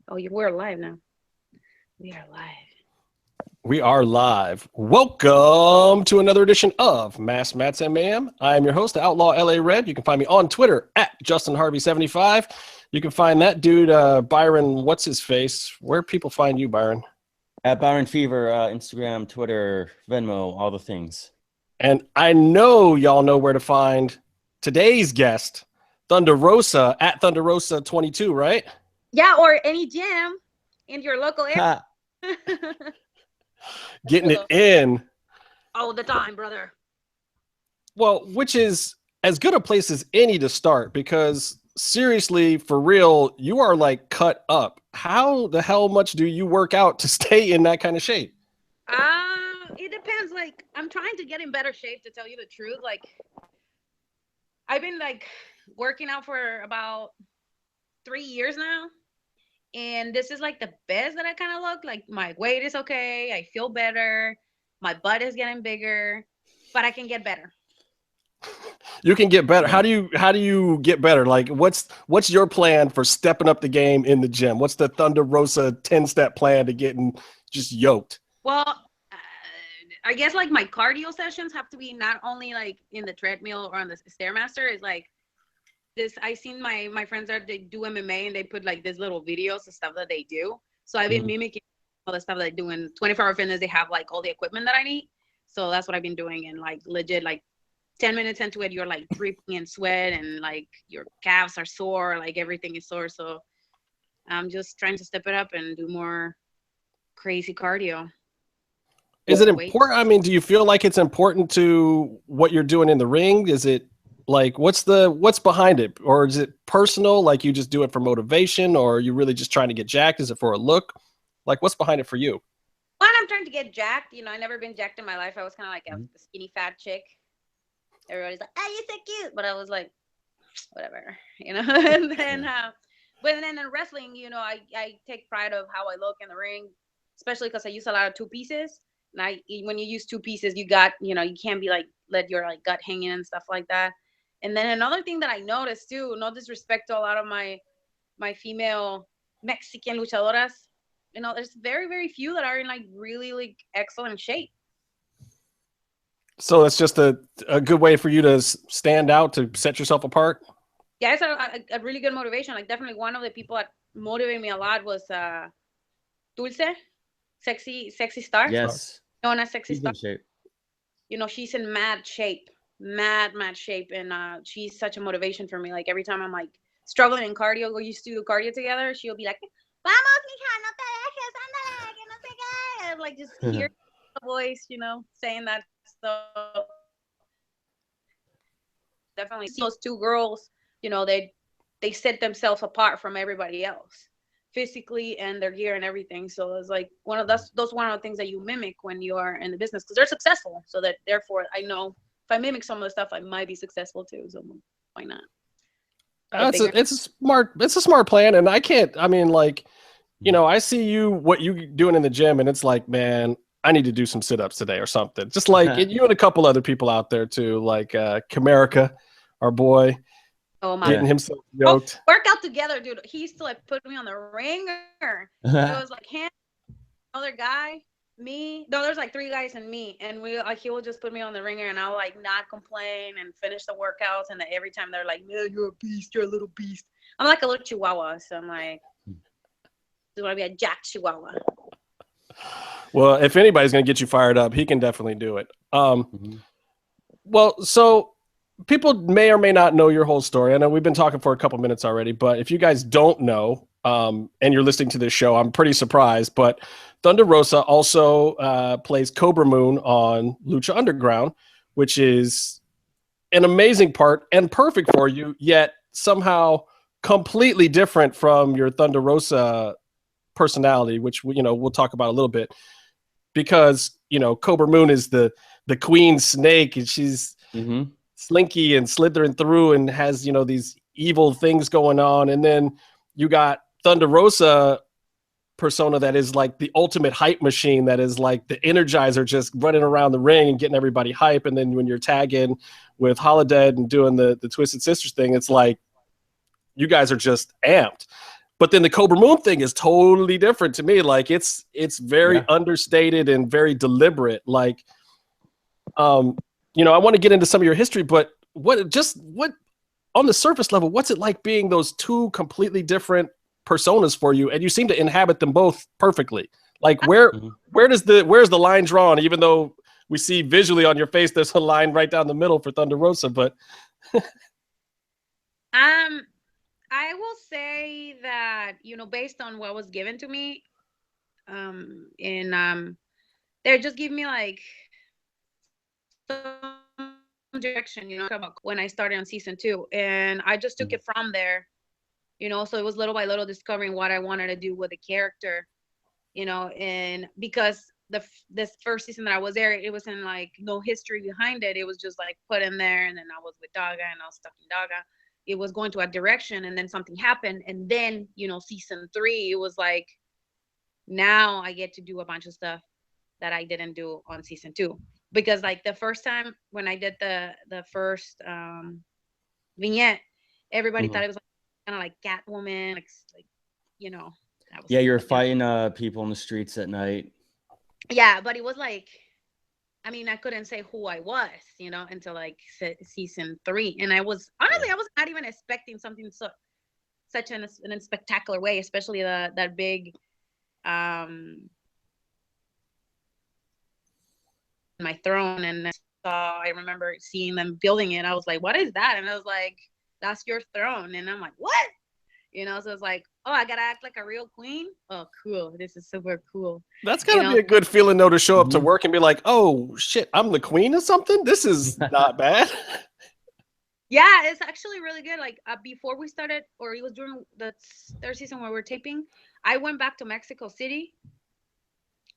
We're live now. We are live. We are live. Welcome to another edition of Mass Mats and Mayhem. I am your host, Outlaw LA Red. You can find me on Twitter at JustinHarvey75. You can find that dude, Byron, what's his face? Where people find you, Byron? At Byron Fever, Instagram, Twitter, Venmo, all the things. And I know y'all know where to find today's guest, Thunder Rosa, at Thunder Rosa 22, right? Yeah, or any gym in your local area. Getting it in. All the time, brother. Well, which is as good a place as any to start, because seriously, for real, you are like cut up. How the hell much do you work out to stay in that kind of shape? It depends. Like, I'm trying to get in better shape, to tell you the truth. Like, I've been like working out for about 3 years now. And this is like the best that I kind of look. Like, my weight is okay. I feel better. My butt is getting bigger, but I can get better. You can get better. How do you get better? Like, what's your plan for stepping up the game in the gym? What's the Thunder Rosa 10-step plan to getting just yoked? Well, I guess like my cardio sessions have to be not only like in the treadmill or on the Stairmaster. It's like this. I seen my friends that they do MMA and they put like these little videos of stuff that they do. So I've been mimicking all the stuff that I do in 24-hour fitness. They have like all the equipment that I need. So that's what I've been doing. And like legit, like 10 minutes into it, you're like dripping in sweat and like your calves are sore, like everything is sore. So I'm just trying to step it up and do more crazy cardio. Is it important? I mean, do you feel like it's important to what you're doing in the ring? Is it like, what's behind it? Or is it personal? Like, you just do it for motivation, or are you really just trying to get jacked? Is it for a look? Like, what's behind it for you? One, I'm trying to get jacked. You know, I never been jacked in my life. I was kind of like a skinny fat chick. Everybody's like, "Oh, you're so cute," but I was like, whatever, you know. And then, but then in wrestling, you know, I take pride of how I look in the ring, especially because I use a lot of two pieces. And when you use two pieces, you can't be like let your like gut hanging and stuff like that. And then another thing that I noticed too, no disrespect to a lot of my female Mexican luchadoras, you know, there's very, very few that are in like really like excellent shape. So it's just a good way for you to stand out, to set yourself apart? Yeah, it's a really good motivation. Like, definitely one of the people that motivated me a lot was Dulce, sexy star. Yes. Known as Sexy Star. Shape. You know, she's in mad shape. And she's such a motivation for me. Like, every time I'm like struggling in cardio, we used to do cardio together, she'll be like, "Vamos, mija, no te dejes, ándale, que no sé qué." And like, just hear the voice, you know, saying that. So definitely those two girls, you know, they set themselves apart from everybody else physically and their gear and everything. So it's like one of those one of the things that you mimic when you are in the business, because they're successful. So that therefore I know if I mimic some of the stuff, I might be successful too. So why not? It's a smart plan. And I mean, like, you know, I see what you doing in the gym, and it's like, man, I need to do some sit-ups today or something. Just like you and a couple other people out there too, like Camerica, our boy, getting himself yoked. Work out together, dude. He used to like put me on the ringer. It was like him, another guy, me. No, there's like 3 guys and me, and he will just put me on the ringer, and I'll like not complain and finish the workouts. And then every time they're like, "Man, you're a beast. You're a little beast." I'm like a little chihuahua, so I'm like, I want to be a jack chihuahua. Well, if anybody's going to get you fired up, he can definitely do it. Well, so people may or may not know your whole story. I know we've been talking for a couple minutes already, but if you guys don't know, and you're listening to this show, I'm pretty surprised. But Thunder Rosa also plays Kobra Moon on Lucha Underground, which is an amazing part and perfect for you, yet somehow completely different from your Thunder Rosa personality, which we'll talk about a little bit, because Kobra Moon is the Queen Snake, and she's slinky and slithering through and has these evil things going on, and then you got Thunder Rosa persona that is like the ultimate hype machine, that is like the Energizer, just running around the ring and getting everybody hype. And then when you're tagging with Holodead and doing the Twisted Sisters thing, it's like you guys are just amped. But then the Kobra Moon thing is totally different to me. Like it's very understated and very deliberate. Like, you know, I want to get into some of your history, but what on the surface level, what's it like being those two completely different personas for you? And you seem to inhabit them both perfectly. Like where's the line drawn? Even though we see visually on your face, there's a line right down the middle for Thunder Rosa, but I will say that, you know, based on what was given to me, they just give me like some direction, you know, about when I started on season 2, and I just took it from there, you know. So it was little by little discovering what I wanted to do with the character, you know, and because this first season that I was there, it wasn't like no history behind it. It was just like put in there, and then I was with Daga and I was stuck in Daga. It was going to a direction, and then something happened, and then, you know, season 3, it was like now I get to do a bunch of stuff that I didn't do on season 2, because like the first time when I did the first vignette, everybody thought it was kind of like Catwoman, like you know. Yeah, you're fighting people in the streets at night. Yeah, but it was like, I mean, I couldn't say who I was, you know, until like season 3, and I was honestly, I was not even expecting something such in a spectacular way, especially that big, my throne, and I remember seeing them building it. I was like, "What is that?" And I was like, "That's your throne," and I'm like, "What?" You know, so it's like, oh, I gotta act like a real queen. Oh, cool! This is super cool. That's gotta be a good feeling, though, to show up to work and be like, "Oh shit, I'm the queen of something. This is not bad." Yeah, it's actually really good. Like before we started, or it was during the 3rd season where we're taping, I went back to Mexico City,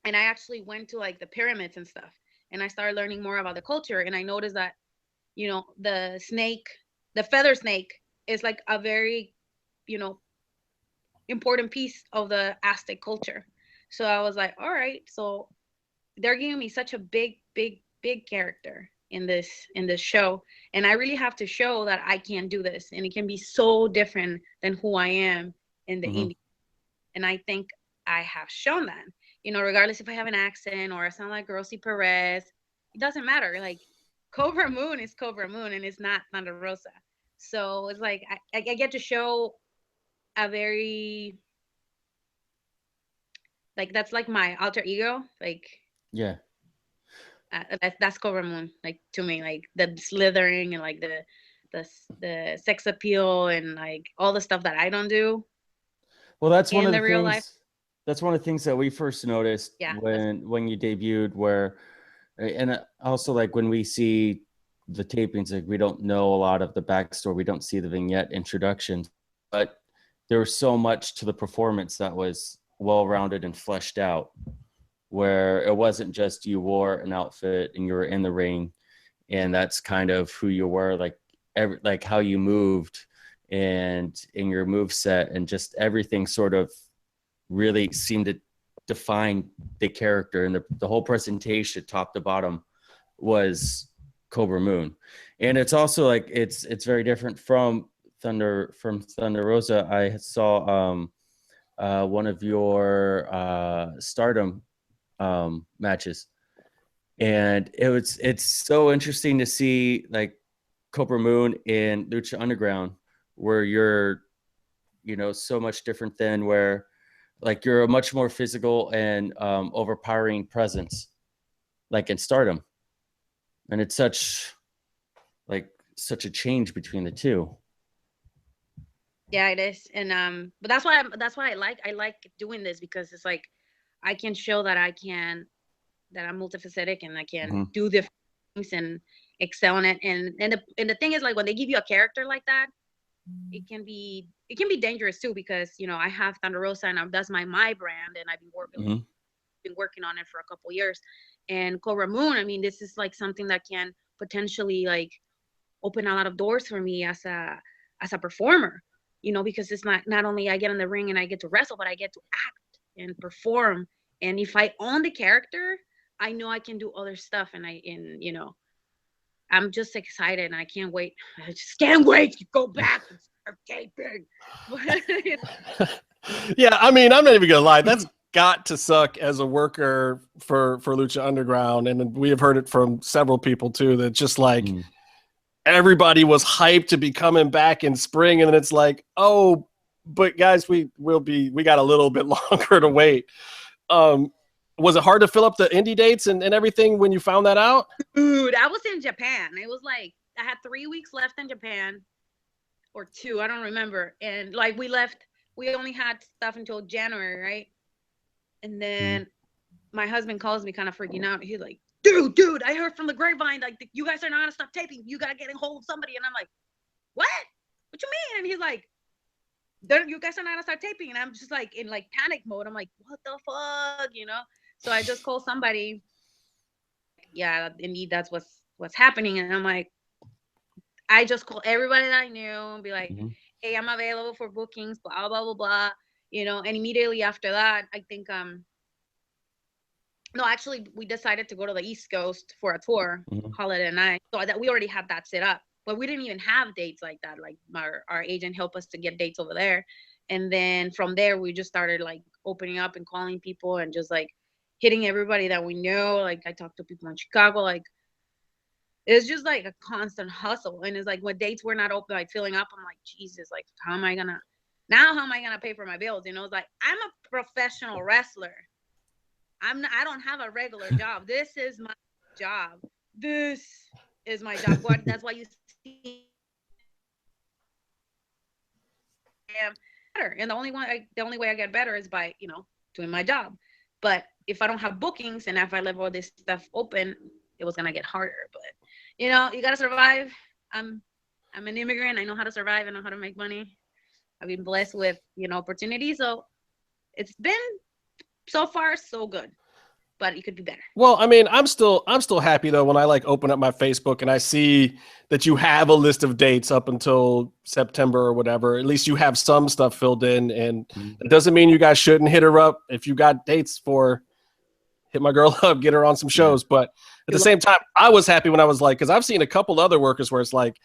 and I actually went to like the pyramids and stuff, and I started learning more about the culture, and I noticed that, you know, the feather snake is like a very, you know, important piece of the Aztec culture. So I was like, all right, so they're giving me such a big character in this show, and I really have to show that I can do this, and it can be so different than who I am in the indie. And I think I have shown that, you know, regardless if I have an accent or I sound like Rosie Perez, it doesn't matter. Like Kobra Moon is Kobra Moon, and it's not Thunder Rosa. So it's like I get to show a very, like, that's like my alter ego, like that's Kobra Moon, like, to me, like the slithering and like the sex appeal and like all the stuff that I don't do. Well, that's one of the things. Life. That's one of the things that we first noticed when you debuted, where, and also like when we see the tapings, like we don't know a lot of the backstory, we don't see the vignette introductions, but there was so much to the performance that was well-rounded and fleshed out, where it wasn't just you wore an outfit and you were in the ring and that's kind of who you were, like how you moved and in your move set, and just everything sort of really seemed to define the character, and the whole presentation top to bottom was Kobra Moon. And it's also like it's very different from Thunder Rosa. I saw one of your Stardom matches, and it's so interesting to see like Kobra Moon in Lucha Underground, where you're, you know, so much different than where like you're a much more physical and overpowering presence like in Stardom, and it's such a change between the two. Yeah, it is. And but that's why I like doing this, because it's like I can show that I'm multifaceted and I can do different things and excel in it. And the thing is, like, when they give you a character like that, it can be dangerous too, because, you know, I have Thunder Rosa and that's my brand, and I've been working on it for a couple years. And Kobra Moon, I mean, this is like something that can potentially like open a lot of doors for me as a performer, you know, because it's not only I get in the ring and I get to wrestle, but I get to act and perform. And if I own the character, I know I can do other stuff. And you know, I'm just excited, and I can't wait. I just can't wait to go back and start taping. Yeah, I mean, I'm not even gonna lie. That's got to suck as a worker for Lucha Underground, and we have heard it from several people too. That just like everybody was hyped to be coming back in spring, and then it's like, oh, but guys, we got a little bit longer to wait. Was it hard to fill up the indie dates and everything when you found that out? Dude, I was in Japan. It was like I had 3 weeks left in Japan, or 2, I don't remember. And like we only had stuff until January, right? And then my husband calls me kind of freaking out. He's like, dude, I heard from the grapevine, like, you guys are not gonna stop taping. You gotta get a hold of somebody. And I'm like, what you mean? And he's like, you guys are not gonna start taping. And I'm just like in like panic mode. I'm like, what the fuck, you know? So I just called somebody. Yeah, indeed, that's what's happening. And I'm like, I just call everybody that I knew and be like, hey, I'm available for bookings, blah, blah, blah, blah. You know, and immediately after that, I think, no, actually, we decided to go to the East Coast for a tour, holiday night. So that we already had that set up, but we didn't even have dates like that. Like our agent helped us to get dates over there. And then from there, we just started like opening up and calling people and just like hitting everybody that we know. Like I talked to people in Chicago, like it's just like a constant hustle. And it's like when dates were not open, like filling up, I'm like, Jesus, like how am I gonna pay for my bills? You know, it's like I'm a professional wrestler. I don't have a regular job. This is my job. This is my job. That's why you see I am better. And the only way I get better is by, you know, doing my job. But if I don't have bookings and if I leave all this stuff open, it was gonna get harder. But you know, you gotta survive. I'm an immigrant. I know how to survive. I know how to make money. I've been blessed with, you know, opportunities. So it's been so far so good, but it could be better. Well, I mean, I'm still happy though when I like open up my Facebook and I see that you have a list of dates up until September or whatever. At least you have some stuff filled in, and it doesn't mean you guys shouldn't hit her up if you got dates for. Hit my girl up, get her on some shows. But at the same time, I was happy when I was like, because I've seen a couple other workers where it's like,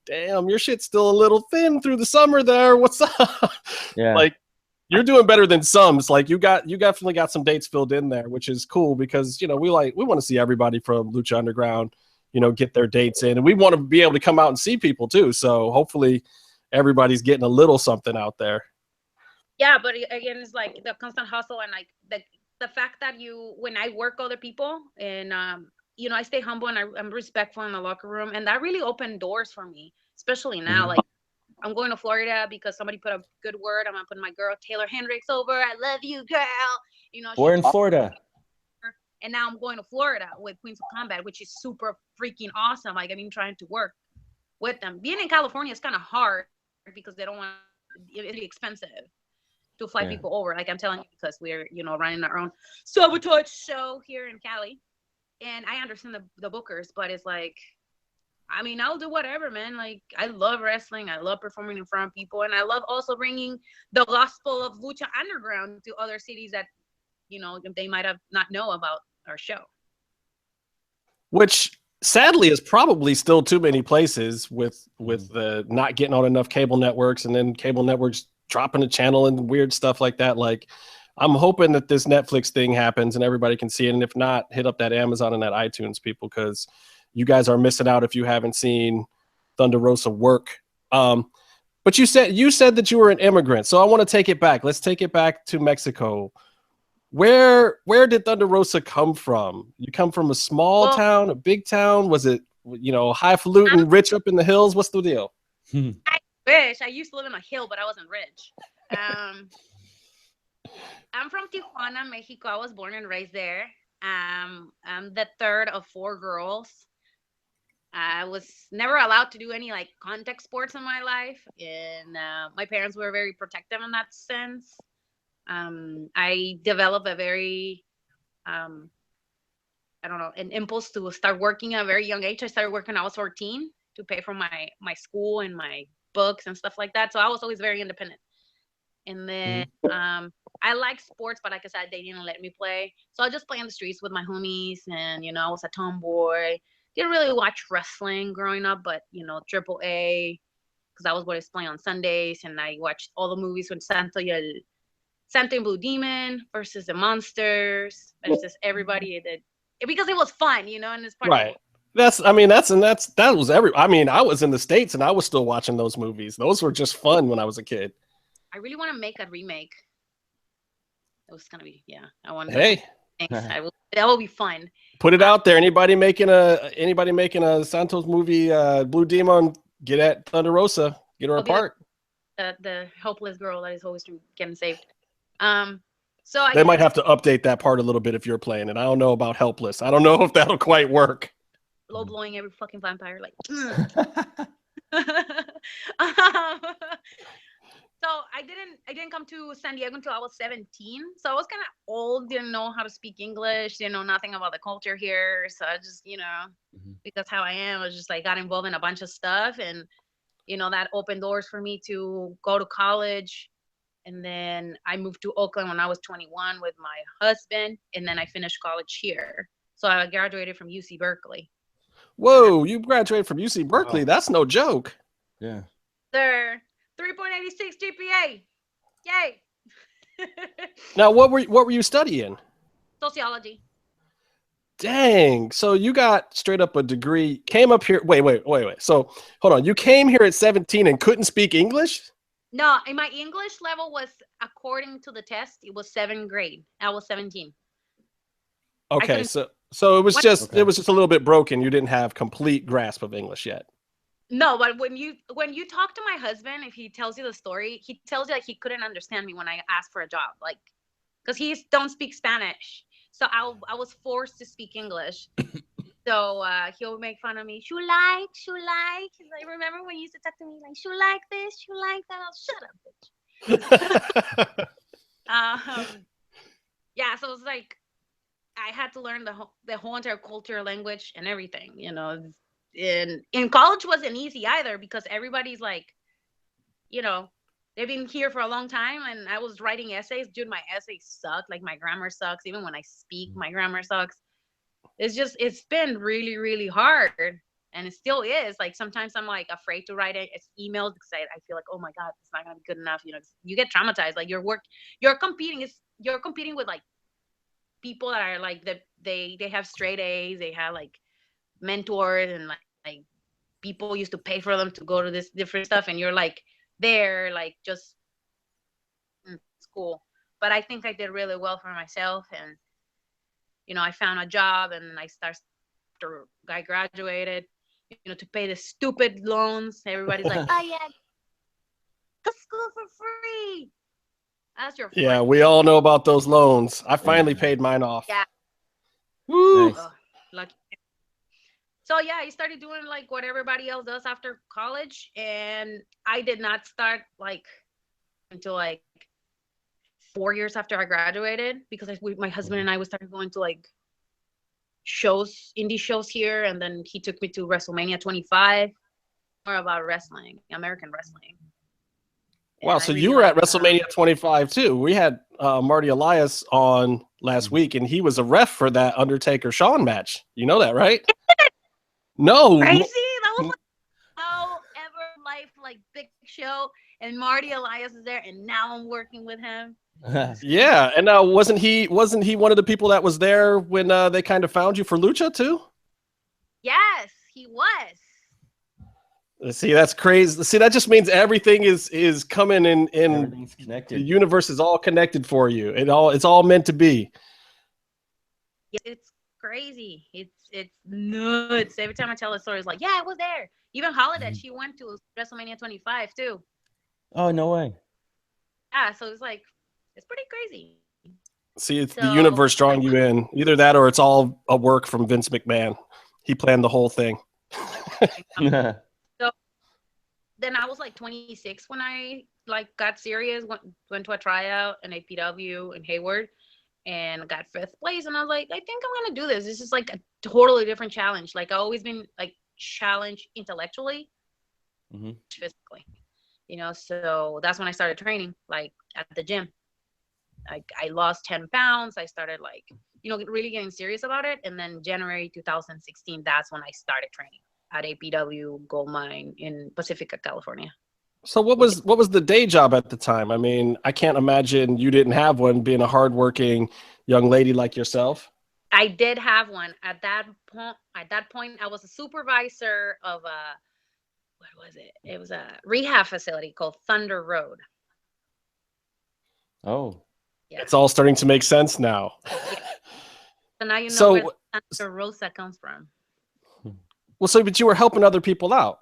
damn, your shit's still a little thin through the summer there. What's up? Yeah. Like, you're doing better than some. It's like you definitely got some dates filled in there, which is cool because, you know, we want to see everybody from Lucha Underground, you know, get their dates in. And we want to be able to come out and see people too. So hopefully everybody's getting a little something out there. Yeah, but again, it's like the constant hustle and like the fact that when I work other people and, you know, I stay humble and I'm respectful in the locker room. And that really opened doors for me, especially now. Like I'm going to Florida because somebody put a good word. I'm going to put my girl, Taylor Hendricks, over. I love you, girl. You know, we're in Florida. And now I'm going to Florida with Queen Snake Kobra, which is super freaking awesome. Like I've been trying to work with them. Being in California is kind of hard because they don't want it's expensive to fly people over. Like I'm telling you, because we're, you know, running our own sabotage show here in Cali. And I understand the bookers, but it's like, I mean, I'll do whatever, man. Like I love wrestling. I love performing in front of people. And I love also bringing the gospel of Lucha Underground to other cities that, you know, they might have not know about our show. Which sadly is probably still too many places with the not getting on enough cable networks and then cable networks dropping a channel and weird stuff like that. Like I'm hoping that this Netflix thing happens and everybody can see it. And if not, hit up that Amazon and that iTunes, people, because you guys are missing out if you haven't seen Thunder Rosa work. But you said that you were an immigrant. So I want to take it back. Let's take it back to Mexico. Where did Thunder Rosa come from? You come from a small town, a big town? Was it, you know, highfalutin, rich up in the hills? What's the deal? I wish. I used to live in a hill, but I wasn't rich. I'm from Tijuana, Mexico. I was born and raised there. I'm the third of 4 girls. I was never allowed to do any like contact sports in my life, and my parents were very protective in that sense. I developed a very, I don't know, an impulse to start working at a very young age. I started working when I was 14 to pay for my school and my books and stuff like that. So I was always very independent. And then I like sports, but like I said, they didn't let me play. So I just play on the streets with my homies. And, you know, I was a tomboy. Didn't really watch wrestling growing up, but, you know, AAA, because that was what I was playing on Sundays. And I watched all the movies with Santo y Santo and Blue Demon versus the Monsters versus everybody because it was fun, you know, and it's part right. of That was I was in the States and I was still watching those movies. Those were just fun when I was a kid. I really want to make a remake. It was gonna be, I want. Hey, that will be fun. Put it out there. Anybody making a Santos movie, Blue Demon, get at Thunder Rosa, get her apart. The helpless girl that is always getting saved. So they might have to update that part a little bit if you're playing it. I don't know about helpless. I don't know if that'll quite work. Low blowing every fucking vampire like. So I didn't come to San Diego until I was 17. So I was kind of old, didn't know how to speak English, didn't know nothing about the culture here. So I just, because how I am, I was just like got involved in a bunch of stuff, and that opened doors for me to go to college. And then I moved to Oakland when I was 21 with my husband, and then I finished college here. So I graduated from UC Berkeley. Whoa, you graduated from UC Berkeley. Wow. That's no joke. Yeah. Sir, 3.86 GPA. Yay. Now, what were you studying? Sociology. Dang. So you got straight up a degree, came up here. Wait. So hold on. You came here at 17 and couldn't speak English? No, and my English level was, according to the test, it was 7th grade. I was 17. Okay, so it was just it was just a little bit broken. You didn't have complete grasp of English yet. No, but when you talk to my husband, if he tells you the story, he tells you like he couldn't understand me when I asked for a job, like, because he don't speak Spanish, so I was forced to speak English. So he'll make fun of me. She like. He's like, remember when you used to talk to me like, she like this, she like that? I'll shut up, bitch. Yeah, so it was like I had to learn the whole entire culture, language, and everything. In college wasn't easy either, because everybody's like, they've been here for a long time, and I was writing essays. Dude, my essays suck. Like, my grammar sucks. Even when I speak, my grammar sucks. It's been really, really hard, and it still is. Like, sometimes I'm like afraid to write emails because I feel like, oh my God, it's not gonna be good enough. You get traumatized. Like, you're competing with like people that are like they have straight A's, they have like mentors, and like people used to pay for them to go to this different stuff, and you're like there, like, just school. But I think I did really well for myself, and I found a job, and I started after I graduated, to pay the stupid loans. Everybody's like, oh yeah, go to school for free. That's your friend. Yeah, we all know about those loans. I finally paid mine off. Yeah. Woo. Nice. Lucky. So yeah, I started doing like what everybody else does after college, and I did not start like until like 4 years after I graduated, because my husband and I started going to like indie shows here, and then he took me to WrestleMania 25, more about wrestling, American wrestling. Wow, so you were at WrestleMania 25 too. We had Marty Elias on last week, and he was a ref for that Undertaker Shawn match. You know that, right? No. Crazy. That was like ever life, like, big show, and Marty Elias is there, and now I'm working with him. Yeah, and wasn't he one of the people that was there when they kind of found you for Lucha too? Yes, he was. See, that's crazy. See, that just means everything is coming in. Everything's connected. The universe is all connected for you. It's all meant to be. It's crazy. It's nuts. Every time I tell a story, it's like, yeah, I was there. Even Holiday, she went to WrestleMania 25 too. Oh, no way. Yeah, so it's like, it's pretty crazy. See, it's the universe drawing you in. Either that, or it's all a work from Vince McMahon. He planned the whole thing. So then I was like 26 when I like got serious, went to a tryout in APW in Hayward, and got 5th place. And I was like, I think I'm gonna do this. This is like a totally different challenge. Like, I've always been like challenged intellectually, physically, so that's when I started training, like, at the gym. I lost 10 pounds. I started like, really getting serious about it. And then January 2016, that's when I started training at APW Gold Mine in Pacifica, California. So what was the day job at the time? I mean, I can't imagine you didn't have one, being a hardworking young lady like yourself. I did have one at that point. At that point, I was a supervisor of a, what was it? It was a rehab facility called Thunder Road. Oh, yeah. It's all starting to make sense now. Yeah. So now you know where Thunder Rosa comes from. Well, so but you were helping other people out.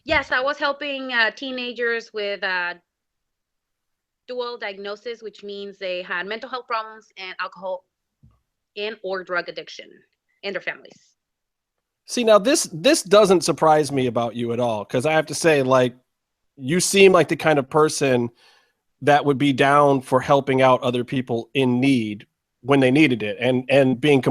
Yes, I was helping teenagers with dual diagnosis, which means they had mental health problems and alcohol and or drug addiction and their families. See, now this doesn't surprise me about you at all, because I have to say, like, you seem like the kind of person that would be down for helping out other people in need when they needed it, and being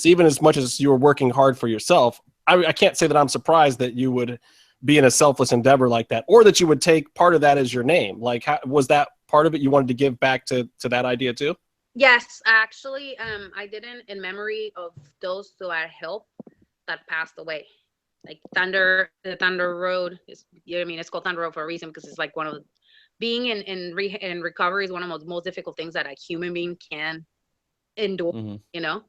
even as much as you were working hard for yourself. I can't say that I'm surprised that you would be in a selfless endeavor like that, or that you would take part of that as your name. Like, was that part of it? You wanted to give back to that idea too? Yes, actually, I did it in memory of those who I helped that passed away. Like the Thunder Road is, you know what I mean? It's called Thunder Road for a reason, because it's like one of the, being in recovery is one of the most difficult things that a human being can endure, you know?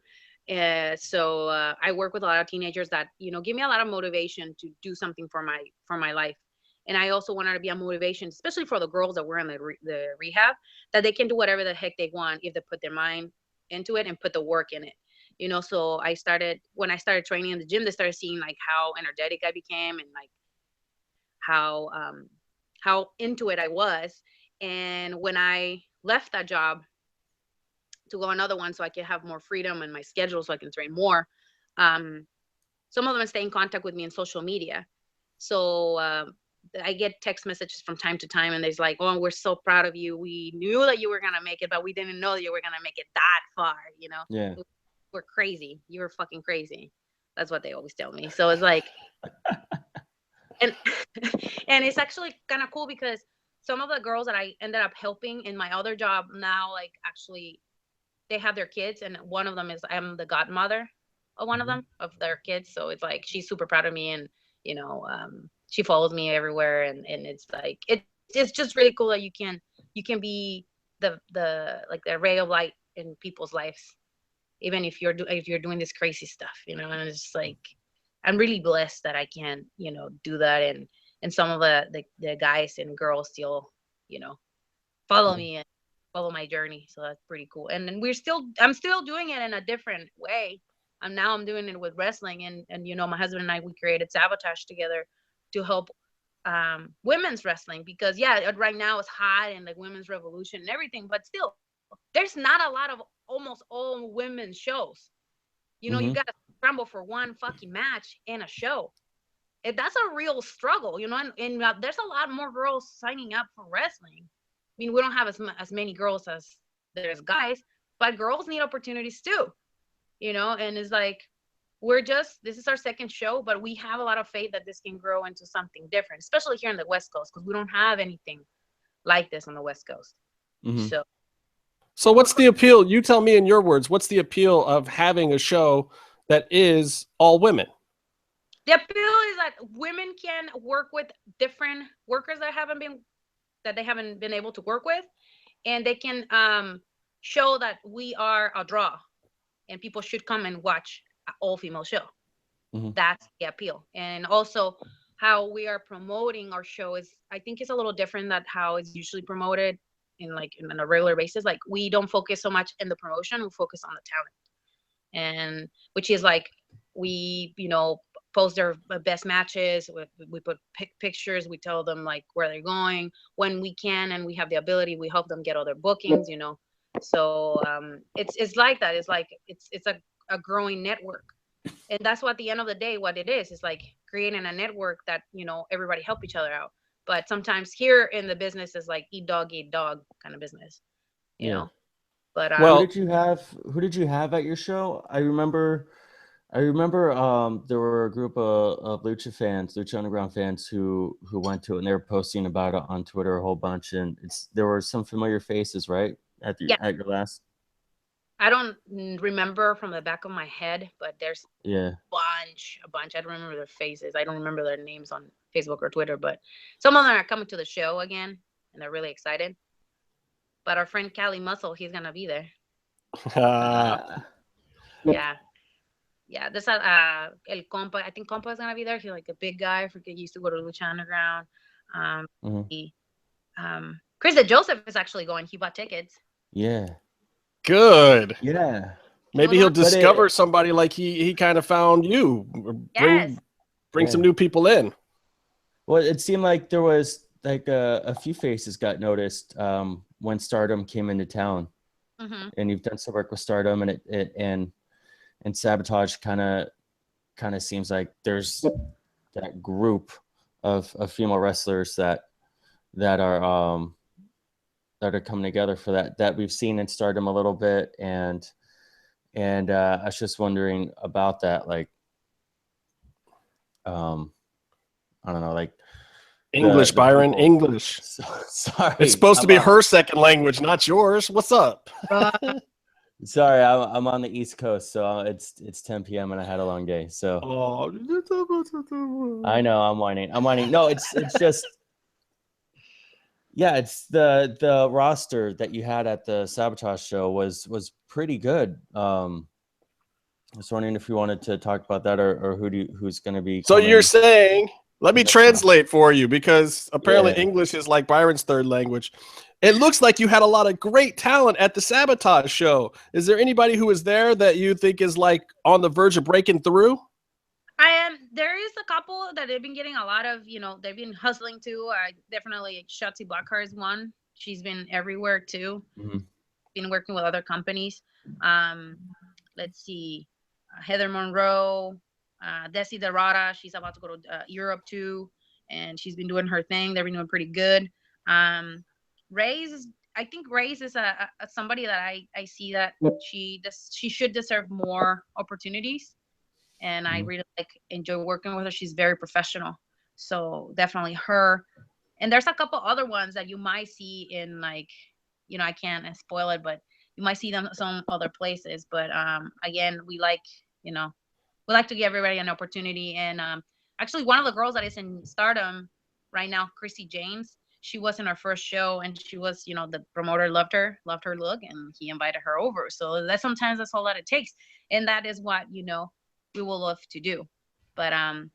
So I work with a lot of teenagers that, you know, give me a lot of motivation to do something for my life. And I also wanted to be a motivation, especially for the girls that were in the rehab, that they can do whatever the heck they want if they put their mind into it and put the work in it. You know, so when I started training in the gym, they started seeing like how energetic I became, and like how into it I was. And when I left that job to go another one so I could have more freedom in my schedule so I can train more, some of them stay in contact with me in social media. So I get text messages from time to time, and there's like, oh, we're so proud of you. We knew that you were going to make it, but we didn't know that you were going to make it that far, you know? Yeah. We're crazy. You were fucking crazy. That's what they always tell me. So it's like, and and it's actually kind of cool, because some of the girls that I ended up helping in my other job now, like, actually they have their kids, and one of them is, I'm the godmother of one of them, of their kids. So it's like, she's super proud of me, and you know, she follows me everywhere, and it's like, it's just really cool that you can be the like the ray of light in people's lives, even if you're doing this crazy stuff, you know. And it's just like, I'm really blessed that I can, you know, do that, and some of the guys and girls still, you know, follow me and follow my journey. So that's pretty cool. And then I'm still doing it in a different way. Now I'm doing it with wrestling, and you know, my husband and I, we created Sabotage together to help women's wrestling, because yeah, right now it's hot and like women's revolution and everything, but still there's not a lot of almost all women's shows. You know, you got to scramble for one fucking match and a show. That's a real struggle, you know, and there's a lot more girls signing up for wrestling. I mean, we don't have as many girls as there's guys, but girls need opportunities too, you know. And it's like, this is our second show, but we have a lot of faith that this can grow into something different, especially here in the West Coast, because we don't have anything like this on the West Coast. So what's the appeal? You tell me in your words, what's the appeal of having a show that is all women? The appeal is that women can work with different workers that they haven't been able to work with, and they can show that we are a draw, and people should come and watch an all-female show. That's the appeal. And also how we are promoting our show is, I think, it's a little different than how it's usually promoted in a regular basis. Like, we don't focus so much in the promotion, we focus on the talent, and which is like, we, you know, post their best matches, we put pictures, we tell them like where they're going when we can, and we have the ability, we help them get all their bookings, you know. So it's like that. It's like, it's a growing network, and that's what, at the end of the day, what it is like creating a network that, you know, everybody help each other out. But sometimes here in the business is like eat dog kind of business, you know. But well, who did you have at your show? I remember there were a group of Lucha Underground fans who went to it, and they were posting about it on Twitter a whole bunch, and there were some familiar faces, right? At your last. I don't remember from the back of my head, but there's a bunch. I don't remember their faces. I don't remember their names on Facebook or Twitter, but some of them are coming to the show again, and they're really excited. But our friend Cali Muscle, he's gonna be there. Yeah. There's El Compa. I think Compa is gonna be there. He's like a big guy. I forget. He used to go to Lucha Underground. Chris Joseph is actually going. He bought tickets. Yeah. Good. Yeah. Maybe he'll discover somebody like he kind of found you. Bring some new people in. Well, it seemed like there was like a few faces got noticed when Stardom came into town, and you've done some work with Stardom, and Sabotage kind of seems like there's that group of female wrestlers that are coming together for that we've seen in Stardom a little bit, and I was just wondering about that, like I don't know, like English, Byron, English. Sorry, it's supposed to be her second language, not yours. What's up? Sorry, I'm on the East Coast, so it's 10 p.m. and I had a long day. So I know I'm whining. No, it's just it's the roster that you had at the Sabotage show was pretty good. I was wondering if you wanted to talk about that, or who's going to be. So you're saying, let me translate for you, because apparently English is like Byron's third language. It looks like you had a lot of great talent at the Sabotage show. Is there anybody who was there that you think is like on the verge of breaking through? There is a couple that they've been getting a lot of, they've been hustling too. Definitely Shotzi Blackheart is one. She's been everywhere too. Been working with other companies. Let's see, Heather Monroe, Desi Dorada. She's about to go to Europe too, and she's been doing her thing. They've been doing pretty good. I think Ray's is a somebody that I see that she should deserve more opportunities, and I really enjoy working with her. She's very professional, so definitely her. And there's a couple other ones that you might see in I can't spoil it, but you might see them some other places. But again, we like to give everybody an opportunity. And actually, one of the girls that is in Stardom right now, Chrissy James, she was in our first show, and she was, the promoter loved her look, and he invited her over. So sometimes that's all that it takes, and that is what we will love to do. But I'm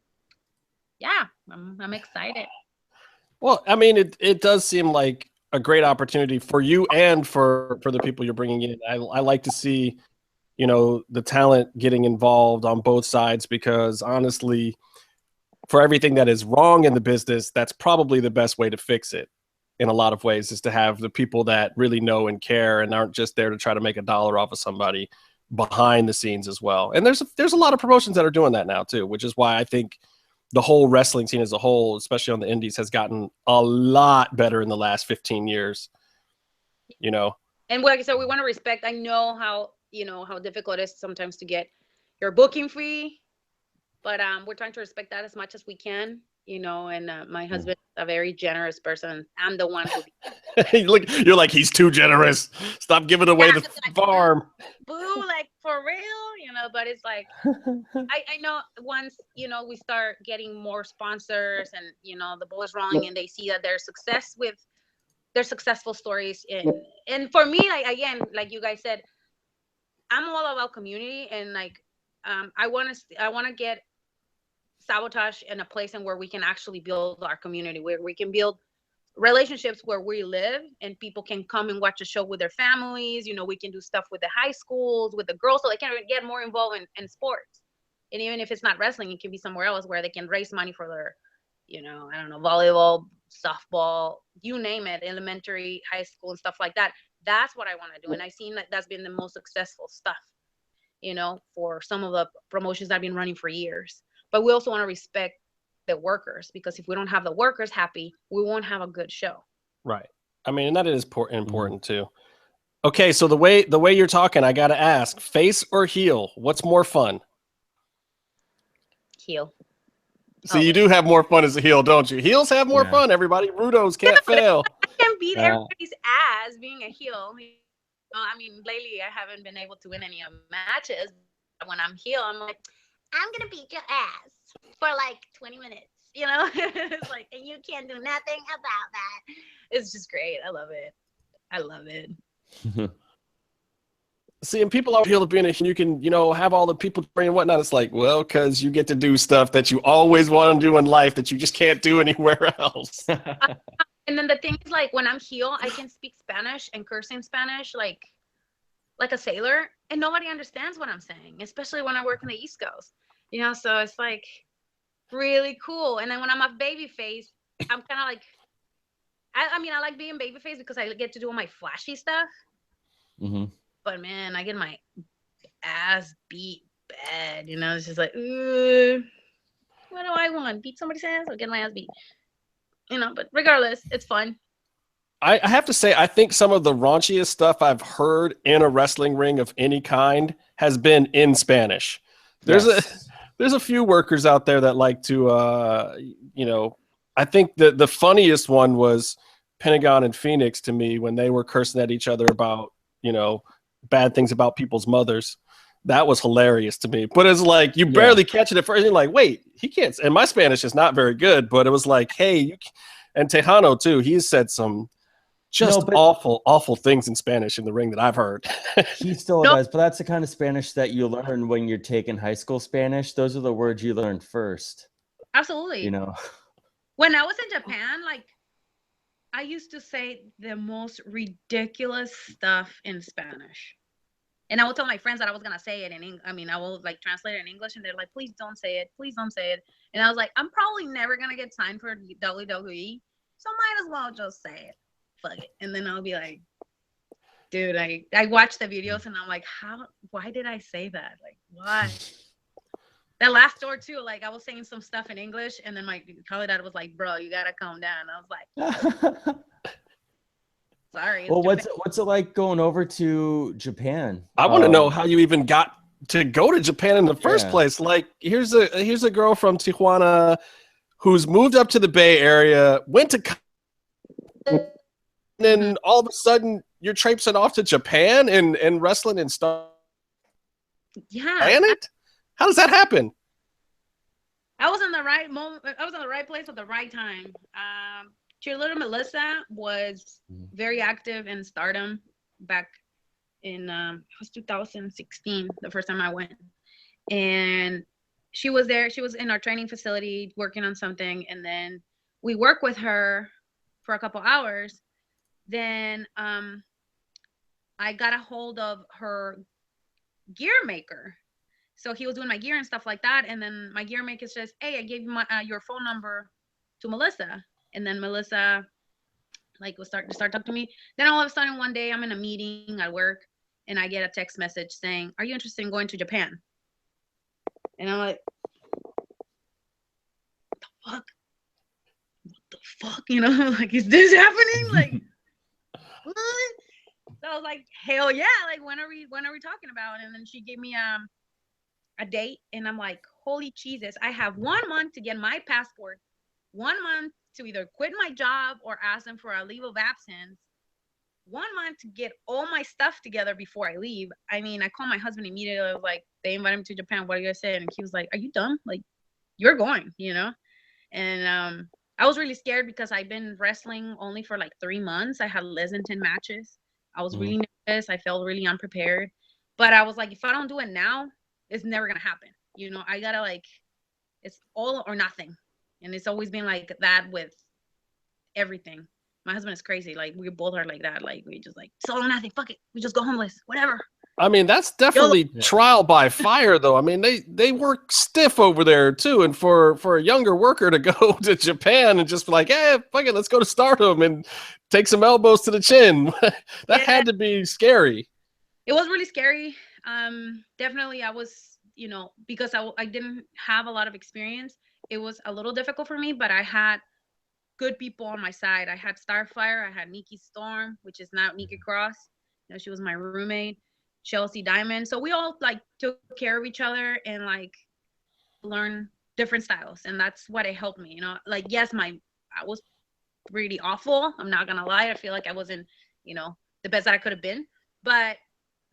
excited. Well, I mean, it does seem like a great opportunity for you and for the people you're bringing in. I like to see, the talent getting involved on both sides, because honestly, for everything that is wrong in the business, that's probably the best way to fix it in a lot of ways, is to have the people that really know and care and aren't just there to try to make $1 off of somebody behind the scenes as well. And there's a lot of promotions that are doing that now too, which is why I think the whole wrestling scene as a whole, especially on the indies, has gotten a lot better in the last 15 years. And like I said, we want to respect. I know how difficult it is sometimes to get your booking fee, but we're trying to respect that as much as we can, and my husband is a very generous person. I'm the one who you're like, he's too generous. Stop giving away the farm. Boo, like for real, but it's like I know once we start getting more sponsors, and the ball is rolling, and they see that there's success with their successful stories. And for me, like you guys said, I'm all about community, and I want to get Sabotage in a place where we can actually build our community, where we can build relationships where we live, and people can come and watch a show with their families. We can do stuff with the high schools, with the girls, so they can get more involved in sports. And even if it's not wrestling, it can be somewhere else where they can raise money for their, I don't know, volleyball, softball, you name it, elementary, high school, and stuff like that. That's what I want to do. And I've seen that that's been the most successful stuff, for some of the promotions that I've been running for years. But we also want to respect the workers, because if we don't have the workers happy, we won't have a good show. Right. I mean, and that is important too. Okay, so the way you're talking, I got to ask, face or heel? What's more fun? Heel. So you do have more fun as a heel, don't you? Heels have more fun, everybody. Rudos can't fail. I can beat everybody's ass being a heel. I mean, lately I haven't been able to win any matches. When I'm heel, I'm like, I'm gonna beat your ass for like 20 minutes. It's like, and you can't do nothing about that. It's just great. I love it. I love it. See, and people are heel being you can, have all the people praying and whatnot. It's like, well, because you get to do stuff that you always want to do in life that you just can't do anywhere else. And then the thing is, like, when I'm heel, I can speak Spanish and curse in Spanish like a sailor, and nobody understands what I'm saying, especially when I work in the East Coast. So it's like really cool. And then when I'm a babyface, I'm kind of like, I mean, I like being babyface because I get to do all my flashy stuff. Mm-hmm. But man, I get my ass beat bad. It's just like, what do I want? Beat somebody's ass or get my ass beat? But regardless, it's fun. I have to say, I think some of the raunchiest stuff I've heard in a wrestling ring of any kind has been in Spanish. There's a few workers out there that like to, I think the funniest one was Pentagon and Phoenix to me when they were cursing at each other about, bad things about people's mothers. That was hilarious to me. But it's like, you barely catch it at first. You're like, wait, he can't. And my Spanish is not very good, but it was like, hey, and Tejano too. He's said some awful things in Spanish in the ring that I've heard. He still does, but that's the kind of Spanish that you learn when you're taking high school Spanish. Those are the words you learn first. Absolutely. When I was in Japan, like, I used to say the most ridiculous stuff in Spanish. And I would tell my friends that I was going to say it in English. I mean, I will like translate it in English, and they're like, please don't say it. Please don't say it. And I was like, I'm probably never going to get signed for WWE. So might as well just say it. Fuck it. And then I'll be like, dude, I watch the videos and I'm like, why did I say that? Like, why? That last tour too, like I was saying some stuff in English, and then my dad was like, bro, you gotta calm down. I was like, sorry. Well, what's it like going over to Japan? I want to know how you even got to go to Japan in the first place. Like, here's a girl from Tijuana who's moved up to the Bay Area, went to, and then all of a sudden you're traipsing off to Japan and wrestling and stuff. Yeah. Planet? How does that happen? I was in the right moment. I was in the right place at the right time. Cheerleader Melissa was very active in Stardom back in it was 2016, the first time I went. And she was there. She was in our training facility working on something. And then we worked with her for a couple hours. Then I got a hold of her gear maker. So he was doing my gear and stuff like that. And then my gear maker says, hey, I gave you your phone number to Melissa. And then Melissa like will start talking to me. Then all of a sudden one day I'm in a meeting at work and I get a text message saying, are you interested in going to Japan? And I'm like, what the fuck? Like, is this happening? Like, what? So I was like, hell yeah. Like, when are we talking about? And then she gave me a date, and I'm like, holy Jesus, I have 1 month to get my passport, 1 month to either quit my job or ask them for a leave of absence, 1 month to get all my stuff together before I leave. I mean, I called my husband immediately. I was like, they invited me to Japan. What are you gonna say? And he was like, are you dumb? Like, you're going, And I was really scared because I've been wrestling only for like 3 months. I had less than 10 matches. I was really nervous. I felt really unprepared. But I was like, if I don't do it now, it's never gonna happen. I gotta like, it's all or nothing. And it's always been like that with everything. My husband is crazy. Like, we both are like that. Like, we just like, it's all or nothing. Fuck it. We just go homeless. Whatever. I mean, that's definitely trial by fire, though. I mean, they work stiff over there too. And for a younger worker to go to Japan and just be like, hey, fuck it, let's go to Stardom and take some elbows to the chin. That had to be scary. It was really scary. Definitely, I was, because I didn't have a lot of experience. It was a little difficult for me, but I had good people on my side. I had Starfire. I had Nikki Storm, which is now Nikki Cross. She was my roommate. Chelsea Diamond. So we all like took care of each other and like learn different styles. And that's what it helped me, like, yes, I was pretty awful. I'm not going to lie. I feel like I wasn't, the best that I could have been, But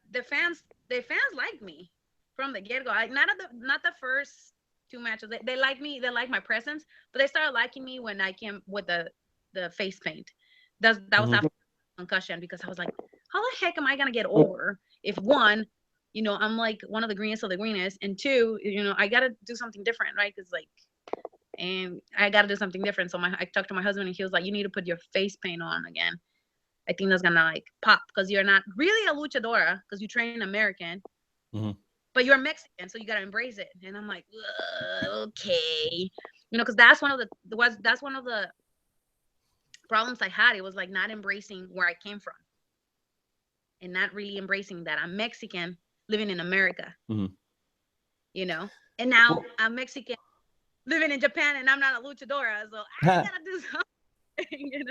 the fans like me from the get-go. Like not the first 2 matches. They like me. They like my presence, but they started liking me when I came with the face paint. That was after concussion, because I was like, how the heck am I gonna get over if, one, I'm like one of the greenest of the greenest, and two, I gotta do something different, right? Because and I gotta do something different. So I talked to my husband, and he was like, you need to put your face paint on again. I think that's gonna like pop, because you're not really a luchadora because you train American, but you're Mexican, so you gotta embrace it. And I'm like, okay, because that's one of the problems I had. It was like not embracing where I came from, and not really embracing that I'm Mexican living in America. And now I'm Mexican living in Japan, and I'm not a luchadora, so I gotta do something,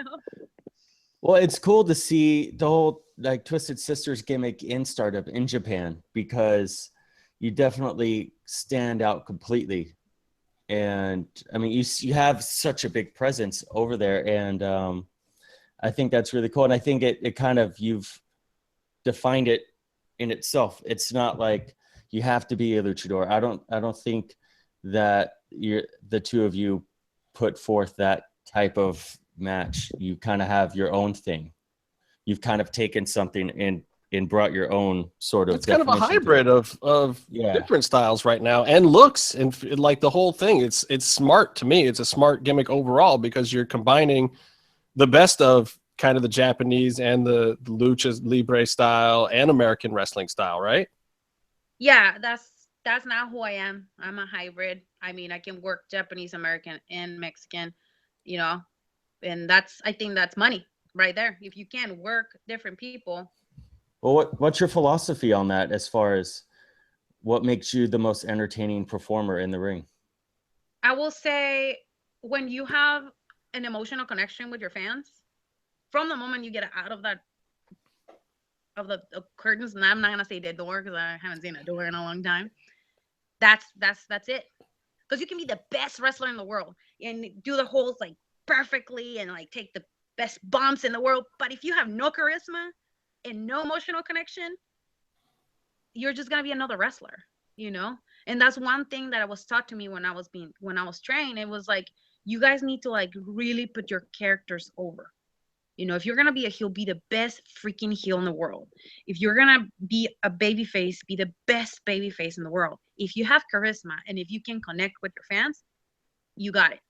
Well, it's cool to see the whole like Twisted Sisters gimmick in startup in Japan, because you definitely stand out completely. And I mean, you have such a big presence over there, and I think that's really cool. And I think it kind of, you've defined it in itself. It's not like you have to be a luchador. I don't think that the two of you put forth that type of match. You kind of have your own thing. You've kind of taken something and brought your own sort of. It's kind of a hybrid of different styles right now, and looks, and like the whole thing. It's smart to me. It's a smart gimmick overall, because you're combining the best of kind of the Japanese and the lucha libre style and American wrestling style, right? Yeah, that's not who I am. I'm a hybrid. I mean, I can work Japanese, American, and Mexican, and I think that's money right there. If you can work different people. Well, what's your philosophy on that, as far as what makes you the most entertaining performer in the ring? I will say, when you have an emotional connection with your fans, from the moment you get out of the curtains, and I'm not gonna say the door because I haven't seen a door in a long time. That's it. Because you can be the best wrestler in the world and do the holds like perfectly and like take the best bumps in the world, but if you have no charisma and no emotional connection, you're just gonna be another wrestler, And that's one thing that was taught to me when I was trained. It was like, you guys need to like really put your characters over. If you're gonna be a heel, be the best freaking heel in the world. If you're gonna be a baby face, be the best baby face in the world. If you have charisma and if you can connect with your fans, you got it.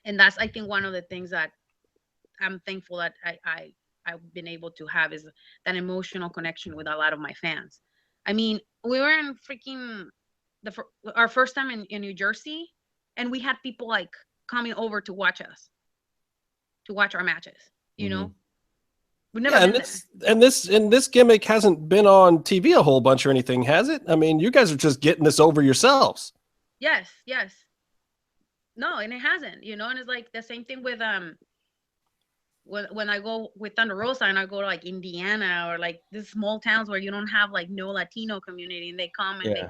And that's, I think, one of the things that I'm thankful that I've been able to have, is that emotional connection with a lot of my fans. I mean, we were in freaking our first time in New Jersey, and we had people like coming over to watch us, to watch our matches. We've never been and this gimmick hasn't been on TV a whole bunch or anything, has it? I mean, you guys are just getting this over yourselves. Yes. No, and it hasn't, and it's like the same thing with when I go with Thunder Rosa, and I go to like Indiana or like these small towns where you don't have like no Latino community, and they come and they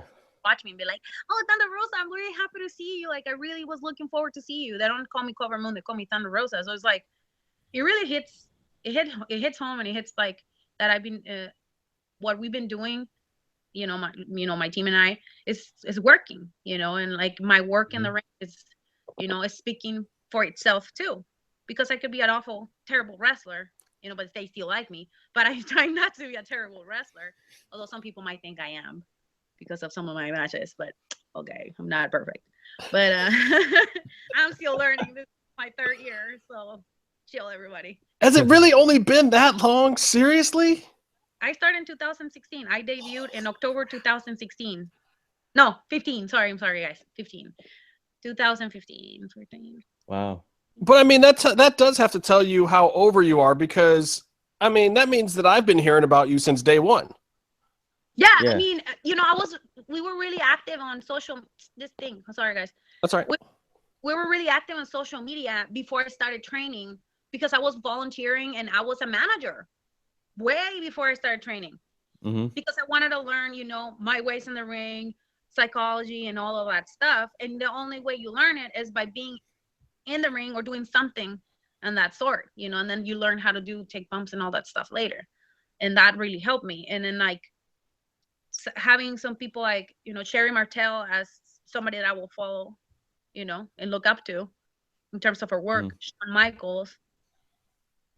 watch me and be like, oh, Thunder Rosa, I'm really happy to see you. Like, I really was looking forward to see you. They don't call me Kobra Moon, they call me Thunder Rosa. So it's like, it really hits home, and it hits like that. I've been what we've been doing, my team and I, is working, and like my work in the ring is, is speaking for itself too, because I could be an awful, terrible wrestler, but they still like me. But I try not to be a terrible wrestler, although some people might think I am because of some of my matches. But okay, I'm not perfect. But I'm still learning. This is my 3rd year, so chill, everybody. Has it really only been that long? Seriously? I started in 2016. I debuted in October 2016. No, 15. Sorry, I'm sorry, guys. 15. 2015. 14. Wow. But I mean, that does have to tell you how over you are, because I mean, that means that I've been hearing about you since day one. Yeah. I mean, we were really active on social. I'm sorry, guys. That's all right. We were really active on social media before I started training, because I was volunteering and I was a manager way before I started training, because I wanted to learn, my ways in the ring, psychology, and all of that stuff. And the only way you learn it is by being in the ring or doing something and that sort, and then you learn how to take bumps and all that stuff later. And that really helped me. And then like having some people like, you know, Sherry Martel as somebody that I will follow, you know, and look up to in terms of her work, Shawn Michaels,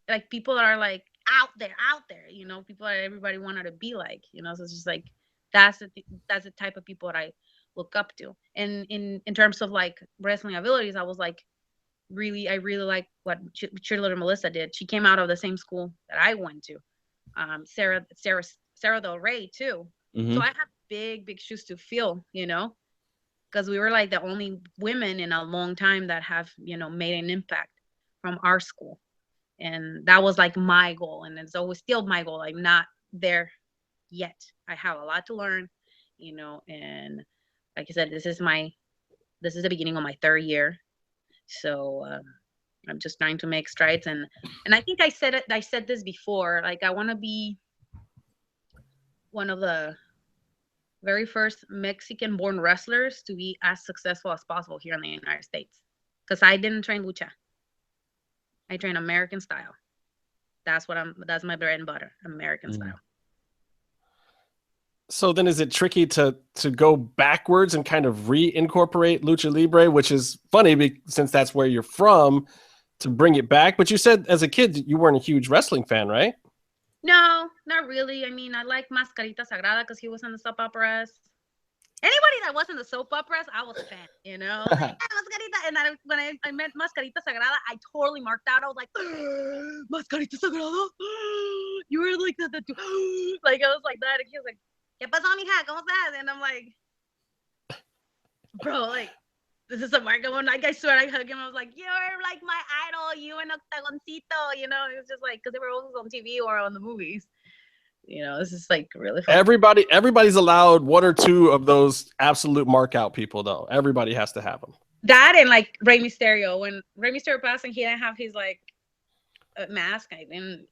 like people that are like out there, you know, people that everybody wanted to be like, you know. So it's just like that's the type of people that I look up to. And in terms of like wrestling abilities, I was like I really like what cheerleader Melissa did. She came out of the same school that I went to. Sarah Del Rey too. So I had big shoes to fill, you know, because we were like the only women in a long time that have, you know, made an impact from our school. And that was like my goal, and it's always still my goal. I'm not there yet. I have a lot to learn, you know, and like I said, this is the beginning of my 3rd year. So I'm just trying to make strides, and I think I said this before, like I want to be one of the very first Mexican born wrestlers to be as successful as possible here in the United States, because I didn't train lucha. I train American style. That's my bread and butter, American style. So then is it tricky to go backwards and kind of reincorporate Lucha Libre, which is funny since that's where you're from, to bring it back? But you said as a kid you weren't a huge wrestling fan, right? No, not really. I mean, I like Mascarita Sagrada because he was in the soap operas. Anybody that was in the soap operas, I was a fan, you know? Like, Mascarita. And when I met Mascarita Sagrada, I totally marked out. I was like, Mascarita Sagrada? You were like that too. Like, I was like that. And he was like, ¿Qué pasó, mija? ¿Cómo estás? And I'm like, bro, like, this is a market one. Like, I swear I hugged him. I was like, you're like my idol. You and Octagoncito, you know? It was just like, because they were always on TV or on the movies. You know, this is like really fun. Everybody's allowed 1 or 2 of those absolute mark out people, though. Everybody has to have them. That and like Rey Mysterio. When Rey Mysterio passed and he didn't have his like mask, I didn't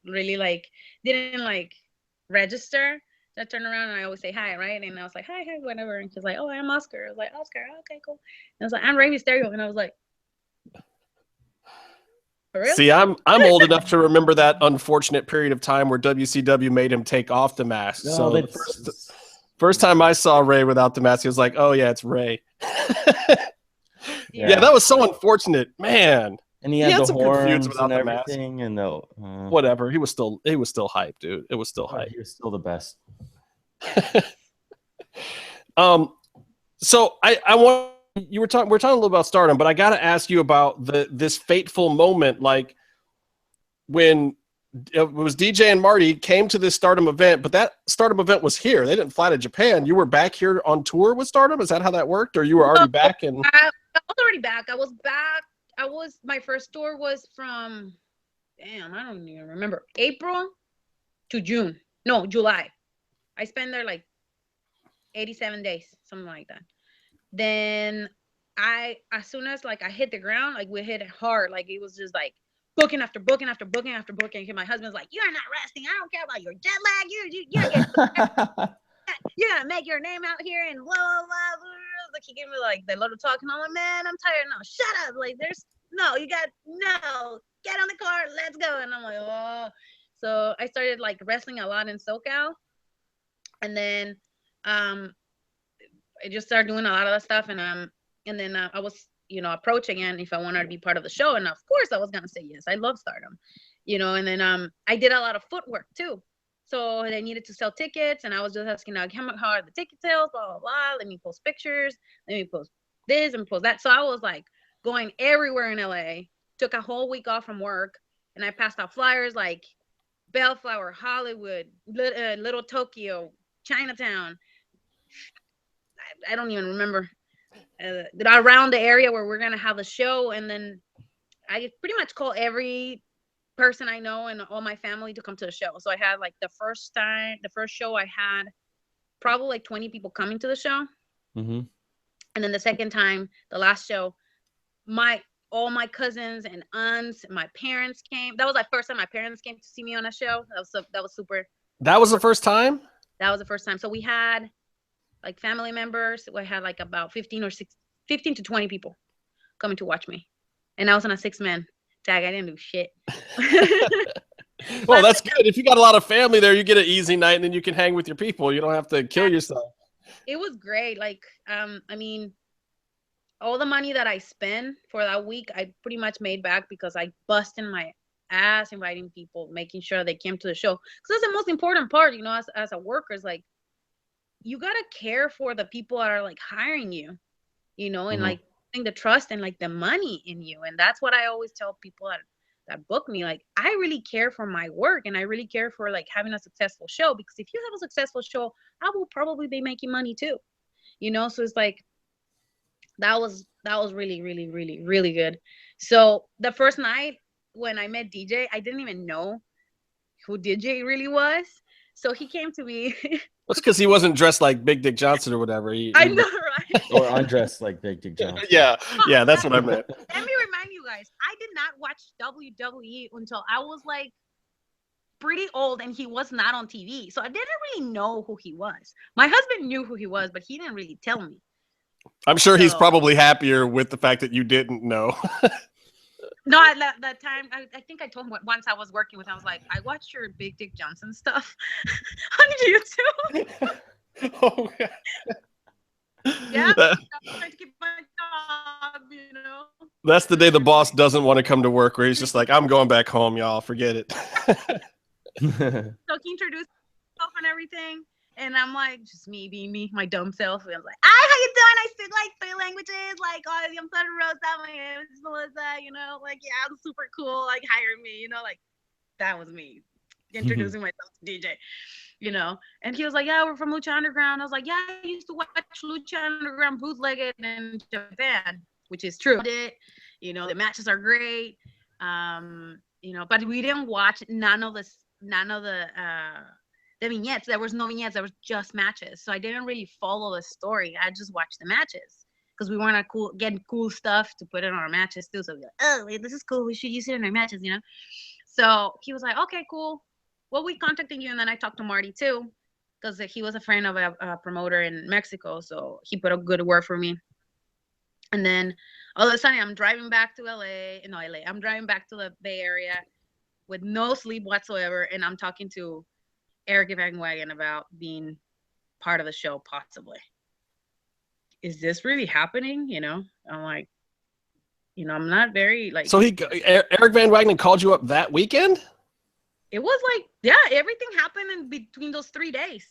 register. So I turned around and I always say hi, right? And I was like, hi, whatever. And she's like, oh, I'm Oscar. I was like, Oscar, okay, cool. And I was like, I'm Rey Mysterio. And I was like, for real? See, I'm old enough to remember that unfortunate period of time where WCW made him take off the mask. So the first time I saw Ray without the mask, he was like, oh yeah, it's Ray. Yeah, that was so unfortunate, man. And he had the horns and everything, and whatever. He was still hype, dude. It was still hype. He was still the best. So we're talking a little about Stardom, but I got to ask you about this fateful moment, like when it was DJ and Marty came to this Stardom event, but that Stardom event was here. They didn't fly to Japan. You were back here on tour with Stardom. Is that how that worked, or you were already back? I was already back. My first tour was from, I don't even remember, April to June. No, July. I spent there like 87 days, something like that. Then as soon as like I hit the ground, like we hit it hard. Like it was just like booking after booking after booking after booking. My husband's like, you're not resting. I don't care about your jet lag. You're gonna make your name out here and blah, blah, blah. Like he gave me like the little talk and I'm like, man, I'm tired now. Shut up. Like get on the car, let's go. And I'm like, oh. So I started like wrestling a lot in SoCal. And then I just started doing a lot of that stuff. And then I was, approached again if I wanted to be part of the show. And of course I was gonna say yes. I love Stardom, and then I did a lot of footwork too. So they needed to sell tickets, and I was just asking, like, how are the ticket sales, blah, blah, blah. Let me post pictures. Let me post this and post that. So I was like going everywhere in LA, took a whole week off from work, and I passed out flyers like Bellflower, Hollywood, Little Tokyo, Chinatown. I don't even remember. Around the area where we're going to have the show. And then I pretty much call every person I know and all my family to come to the show. So I had like the first show I had probably like 20 people coming to the show. Mm-hmm. And then the second time, the last show, all my cousins and aunts, my parents came. That was like first time my parents came to see me on a show. That was super. That was the first time? That was the first time. So we had like family members. We had like about 15 to 20 people coming to watch me. And I was on a 6-man tag. I didn't do shit. Well, that's good. If you got a lot of family there, you get an easy night and then you can hang with your people. You don't have to kill yourself. It was great. Like, I mean, all the money that I spent for that week, I pretty much made back because I busted my ass inviting people, making sure they came to the show. Because that's the most important part, you know, as a worker, is like, you got to care for the people that are like hiring you, you know, and like the trust and like the money in you. And that's what I always tell people that book me. Like, I really care for my work, and I really care for like having a successful show, because if you have a successful show, I will probably be making money too, you know. So it's like, that was really, really, really, really good. So the first night when I met DJ, I didn't even know who DJ really was. So he came to me. That's because he wasn't dressed like Big Dick Johnson or whatever. I know, right? Or undressed like Big Dick Johnson. Yeah, that's what I meant. Let me remind you guys, I did not watch WWE until I was like pretty old, and he was not on TV. So I didn't really know who he was. My husband knew who he was, but he didn't really tell me. I'm sure he's probably happier with the fact that you didn't know. No, at that time, I think I told him once I was working with him, I was like, I watched your Big Dick Johnson stuff on YouTube. Oh, God. Yeah, I'm trying to keep my job, you know. That's the day the boss doesn't want to come to work, where he's just like, I'm going back home, y'all. Forget it. So he introduced himself and everything. And I'm like, just me being me, my dumb self. And I was like, hi, how you doing? I speak like 3 languages. Like, oh, I'm son of Rosa. My name is Melissa. You know, like, yeah, I'm super cool. Like, hire me. You know, like, that was me introducing myself to DJ. You know, and he was like, yeah, we're from Lucha Underground. I was like, yeah, I used to watch Lucha Underground bootlegged in Japan, which is true. You know, the matches are great. You know, but we didn't watch none of the vignettes. There was no vignettes. There was just matches. So I didn't really follow the story. I just watched the matches because we weren't getting cool stuff to put in our matches too. So we were like, oh, wait, this is cool. We should use it in our matches, you know? So he was like, okay, cool. Well, we contacted you. And then I talked to Marty too, because he was a friend of a promoter in Mexico. So he put a good word for me. And then all of a sudden I'm driving back to I'm driving back to the Bay Area with no sleep whatsoever. And I'm talking to Eric Van Wagen about being part of the show, possibly. Is this really happening? You know, I'm like, you know, I'm not very like. So Eric Van Wagen called you up that weekend? It was like, yeah, everything happened in between those 3 days.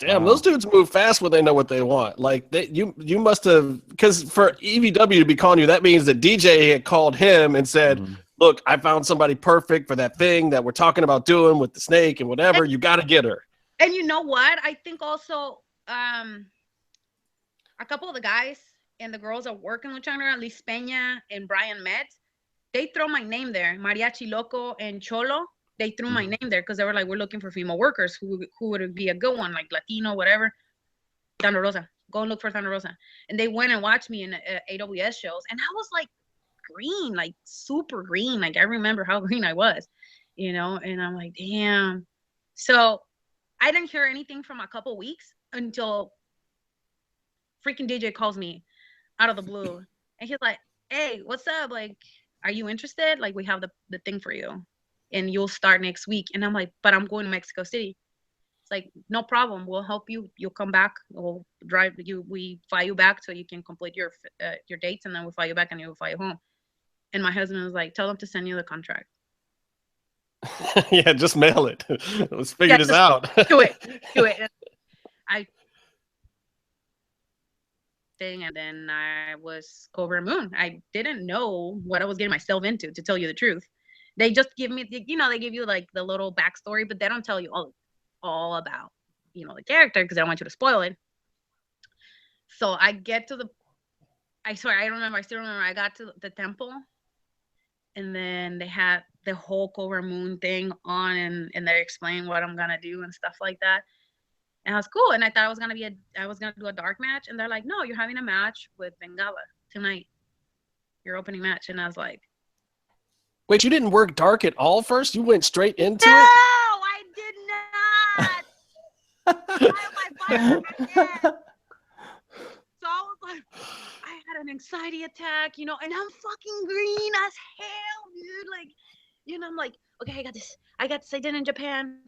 Damn, those dudes move fast when they know what they want. Like you must have, because for EVW to be calling you, that means that DJ had called him and said, look, I found somebody perfect for that thing that we're talking about doing with the snake and whatever. You got to get her. And you know what? I think also a couple of the guys and the girls that work in Lucha Underground, Liz Peña and Brian Metz, they throw my name there. Mariachi Loco and Cholo, they threw my name there because they were like, we're looking for female workers. Who would be a good one, like Latino, whatever. Thunder Rosa. Go and look for Thunder Rosa. And they went and watched me in AWS shows. And I was like green, like super green. Like I remember how green I was, you know? And I'm like, damn. So I didn't hear anything from a couple weeks until freaking DJ calls me out of the blue. And he's like, hey, what's up? Like, are you interested? Like, we have the thing for you. And you'll start next week. And I'm like, but I'm going to Mexico City. It's like, no problem. We'll help you. You'll come back. We'll drive you. We fly you back so you can complete your dates. And then we'll fly you back and we'll fly you home. And my husband was like, tell them to send you the contract. Yeah, just mail it. Let's figure this out. Do it. And then I was Kobra Moon. I didn't know what I was getting myself into, to tell you the truth. They just give me, you know, they give you like the little backstory, but they don't tell you all about, you know, the character, because I don't want you to spoil it. So I get to I still remember, I got to the temple, and then they had the whole Kobra Moon thing on, and they're explaining what I'm gonna do and stuff like that. And I was cool, and I thought I was gonna do a dark match, and they're like, no, you're having a match with Bengala tonight, your opening match. And I was like, wait, you didn't work dark at all first? You went straight into it? No, I did not. So I was like, I had an anxiety attack, you know, and I'm fucking green as hell, dude. Like, you know, I'm like, okay, I got this. I did in Japan.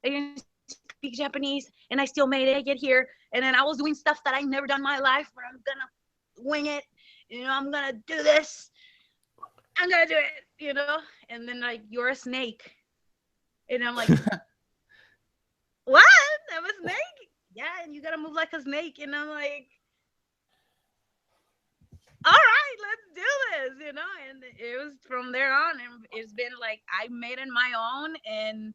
I didn't speak Japanese, and I still made it. I get here, and then I was doing stuff that I never done in my life, but I'm gonna wing it. I'm gonna do this. I'm gonna do it. And then like, you're a snake, and I'm like, what? I'm a snake? Yeah, and you gotta move like a snake, and I'm like, all right, let's do this, and it was from there on, and it's been like, I made it my own, and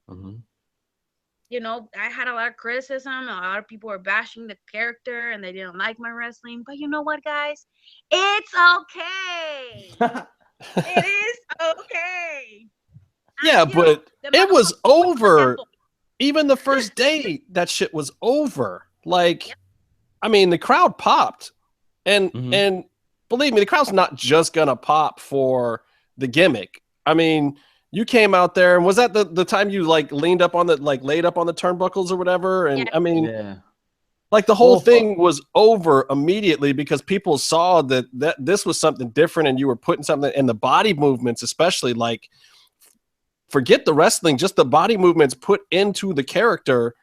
I had a lot of criticism. A lot of people were bashing the character, and they didn't like my wrestling, but you know what, guys? It's okay. It is okay. Yeah, but it was over. Even the first day, that shit was over. Like, I mean, the crowd popped, and believe me, the crowd's not just gonna pop for the gimmick. I mean, you came out there, and was that the time you like laid up on the turnbuckles or whatever? And I mean, like the whole thing was over immediately because people saw that this was something different, and you were putting something, and the body movements, especially, like, forget the wrestling, just the body movements put into the character,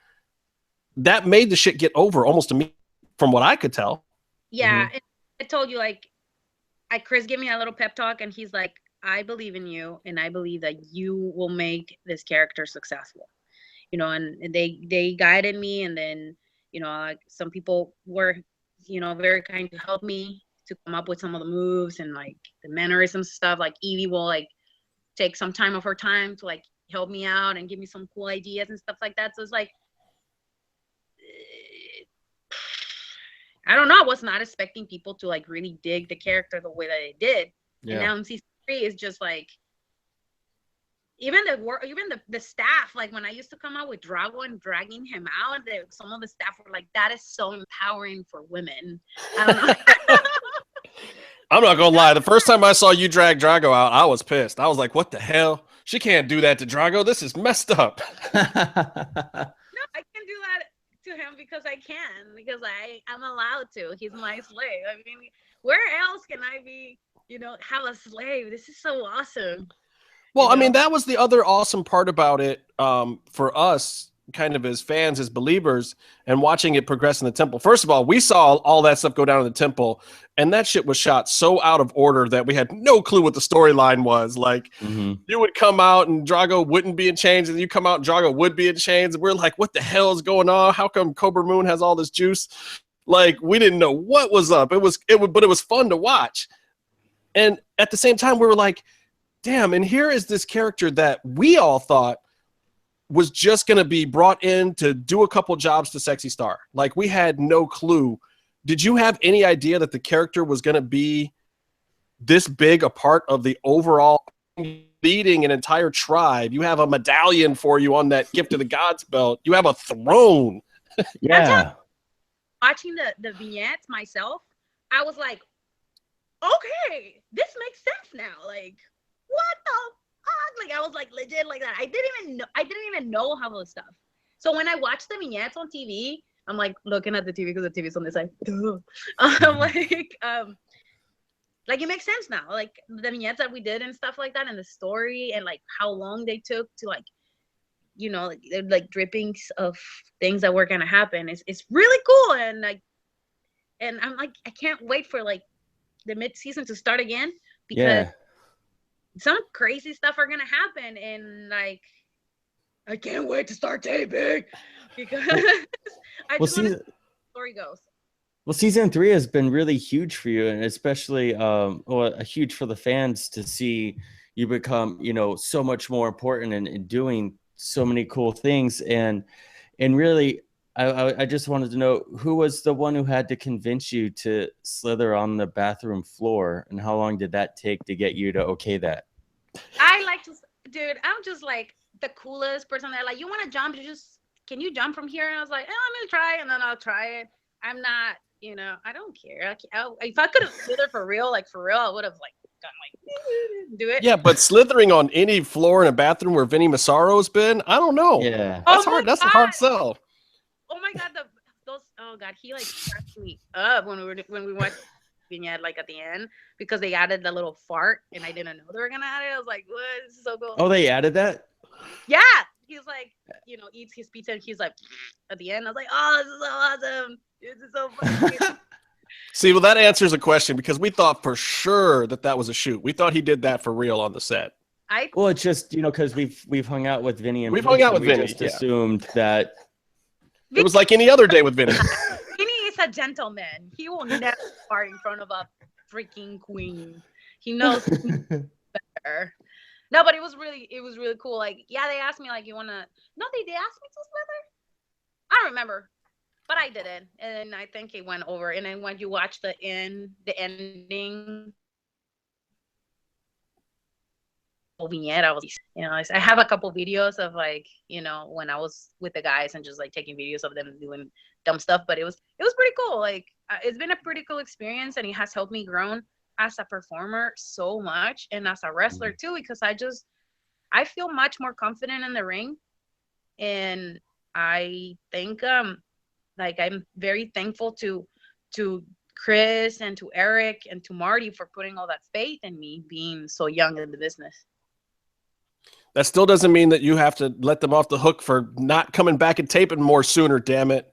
that made the shit get over almost immediately, from what I could tell. Yeah, I told you, like, Chris gave me a little pep talk, and he's like, I believe in you, and I believe that you will make this character successful. And they guided me, and then, like, some people were, very kind to help me to come up with some of the moves and like the mannerisms stuff. Like Evie will like take some time of her time to like help me out and give me some cool ideas and stuff like that. So it's like, I don't know. I was not expecting people to like really dig the character the way that they did. Yeah. And now in season 3 is just like, even the staff, like when I used to come out with Drago and dragging him out, some of the staff were like, that is so empowering for women. I don't know. I'm not gonna lie, the first time I saw you drag Drago out, I was pissed. I was like, what the hell? She can't do that to Drago. This is messed up. No, I can do that to him because I'm allowed to. He's my slave. I mean, where else can I be, have a slave? This is so awesome. Well, I mean, that was the other awesome part about it, for us, kind of as fans, as believers, and watching it progress in the temple. First of all, we saw all that stuff go down in the temple, and that shit was shot so out of order that we had no clue what the storyline was. Like, you would come out and Drago wouldn't be in chains, and you come out and Drago would be in chains. And we're like, what the hell is going on? How come Kobra Moon has all this juice? Like, we didn't know what was up. But it was fun to watch. And at the same time, we were like, damn, and here is this character that we all thought was just going to be brought in to do a couple jobs to Sexy Star. Like, we had no clue. Did you have any idea that the character was going to be this big a part of the overall leading an entire tribe? You have a medallion for you on that Gift of the Gods belt. You have a throne. Yeah. Watching the vignettes myself, I was like, okay, this makes sense now. Like, what the fuck? Like, I was like legit like that. I didn't even know how those stuff. So when I watched the vignettes on TV, I'm like looking at the TV because the TV's on this side. I'm like it makes sense now. Like the vignettes that we did and stuff like that, and the story and like how long they took to like, like drippings of things that were gonna happen. It's really cool, and I'm like, I can't wait for like the mid-season to start again because some crazy stuff are gonna happen, and like I can't wait to start taping because I just want to see how the story goes. Well, season 3 has been really huge for you, and especially huge for the fans to see you become, so much more important and doing so many cool things. And really, I just wanted to know, who was the one who had to convince you to slither on the bathroom floor, and how long did that take to get you to okay that? Dude, I'm just like the coolest person there. Like, you want to jump? Can you jump from here? And I was like, I'm gonna try, and then I'll try it. I'm not, I don't care. If I could have slithered for real, I would have like done like do it. Yeah, but slithering on any floor in a bathroom where Vinny Massaro's been, I don't know. Yeah, that's hard. That's a hard sell. Oh my god, he like cracked me up when we watched vignette like at the end, because they added the little fart and I didn't know they were gonna add it. I was like, what? This is so cool. Oh, they added that? Yeah, he's like, eats his pizza, and he's like, at the end, I was like, oh, this is so awesome. This is so funny. See, well, that answers a question because we thought for sure that was a shoot. We thought he did that for real on the set. Well, it's just because we've hung out with Vinny and we've hung out with Vinny. We just assumed that it was like any other day with Vinny. Vinny is a gentleman. He will never fart in front of a freaking queen. He knows better. No, but it was really cool. Like, yeah, they asked me like, you wanna? No, they asked me to slither. I don't remember, but I did it, and I think it went over. And then when you watch the ending vignette, I was, I have a couple videos of like, when I was with the guys and just like taking videos of them doing dumb stuff. But it was pretty cool. Like, it's been a pretty cool experience, and it has helped me grow as a performer so much, and as a wrestler too, because I feel much more confident in the ring. And I think like I'm very thankful to Chris and to Eric and to Marty for putting all that faith in me being so young in the business. That still doesn't mean that you have to let them off the hook for not coming back and taping more sooner, damn it.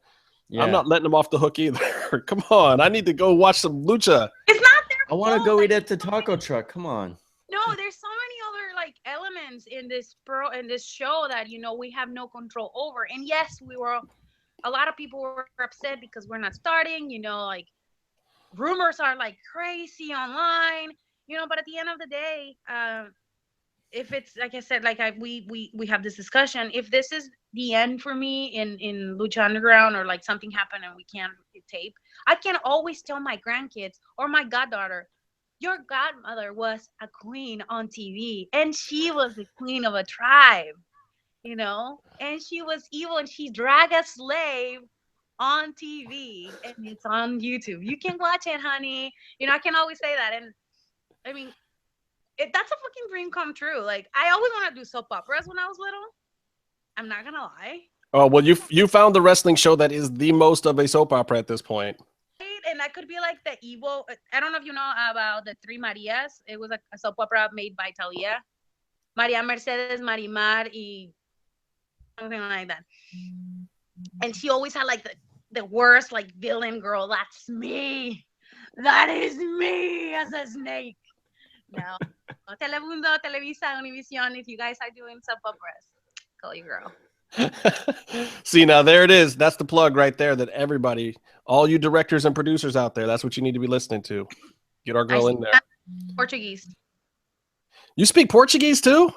Yeah. I'm not letting them off the hook either. Come on, I need to go watch some lucha. It's not their I want to go eat at the taco truck. Come on. No, there's so many other like elements in this show that we have no control over. And yes, a lot of people were upset because we're not starting. Like rumors are like crazy online. But at the end of the day, if it's like I said, like we have this discussion. If this is the end for me in Lucha Underground, or like something happened and we can't tape, I can always tell my grandkids or my goddaughter, your godmother was a queen on TV, and she was the queen of a tribe, and she was evil, and she dragged a slave on TV, and it's on YouTube. You can watch it, honey. I can always say that. And I mean, that's a fucking dream come true. Like, I always want to do soap operas when I was little. I'm not gonna lie. Oh, well, you found the wrestling show that is the most of a soap opera at this point. And that could be like the evil. I don't know if you know about the Three Marias. It was a soap opera made by Talia, Maria Mercedes, Marimar, y something like that. And she always had like the worst like villain girl. That's me. That is me as a snake. No, Telemundo, Televisa, Univision. If you guys are doing soap operas, call your girl. See, now there it is. That's the plug right there. That everybody, all you directors and producers out there, that's what you need to be listening to. Get our girl in there. Portuguese. You speak Portuguese too?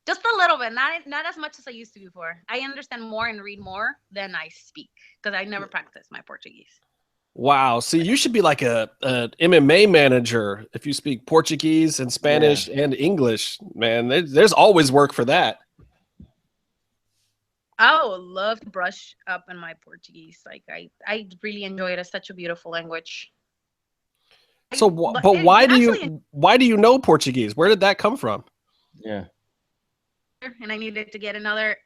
Just a little bit, not as much as I used to before. I understand more and read more than I speak because I never practiced my Portuguese. Wow. See, you should be like a MMA manager if you speak Portuguese and Spanish and English. Man, there's always work for that. I would love to brush up in my Portuguese. Like I really enjoy it. It's such a beautiful language. So, but why do you know Portuguese? Where did that come from? Yeah. And I needed to get another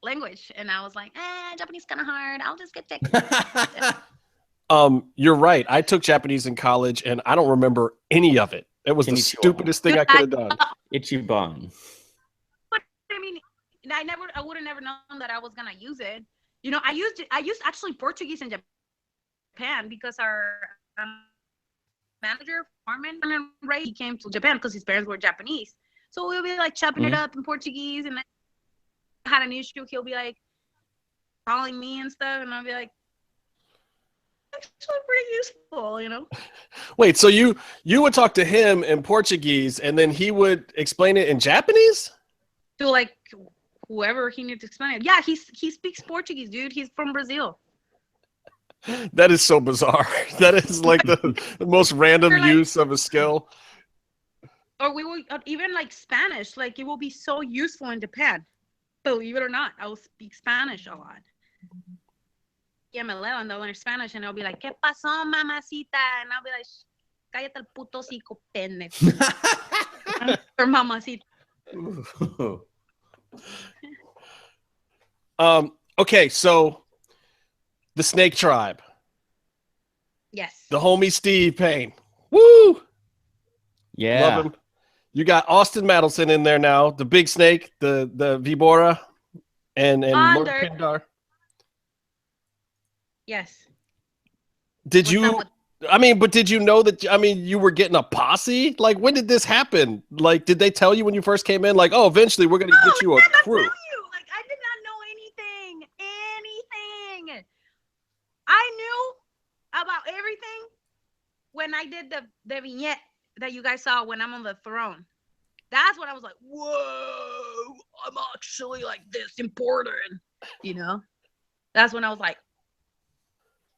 language, and I was like, Japanese kind of hard. I'll just get Japanese. You're right. I took Japanese in college, and I don't remember any of it. It was the stupidest thing I could have done. Ichiban. But I mean, I would have never known that I was gonna use it. I used actually Portuguese in Japan because our manager, Armin, he came to Japan because his parents were Japanese. So we'll be like chopping it up in Portuguese, and then I had an issue. He'll be like calling me and stuff, and I'll be like, actually pretty useful, Wait, so you would talk to him in Portuguese, and then he would explain it in Japanese? To like whoever he needs to explain it. Yeah, he speaks Portuguese, dude. He's from Brazil. That is so bizarre. That is like the most random use of a skill. Or we will even like Spanish. Like it will be so useful in Japan. Believe it or not, I will speak Spanish a lot. Yeah, me and they'll learn Spanish, and they'll be like, "¿Qué pasó, mamacita?" And I'll be like, "Cállate el puto hocico, pendejo." Or mamacita. Okay, so the Snake Tribe. Yes. The homie Steve Payne. Woo! Yeah. Love him. You got Austin Madelson in there now, the Big Snake, the Vibora, and Lord Pindar. Yes. Did you? I mean, but did you know that? I mean, you were getting a posse. Like, when did this happen? Like, did they tell you when you first came in? Like, oh, eventually we're gonna get you a crew. Like, I did not know anything. I knew about everything when I did the vignette that you guys saw when I'm on the throne. That's when I was like, whoa, I'm actually like this important, you know? That's when I was like,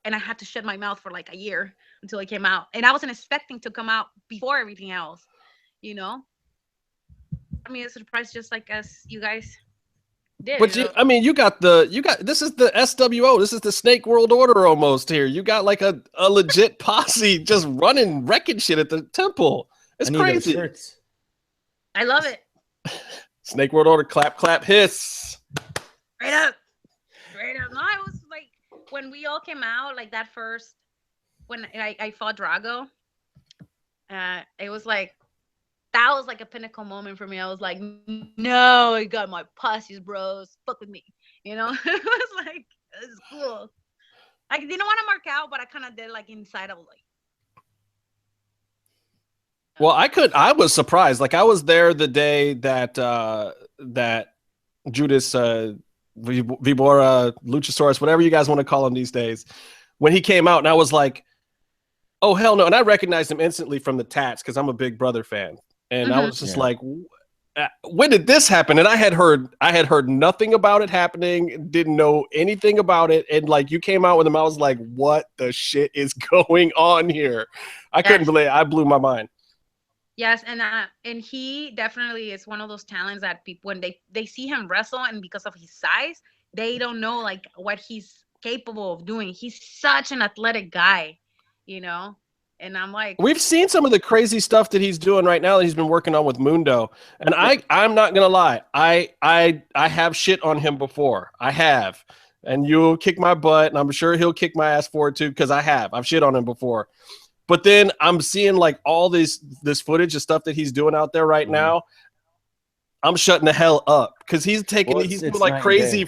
and I had to shut my mouth for like a year until it came out. And I wasn't expecting to come out before everything else, you know? I mean, it's a surprise just like as you guys did. But I mean, you got this is the SWO. This is the Snake World Order almost here. You got like a legit posse just running, wrecking shit at the temple. It's crazy. I love it. Snake World Order, clap, clap, hiss. Straight up. No, I was like, when we all came out, like that first, when I fought Drago, it was like, that was like a pinnacle moment for me. I was like, no, I got my posses, bros. Fuck with me. You know? It was like, it was cool. I didn't want to mark out, but I kind of did like inside. I was like, well, I was surprised. Like, I was there the day that Judas Vibora, Luchasaurus, whatever you guys want to call him these days, when he came out, and I was like, oh, hell no. And I recognized him instantly from the tats because I'm a Big Brother fan. And I was just like, when did this happen? And I had heard nothing about it happening, didn't know anything about it. And like, you came out with him, I was like, what the shit is going on here? I couldn't believe it. I blew my mind. Yes, and he definitely is one of those talents that people, when they see him wrestle, and because of his size, they don't know like what he's capable of doing. He's such an athletic guy, you know. And I'm like, we've seen some of the crazy stuff that he's doing right now that he's been working on with Mundo. And I'm not gonna lie, I have shit on him before. I have, and you'll kick my butt, and I'm sure he'll kick my ass for it too, because I've shit on him before. But then I'm seeing like all this footage of stuff that he's doing out there right now. I'm shutting the hell up because he's doing like crazy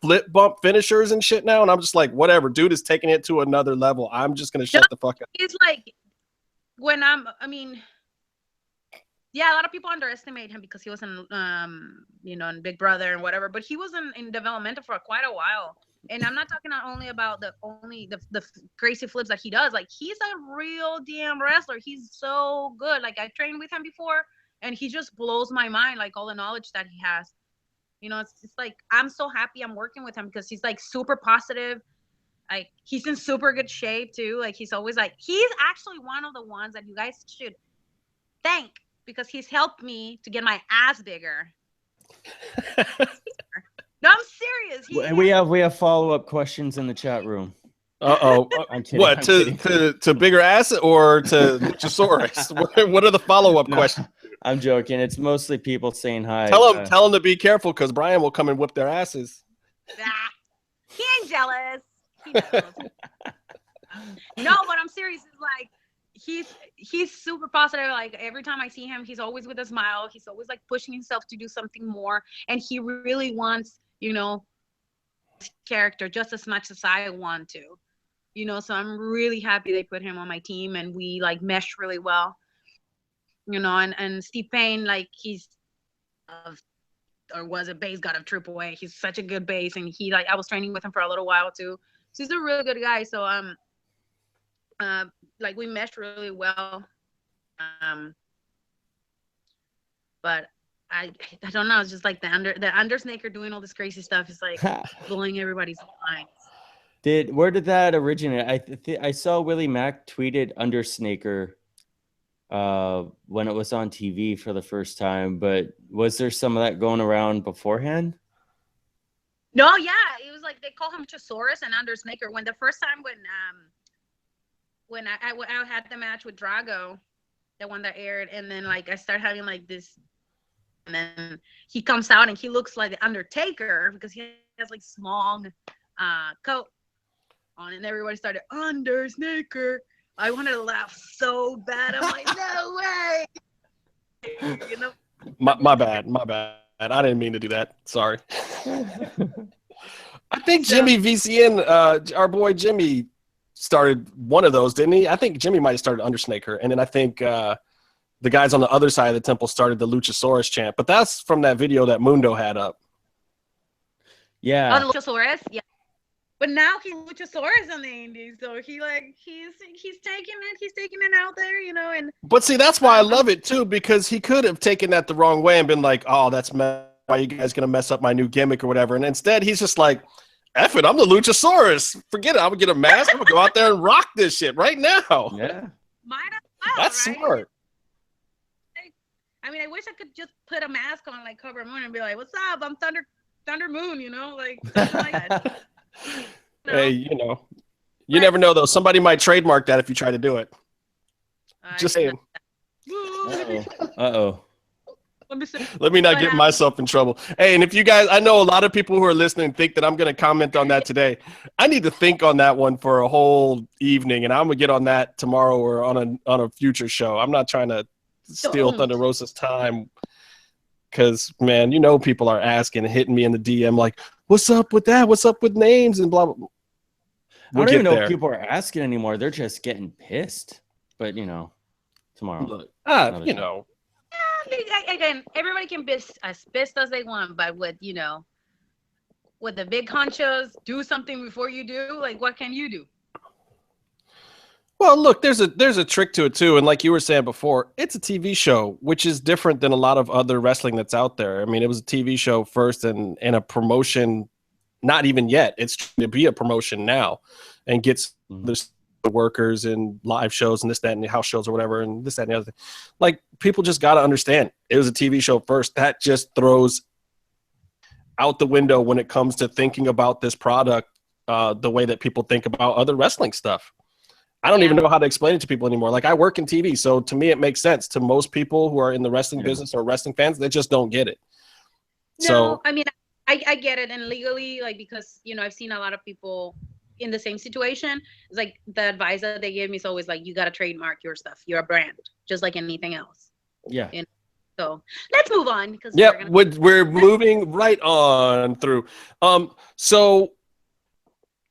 flip bump finishers and shit now, and I'm just like, whatever, dude is taking it to another level. I'm just gonna shut the fuck up. It's like when a lot of people underestimate him because he was in in Big Brother and whatever, but he was in developmental for quite a while. And I'm not talking not only about the crazy flips that he does. Like, he's a real damn wrestler. He's so good. Like, I trained with him before, and he just blows my mind, like all the knowledge that he has. You know, it's like, I'm so happy I'm working with him because he's like super positive. Like, he's in super good shape too. Like, he's always like, he's actually one of the ones that you guys should thank because he's helped me to get my ass bigger. No, I'm serious. We have follow-up questions in the chat room. Uh-oh. I'm kidding. What, to bigger ass or to Luchasaurus? What are the follow-up questions? I'm joking. It's mostly people saying hi. Tell them to be careful because Brian will come and whip their asses. He ain't jealous. He knows. No, but I'm serious. It's like, he's super positive. Like, every time I see him, he's always with a smile. He's always like pushing himself to do something more, and he really wants, character just as much as I want to, so I'm really happy they put him on my team, and we like mesh really well, and Steve Payne, like, he's was a base god of Triple A. He's such a good base, and I was training with him for a little while too, so he's a really good guy. So like, we meshed really well, but I don't know. It's just like the Undersnaker doing all this crazy stuff is like blowing everybody's minds. Where did that originate? I saw Willie Mack tweeted Undersnaker when it was on TV for the first time, but was there some of that going around beforehand? No, yeah, it was like they call him Luchasaurus and Undersnaker. When the first time when I had the match with Drago, the one that aired, and then like I started having like this. And then he comes out and he looks like the Undertaker because he has like long coat on, and everybody started Undersnaker. I wanted to laugh so bad. I'm like, no way. You know. My bad. I didn't mean to do that. Sorry. I think Jimmy VCN, our boy Jimmy, started one of those, didn't he? I think Jimmy might have started Undersnaker, and then I think the guys on the other side of the temple started the Luchasaurus chant. But that's from that video that Mundo had up. Yeah. Oh, the Luchasaurus, yeah. But now he's Luchasaurus on the indies, so he's taking it out there, you know. And but see, that's why I love it too, because he could have taken that the wrong way and been like, "Oh, that's why you guys gonna mess up my new gimmick or whatever." And instead, he's just like, "F it, I'm the Luchasaurus. Forget it. I'm gonna get a mask. I'm gonna go out there and rock this shit right now." Yeah, might as well. That's right? smart. I mean, I wish I could just put a mask on like Kobra Moon and be like, "What's up? I'm Thunder Moon," you know, like something like that. No. Hey, you never know though. Somebody might trademark that if you try to do it. Just saying. Uh-oh. Let me not get myself in trouble. Hey, and if you guys, I know a lot of people who are listening think that I'm going to comment on that today. I need to think on that one for a whole evening, and I'm going to get on that tomorrow or on a future show. I'm not trying to steal Thunder Rosa's time. Because, man, people are asking and hitting me in the DM like, what's up with that? What's up with names and blah, blah, blah. I don't even know if people are asking anymore. They're just getting pissed. But, tomorrow. Look, again, everybody can be as pissed as they want, but with the big honchos do something before you do, like, what can you do? Well, look, there's a trick to it too, and like you were saying before, it's a TV show, which is different than a lot of other wrestling that's out there. I mean, it was a TV show first, and a promotion, not even yet. It's to be a promotion now, and gets the workers and live shows and this, that, and the house shows or whatever, and this, that, and the other thing. Like, people just got to understand, it was a TV show first. That just throws out the window when it comes to thinking about this product the way that people think about other wrestling stuff. I don't even know how to explain it to people anymore. Like, I work in TV, so to me it makes sense. To most people who are in the wrestling business or wrestling fans, they just don't get it. No, I mean, I get it, and legally, like, because I've seen a lot of people in the same situation. It's like the advice that they give me is always like, you got to trademark your stuff. You're a brand, just like anything else. Yeah. So let's move on, because we're moving right on through. So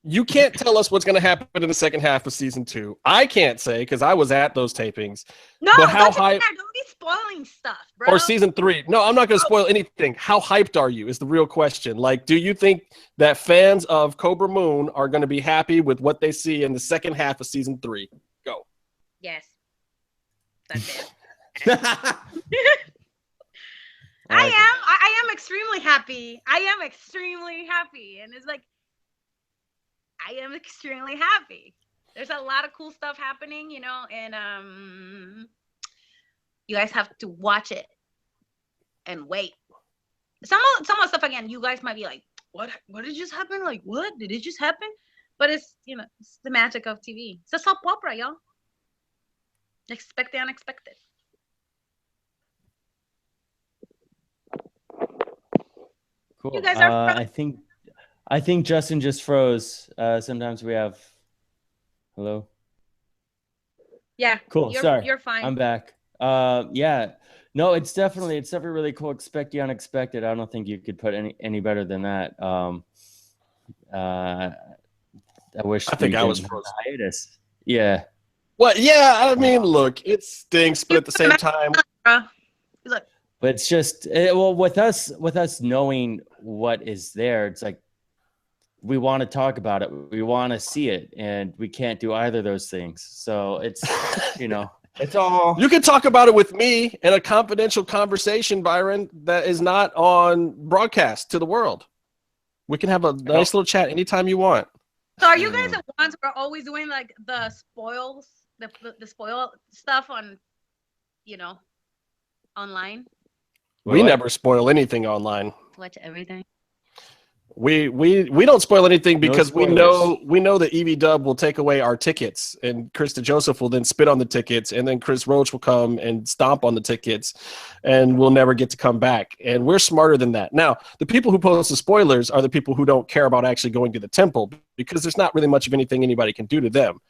you can't tell us what's going to happen in the second half of season 2. I can't say, because I was at those tapings. No, but how don't be spoiling stuff, bro. Or season 3. No, I'm not going to spoil anything. How hyped are you is the real question. Like, do you think that fans of Kobra Moon are going to be happy with what they see in the second half of season 3? Go. Yes. That's it. I am extremely happy. And it's like, I am extremely happy. There's a lot of cool stuff happening, and you guys have to watch it and wait. Some of the stuff, again, you guys might be like, what did just happen? Like, what did it just happen? But it's it's the magic of TV. It's a soap opera, y'all. Expect the unexpected. Cool. You guys are I think Justin just froze. Sometimes we have. Hello. Yeah. Cool. Sorry. You're fine. I'm back. Yeah. No, it's definitely really cool. Expect the unexpected. I don't think you could put any better than that. I think I was frozen. Hiatus. Yeah. Well, yeah. I mean, look, it stinks, but at the same time, look. But it's just with us knowing what is there, it's like we want to talk about it, we want to see it, and we can't do either of those things. So it's it's all. You can talk about it with me in a confidential conversation, Byron, that is not on broadcast to the world. We can have a nice little chat anytime you want. So are you guys the ones who are always doing like the spoils, the spoil stuff on, online? We never spoil anything online. Watch everything. We don't spoil anything because we know that EV Dub will take away our tickets, and Chris DeJoseph will then spit on the tickets, and then Chris Roach will come and stomp on the tickets, and we'll never get to come back. And we're smarter than that. Now, the people who post the spoilers are the people who don't care about actually going to the temple, because there's not really much of anything anybody can do to them.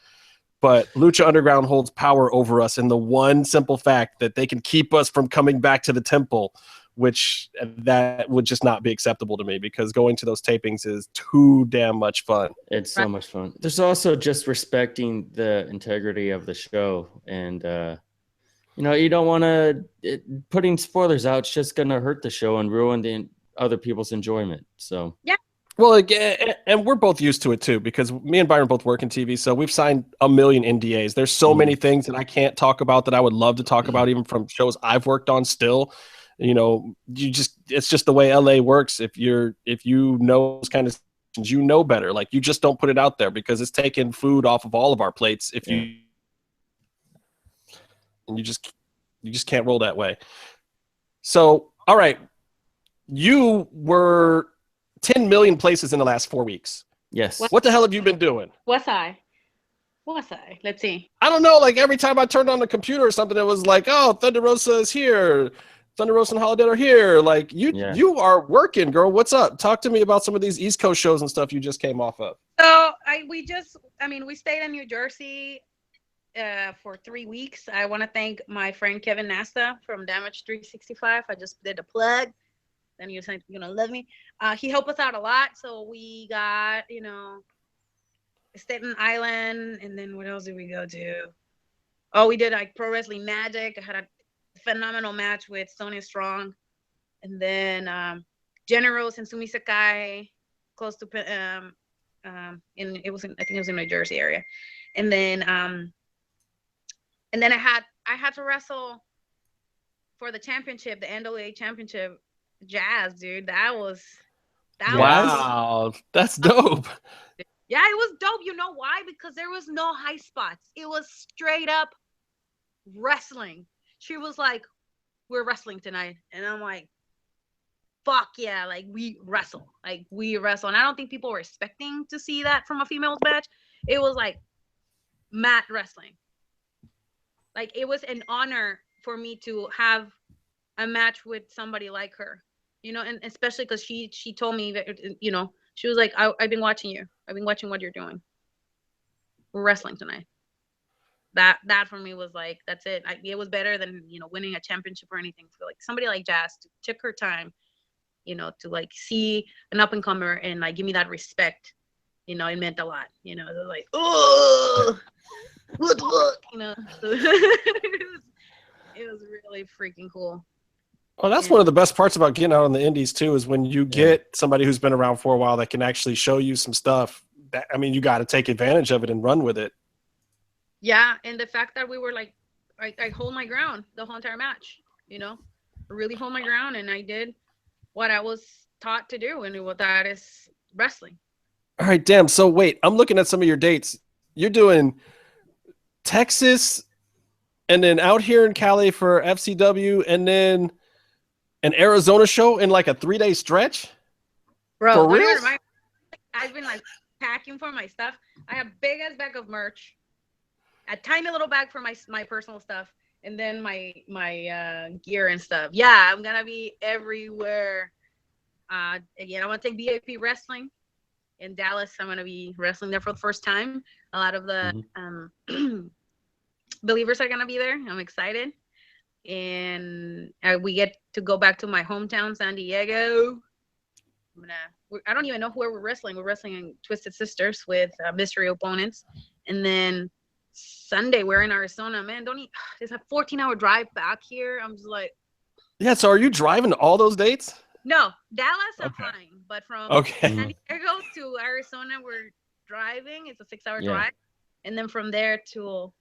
but Lucha Underground holds power over us in the one simple fact that they can keep us from coming back to the temple, which that would just not be acceptable to me, because going to those tapings is too damn much fun. It's so much fun. There's also just respecting the integrity of the show, and you don't want to putting spoilers out. It's just gonna hurt the show and ruin the other people's enjoyment. So yeah. Well, and we're both used to it too, because me and Byron both work in TV, so we've signed a million NDAs. There's so many things that I can't talk about that I would love to talk about, even from shows I've worked on still. It's just the way LA works. If you know those kind of things, you know better. Like, you just don't put it out there, because it's taking food off of all of our plates. And you just can't roll that way. So, all right, you were 10 million places in the last 4 weeks. Yes. What the hell have you been doing? Was I? Let's see. I don't know. Like, every time I turned on the computer or something, it was like, oh, Thunder Rosa is here. Thunder Rosa and Holiday are here. Like, you are working, girl. What's up? Talk to me about some of these East Coast shows and stuff you just came off of. So we stayed in New Jersey for 3 weeks. I want to thank my friend Kevin Nasta from Damage 365. I just did a plug. Then you're gonna love me. He helped us out a lot. So we got, Staten Island, and then what else did we go to? Oh, we did like Pro Wrestling Magic. I had a phenomenal match with Sonya Strong, and then Generals and Sumi Sakai, close to I think it was in New Jersey area, and then I had to wrestle for the championship, the NWA championship. Jazz, dude, that was that's dope. Yeah, it was dope. You know why? Because there was no high spots. It was straight up wrestling. She was like, we're wrestling tonight, and I'm like, fuck yeah, like we wrestle. And I don't think people were expecting to see that from a female's match. It was like mat wrestling. Like, it was an honor for me to have a match with somebody like her, and especially because she told me that, she was like, I've been watching you. I've been watching what you're doing. We're wrestling tonight. That for me was like, that's it. It was better than, winning a championship or anything. So like, somebody like Jazz took her time, to like see an up and comer and like give me that respect. It meant a lot. It was like, oh, what the fuck, So it was really freaking cool. Well, that's one of the best parts about getting out on the indies too, is when you get somebody who's been around for a while that can actually show you some stuff. You got to take advantage of it and run with it. Yeah, and the fact that we were like, I hold my ground the whole entire match, really hold my ground, and I did what I was taught to do, and what that is wrestling. All right, damn. So wait, I'm looking at some of your dates. You're doing Texas, and then out here in Cali for FCW, and then an Arizona show in like a 3-day stretch? Bro, for real? I've been like packing for my stuff. I have big ass bag of merch, a tiny little bag for my personal stuff, and then my gear and stuff. Yeah, I'm gonna be everywhere. Again, I want to take VIP wrestling in Dallas. I'm gonna be wrestling there for the first time. A lot of the believers are gonna be there. I'm excited. And we get to go back to my hometown, San Diego. I don't even know where we're wrestling. We're wrestling in Twisted Sisters with mystery opponents. And then Sunday, we're in Arizona. Man, it's a 14-hour drive back here. I'm just like... Yeah, so are you driving to all those dates? No, Dallas, I'm flying. But from San Diego to Arizona, we're driving. It's a 6-hour drive. And then from there to,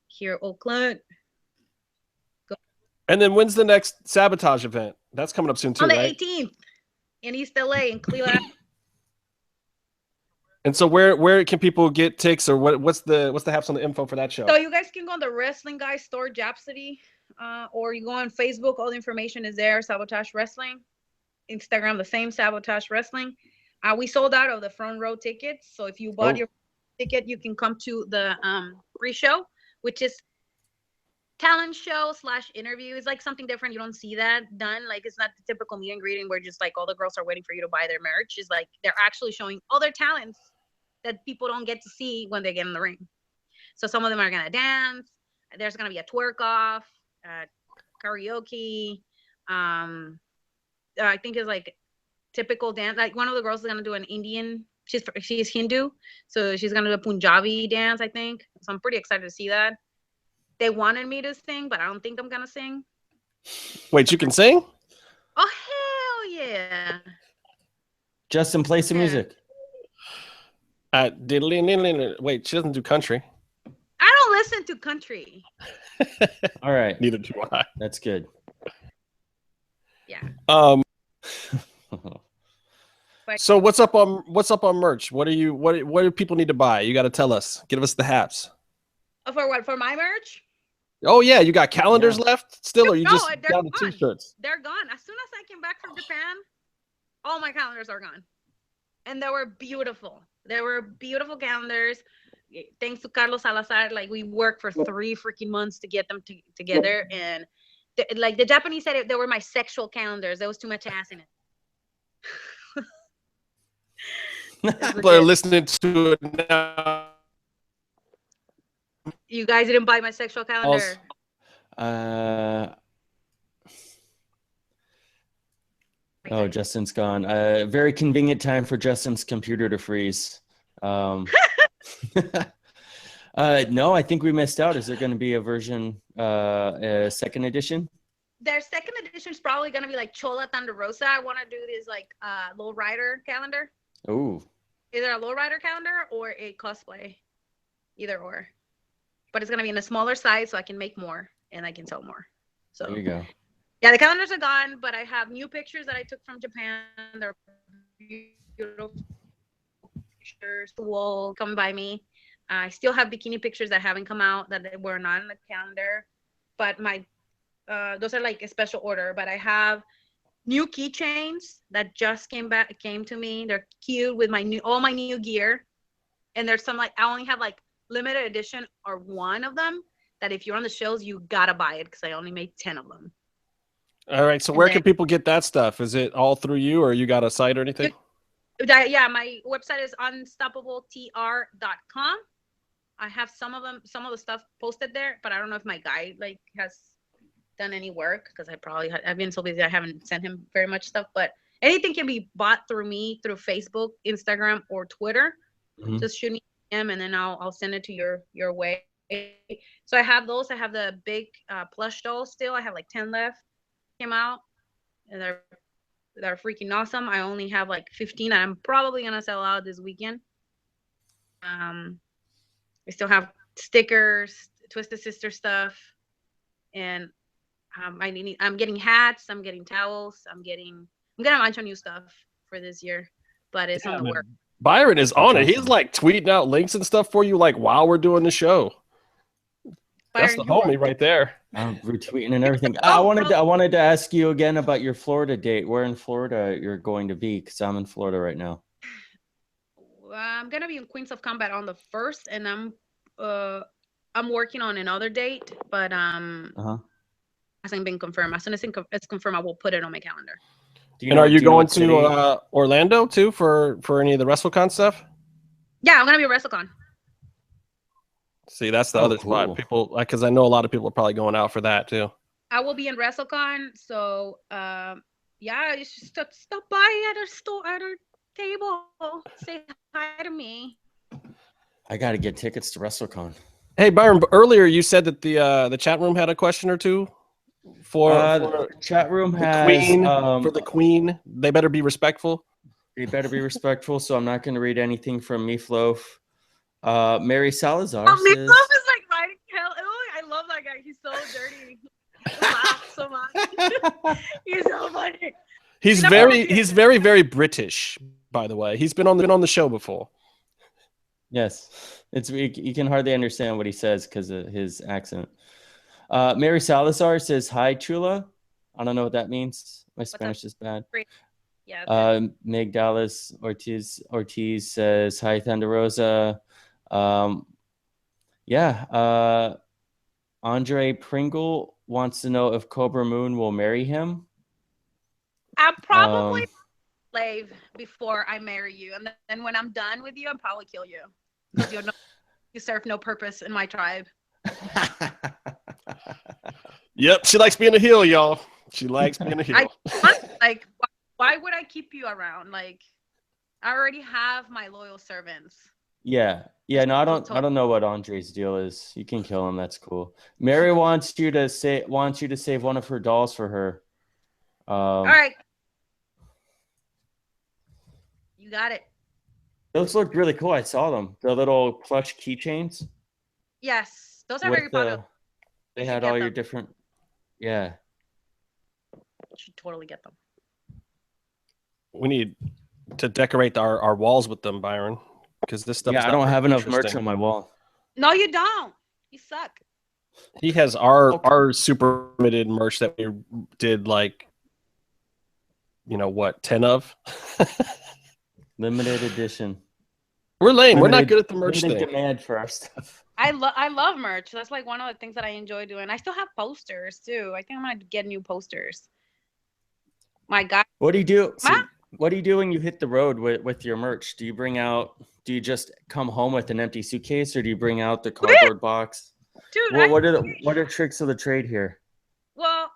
here, Oakland. And then when's the next Sabotage event? That's coming up soon too, on the right? 18th in East LA in Cleveland. And so where can people get ticks, or what's the haps on the info for that show? So you guys can go on the Wrestling Guy store, Japsity, or you go on Facebook. All the information is there. Sabotage Wrestling. Instagram, the same, Sabotage Wrestling. We sold out of the front row tickets. So if you bought your ticket, you can come to the pre-show, which is talent show / interview. Is like something different. You don't see that done. Like, it's not the typical meet and greeting where just like all the girls are waiting for you to buy their merch. Is like they're actually showing other talents that people don't get to see when they get in the ring. So some of them are gonna dance. There's gonna be a twerk off, karaoke. I think it's like typical dance. Like one of the girls is gonna do an Indian. She's Hindu, so she's gonna do a Punjabi dance, I think. So I'm pretty excited to see that. They wanted me to sing, but I don't think I'm gonna sing. Wait, you can sing? Oh hell yeah! Justin, play some music. Wait, she doesn't do country. I don't listen to country. All right. Neither do I. That's good. Yeah. So what's up on merch? What do people need to buy? You got to tell us. Give us the haps. For what? For my merch? Oh yeah, you got calendars left still, or you just down to t-shirts? They're gone. As soon as I came back from Japan, all my calendars are gone, and they were beautiful. They were beautiful calendars. Thanks to Carlos Salazar, like we worked for 3 freaking months to get them together, and like the Japanese said, they were my sexual calendars. There was too much ass in it. People are listening to it now. You guys didn't buy my sexual calendar. Oh, Justin's gone. Very convenient time for Justin's computer to freeze. No, I think we missed out. Is there going to be a version, a second edition? Their second edition is probably going to be like Chola Thunder Rosa. I want to do this like low rider calendar. Ooh. Either a low rider calendar or a cosplay. Either or. But it's going to be in a smaller size so I can make more and I can sell more. So there you go. Yeah, the calendars are gone, but I have new pictures that I took from Japan. They're beautiful pictures. Will come by me. I still have bikini pictures that haven't come out that were not in the calendar, but my those are like a special order. But I have new keychains that just came to me. They're cute with all my new gear, and there's some like I only have like limited edition or one of them that if you're on the shows you gotta buy it because I only made 10 of them. All right, so where can people get that stuff? Is it all through you, or you got a site or anything? Yeah, my website is unstoppabletr.com. I have some of the stuff posted there, but I don't know if my guy like has done any work because I've been so busy I haven't sent him very much stuff. But anything can be bought through me through Facebook, Instagram, or Twitter. Mm-hmm. Just shoot me DM and then I'll send it to your way. So I have those. I have the big plush dolls still. I have like 10 left. Came out and they're freaking awesome. I only have like 15 and I'm probably gonna sell out this weekend. I still have stickers, Twisted Sister stuff, and I'm getting hats, I'm getting towels, I'm getting a bunch of new stuff for this year, but it's on the work. Byron is on it. He's like tweeting out links and stuff for you like while we're doing the show. That's the homie right there. I'm retweeting and everything. I wanted to ask you again about your Florida date. Where in Florida you're going to be? Because I'm in Florida right now. I'm gonna be in Queens of Combat on the 1st, and I'm working on another date, but hasn't been confirmed. As soon as it's confirmed, I will put it on my calendar. Are you going to Orlando too for any of the WrestleCon stuff? Yeah, I'm gonna be at WrestleCon. See, that's the other spot. People, because I know a lot of people are probably going out for that too. I will be in WrestleCon, so yeah, you should stop by at our table, say hi to me. I got to get tickets to WrestleCon. Hey Byron, earlier you said that the chat room had a question or two for the chat room has Queen, for the Queen. They better be respectful. They better be respectful. So I'm not going to read anything from Meefloaf. Mary Salazar says, Meefloaf is like writing hell. Oh, I love that guy. He's so dirty. He laughs so much. He's so funny. He's very, very British, by the way. He's been on the show before. Yes. You can hardly understand what he says because of his accent. Mary Salazar says, hi, Chula. I don't know what that means. My Spanish is bad. Yeah. Meg Dallas Ortiz says, hi, Thunder Rosa. Andre Pringle wants to know if Kobra Moon will marry him. I'm probably tribe before I marry you, and then when I'm done with you, I'll probably kill you because you serve no purpose in my tribe. Yep, she likes being a heel, y'all. She likes being a heel. Like, why would I keep you around? Like, I already have my loyal servants. Yeah. No, I don't know what Andre's deal is. You can kill him. That's cool. Mary wants you to save one of her dolls for her. All right. You got it. Those look really cool. I saw them. The little clutch keychains. Yes, those are very popular. They had all your different. Yeah. You should totally get them. We need to decorate our walls with them, Byron, because this stuff. Yeah, I don't have enough merch on my wall. No, you don't. You suck. He has our super limited merch that we did, like, you know what, 10 of. Limited edition. We're lame. We're not good at the merch thing. Demand for our stuff. I love merch. That's like one of the things that I enjoy doing. I still have posters too. I think I'm gonna get new posters. My God. What do you do? What do you do when you hit the road with your merch? Do you just come home with an empty suitcase, or do you bring out the cardboard box? Dude, well, what are tricks of the trade here? Well,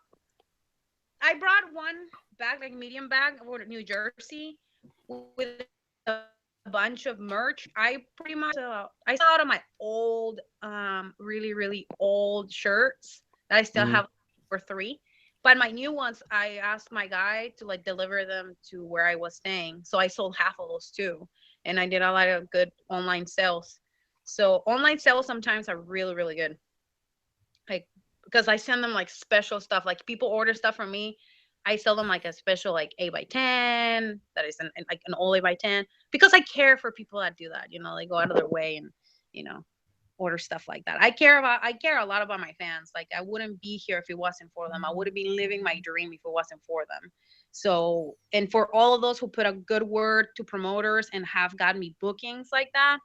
I brought one bag, like a medium bag, over to New Jersey with a bunch of merch. I pretty much I saw out of my old, really, really old shirts that I still have for 3. But my new ones, I asked my guy to like deliver them to where I was staying. So I sold half of those too. And I did a lot of good online sales. So online sales sometimes are really, really good. Like, because I send them like special stuff. Like people order stuff from me. I sell them like a special like 8x10 that is like an old 8x10 because I care for people that do that. You know, they go out of their way and, you know, order stuff like that. I care a lot about my fans. Like I wouldn't be here if it wasn't for them. I wouldn't be living my dream if it wasn't for them. So, and for all of those who put a good word to promoters and have gotten me bookings like that,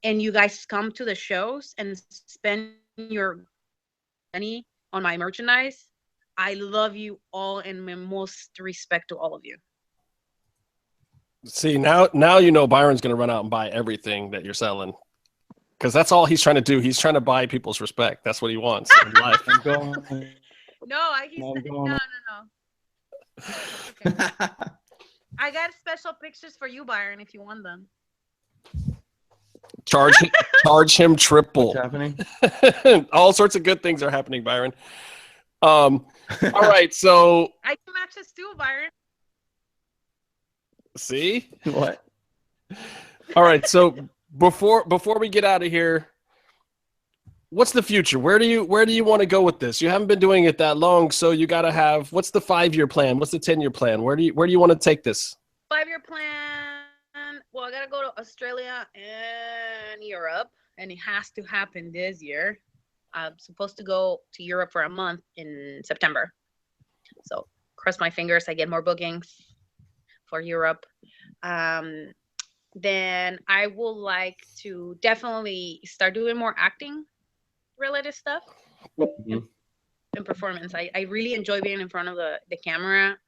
and you guys come to the shows and spend your money on my merchandise, I love you all and my most respect to all of you. See, now you know Byron's going to run out and buy everything that you're selling. Because that's all he's trying to do. He's trying to buy people's respect. That's what he wants in life. No. Okay. I got special pictures for you, Byron, if you want them. Charge him triple. What's happening? All sorts of good things are happening, Byron. All right, so I can match this too, Byron. See? What? All right, so before we get out of here, what's the future? Where do you want to go with this? You haven't been doing it that long, so you got to have, what's the 5-year plan? What's the 10-year plan? Where do you want to take this? 5-year plan. Well, I got to go to Australia and Europe, and it has to happen this year. I'm supposed to go to Europe for a month in September. So cross my fingers I get more bookings for Europe. Then I would like to definitely start doing more acting related stuff and performance. I really enjoy being in front of the camera,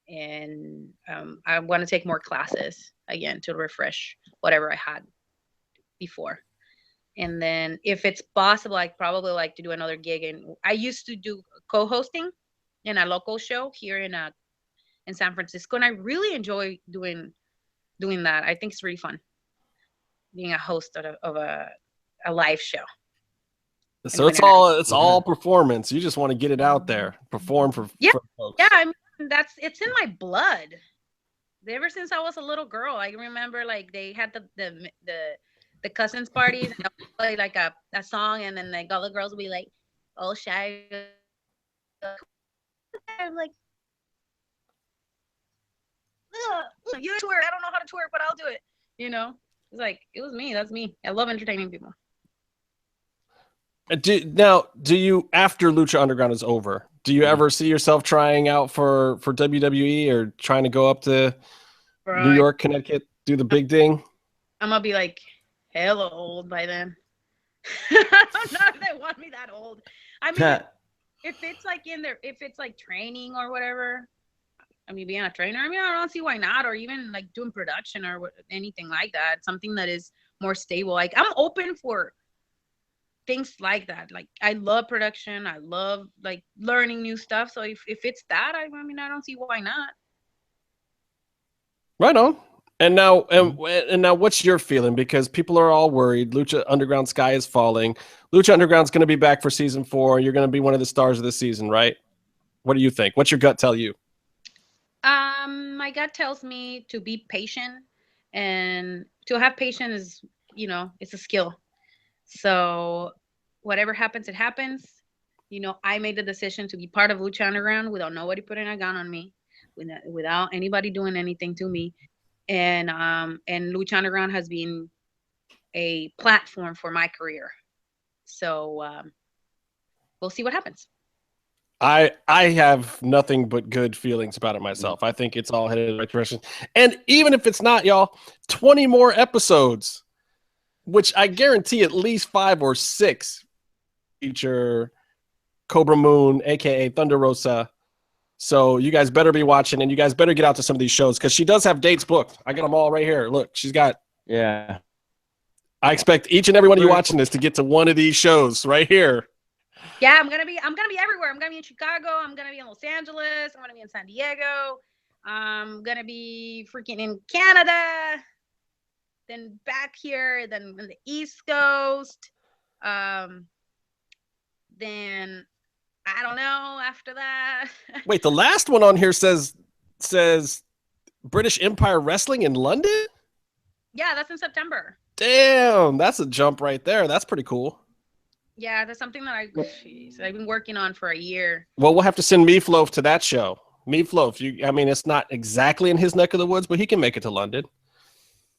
and I want to take more classes again to refresh whatever I had before. And then if it's possible, I'd probably like to do another gig. And I used to do co-hosting in a local show here in San Francisco, and I really enjoy doing that. I think it's really fun being a host of a live show. So it's all performance. You just want to get it out there, perform for folks. Yeah. I mean, it's in my blood. Ever since I was a little girl, I remember like they had the cousins parties, and they'll play like a song, and then like all the girls will be like, "Oh, shy." I'm like, you twerk. I don't know how to twerk, but I'll do it. You know, it's like it was me. That's me. I love entertaining people. Do you, after Lucha Underground is over, do you ever see yourself trying out for WWE or trying to go up to New York, Connecticut, do the big thing? I'm gonna be like hella old by then. I don't know if they want me that old. I mean, if it's like if it's like training or whatever, I mean, being a trainer, I mean, I don't see why not, or even like doing production or anything like that. Something that is more stable. Like I'm open for things like that. Like I love production. I love like learning new stuff. So if it's that, I mean, I don't see why not. Right on. And now, and now, what's your feeling? Because people are all worried. Lucha Underground sky is falling. Lucha Underground's going to be back for season 4. You're going to be one of the stars of the season, right? What do you think? What's your gut tell you? My gut tells me to be patient, and to have patience is, it's a skill. So whatever happens, it happens. I made the decision to be part of Lucha Underground without nobody putting a gun on me, without anybody doing anything to me. And Lucha Underground has been a platform for my career. So we'll see what happens. I have nothing but good feelings about it myself. I think it's all headed in the right direction. And even if it's not, y'all, 20 more episodes, which I guarantee at least 5 or 6 feature Kobra Moon, aka Thunder Rosa. So you guys better be watching, and you guys better get out to some of these shows, because she does have dates booked. I got them all right here. Look, she's got. Yeah. I expect each and every one of you watching this to get to one of these shows right here. Yeah, I'm gonna be everywhere. I'm gonna be in Chicago. I'm gonna be in Los Angeles. I'm gonna be in San Diego. I'm gonna be freaking in Canada. Then back here. Then in the East Coast. Then I don't know after that. Wait, the last one on here says British Empire Wrestling in London? Yeah, that's in September. Damn, that's a jump right there. That's pretty cool. Yeah, that's something that I've been working on for a year. Well, we'll have to send Meefloaf to that show. Meefloaf, I mean, it's not exactly in his neck of the woods, but he can make it to London.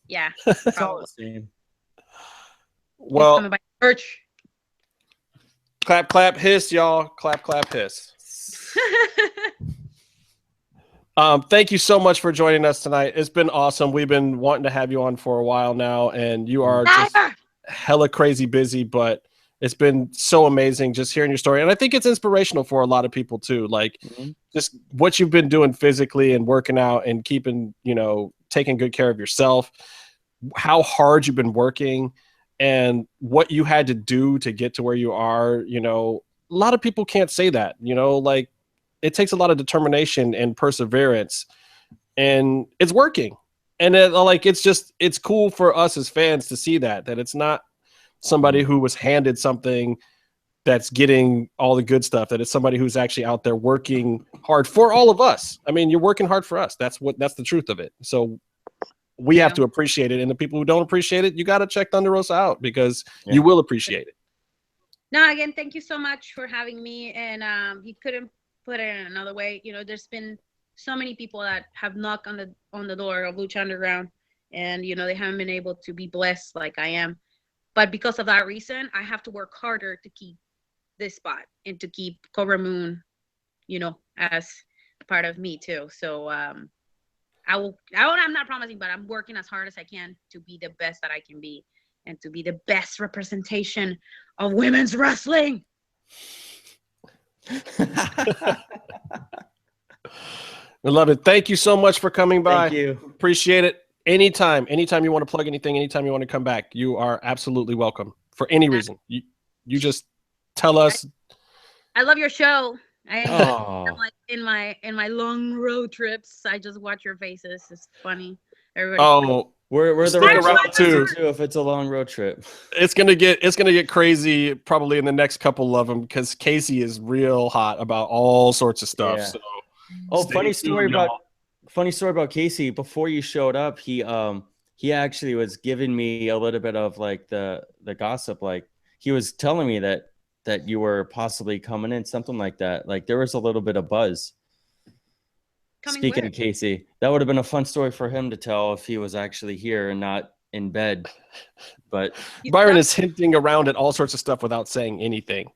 Yeah. It's all the same. Well, coming by church. Clap, clap, hiss, y'all. Clap, clap, hiss. Thank you so much for joining us tonight. It's been awesome. We've been wanting to have you on for a while now, and you are just hella crazy busy, but it's been so amazing just hearing your story. And I think it's inspirational for a lot of people too. Like just what you've been doing physically and working out and keeping, taking good care of yourself, how hard you've been working, and what you had to do to get to where you are. A lot of people can't say that, like it takes a lot of determination and perseverance, and it's working. And it's cool for us as fans to see that it's not somebody who was handed something that's getting all the good stuff, that it's somebody who's actually out there working hard for all of us. I mean, you're working hard for us. That's the truth of it. So we have to appreciate it. And the people who don't appreciate it, you got to check Thunder Rosa out, because you will appreciate it. No, again, thank you so much for having me. And you couldn't put it in another way. There's been so many people that have knocked on the door of Lucha Underground, and they haven't been able to be blessed like I am. But because of that reason, I have to work harder to keep this spot and to keep Kobra Moon, as part of me too. So I'm not promising, but I'm working as hard as I can to be the best that I can be, and to be the best representation of women's wrestling. I love it. Thank you so much for coming by. Thank you. Appreciate it. Anytime you want to plug anything, anytime you want to come back, you are absolutely welcome for any reason. You just tell us. I love your show. I'm like in my long road trips, I just watch your faces. It's funny. Everybody. We're the right around too if it's a long road trip. It's gonna get crazy probably in the next couple of them, because Casey is real hot about all sorts of stuff. Yeah. So funny story about Casey. Before you showed up, he actually was giving me a little bit of like the gossip. Like he was telling me that you were possibly coming in, something like that. Like there was a little bit of buzz. Speaking of Casey, that would have been a fun story for him to tell if he was actually here and not in bed. But Byron is hinting around at all sorts of stuff without saying anything.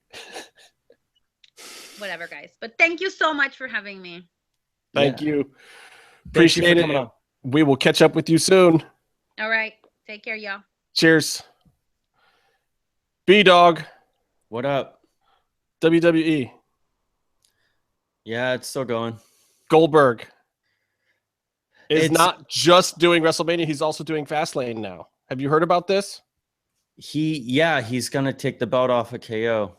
Whatever, guys. But thank you so much for having me. Thank you. Appreciate it. We will catch up with you soon. All right. Take care, y'all. Cheers. B-Dog. What up? WWE. Yeah, it's still going. Goldberg. is not just doing WrestleMania. He's also doing Fastlane now. Have you heard about this? He's going to take the belt off of KO.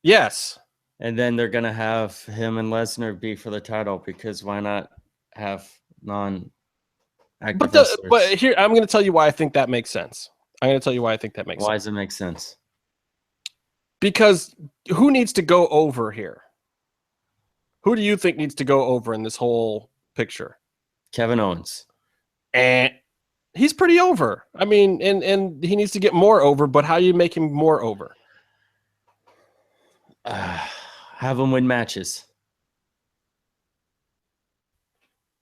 Yes. And then they're going to have him and Lesnar be for the title, because why not have non-active wrestlers? But here, I'm going to tell you why I think that makes sense. Why does it make sense? Because who needs to go over here? Who do you think needs to go over in this whole picture? Kevin Owens. And he's pretty over. I mean, and he needs to get more over, but how do you make him more over? Have him win matches.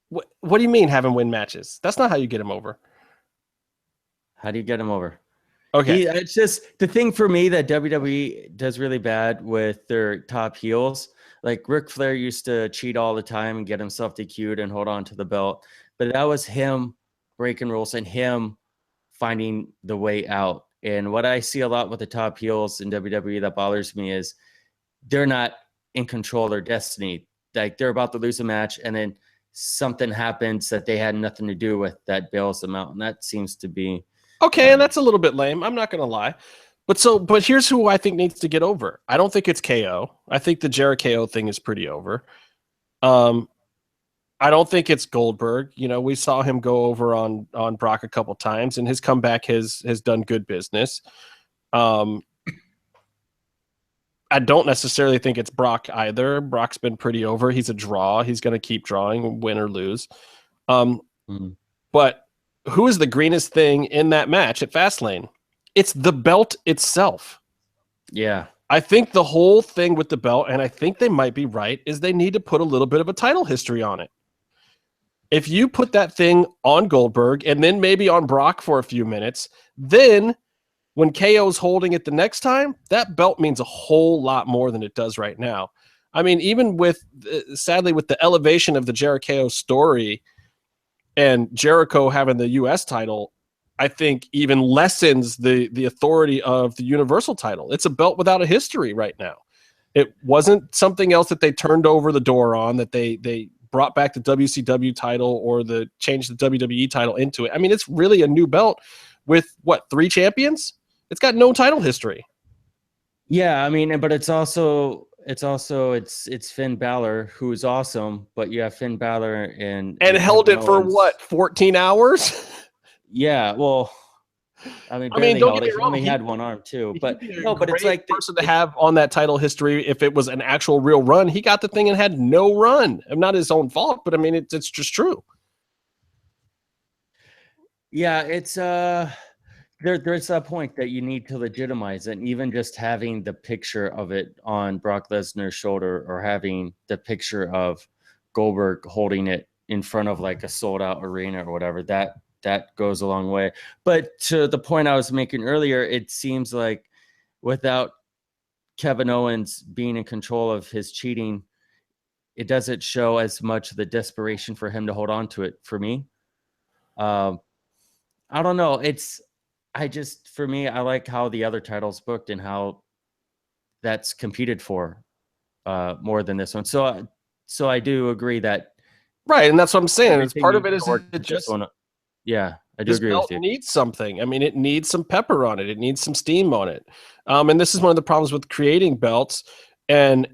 What do you mean have him win matches? That's not how you get him over. How do you get him over? Okay. It's just the thing for me that WWE does really bad with their top heels. Like Ric Flair used to cheat all the time and get himself DQ'd and hold on to the belt. But that was him breaking rules and him finding the way out. And what I see a lot with the top heels in WWE that bothers me is they're not in control of their destiny. Like they're about to lose a match and then something happens that they had nothing to do with that bails them out. And that seems to be okay. And that's a little bit lame. I'm not going to lie. But here's who I think needs to get over. I don't think it's KO. I think the Jericho thing is pretty over. I don't think it's Goldberg. You know, we saw him go over on Brock a couple times, and his comeback has done good business. I don't necessarily think it's Brock either. Brock's been pretty over. He's a draw. He's going to keep drawing, win or lose. But who is the greenest thing in that match at Fastlane? It's the belt itself. Yeah. I think the whole thing with the belt, and I think they might be right, is they need to put a little bit of a title history on it. If you put that thing on Goldberg and then maybe on Brock for a few minutes, then when KO's holding it the next time, that belt means a whole lot more than it does right now. I mean, even with, sadly, with the elevation of the Jericho story and Jericho having the U.S. title, I think even lessens the authority of the Universal title. It's a belt without a history right now. It wasn't something else that they turned over the door on, that they brought back the WCW title or changed the WWE title into it. I mean, it's really a new belt with 3 champions? It's got no title history. Yeah, I mean, but it's Finn Balor, who's awesome, but you have Finn Balor and held it for 14 hours? Yeah, well, I mean, don't get me wrong, he only had one arm too, but it's like the person to have on that title history. If it was an actual real run, he got the thing and had no run. Not his own fault, but I mean, it's just true. Yeah, it's there's a point that you need to legitimize it, and even just having the picture of it on Brock Lesnar's shoulder, or having the picture of Goldberg holding it in front of like a sold out arena or whatever, that goes a long way. But to the point I was making earlier, it seems like without Kevin Owens being in control of his cheating, it doesn't show as much of the desperation for him to hold on to it for me. I don't know. For me, I like how the other titles booked and how that's competed for more than this one. So I do agree that. Right. And that's what I'm saying. It's part of it is yeah, I do agree with you. It needs something. I mean, it needs some pepper on it. It needs some steam on it. And this is one of the problems with creating belts. And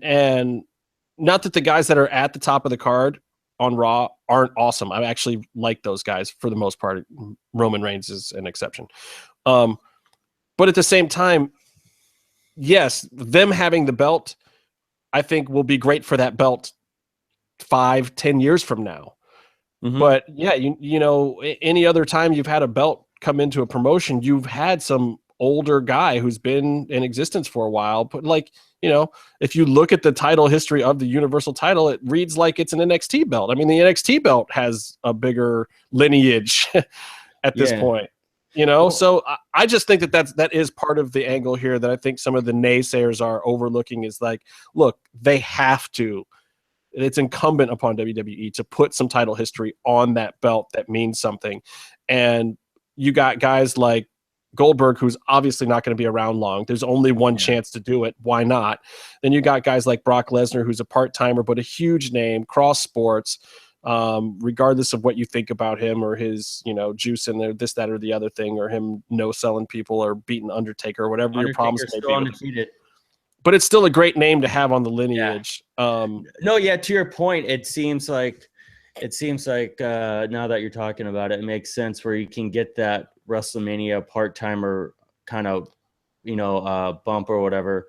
not that the guys that are at the top of the card on Raw aren't awesome. I actually like those guys for the most part. Roman Reigns is an exception. But at the same time, yes, them having the belt, I think will be great for that belt 5-10 years from now. Mm-hmm. But yeah, you know, any other time you've had a belt come into a promotion, you've had some older guy who's been in existence for a while. But like, you know, if you look at the title history of the Universal title, it reads like it's an NXT belt. I mean, the NXT belt has a bigger lineage at this point, you know? Cool. So I just think that is part of the angle here that I think some of the naysayers are overlooking, is like, look, they have to. It's incumbent upon WWE to put some title history on that belt that means something. And you got guys like Goldberg, who's obviously not going to be around long. There's only one chance to do it. Why not? Then you got guys like Brock Lesnar, who's a part-timer, but a huge name, cross sports, regardless of what you think about him or his, juice in there, this, that, or the other thing, or him no-selling people or beating Undertaker or whatever your problems may be. Undefeated. But it's still a great name to have on the lineage. To your point, it seems like now that you're talking about it, it makes sense where you can get that WrestleMania part-timer kind of, bump or whatever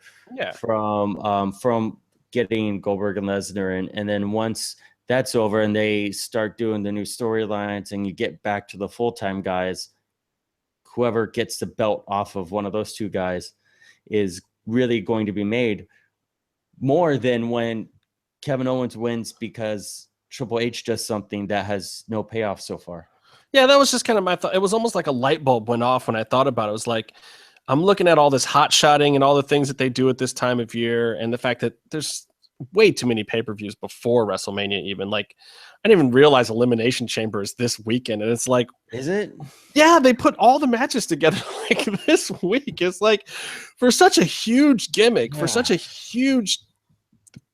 from getting Goldberg and Lesnar in. And then once that's over and they start doing the new storylines and you get back to the full-time guys, whoever gets the belt off of one of those two guys is really going to be made more than when Kevin Owens wins because Triple H does something that has no payoff so far. Yeah, that was just kind of my thought. It was almost like a light bulb went off when I thought about it. It was like, I'm looking at all this hot shotting and all the things that they do at this time of year, and the fact that there's way too many pay-per-views before WrestleMania even. Like, I didn't even realize Elimination Chamber is this weekend, and it's like, is it? Yeah, they put all the matches together like this week. It's like, for such a huge gimmick, for such a huge,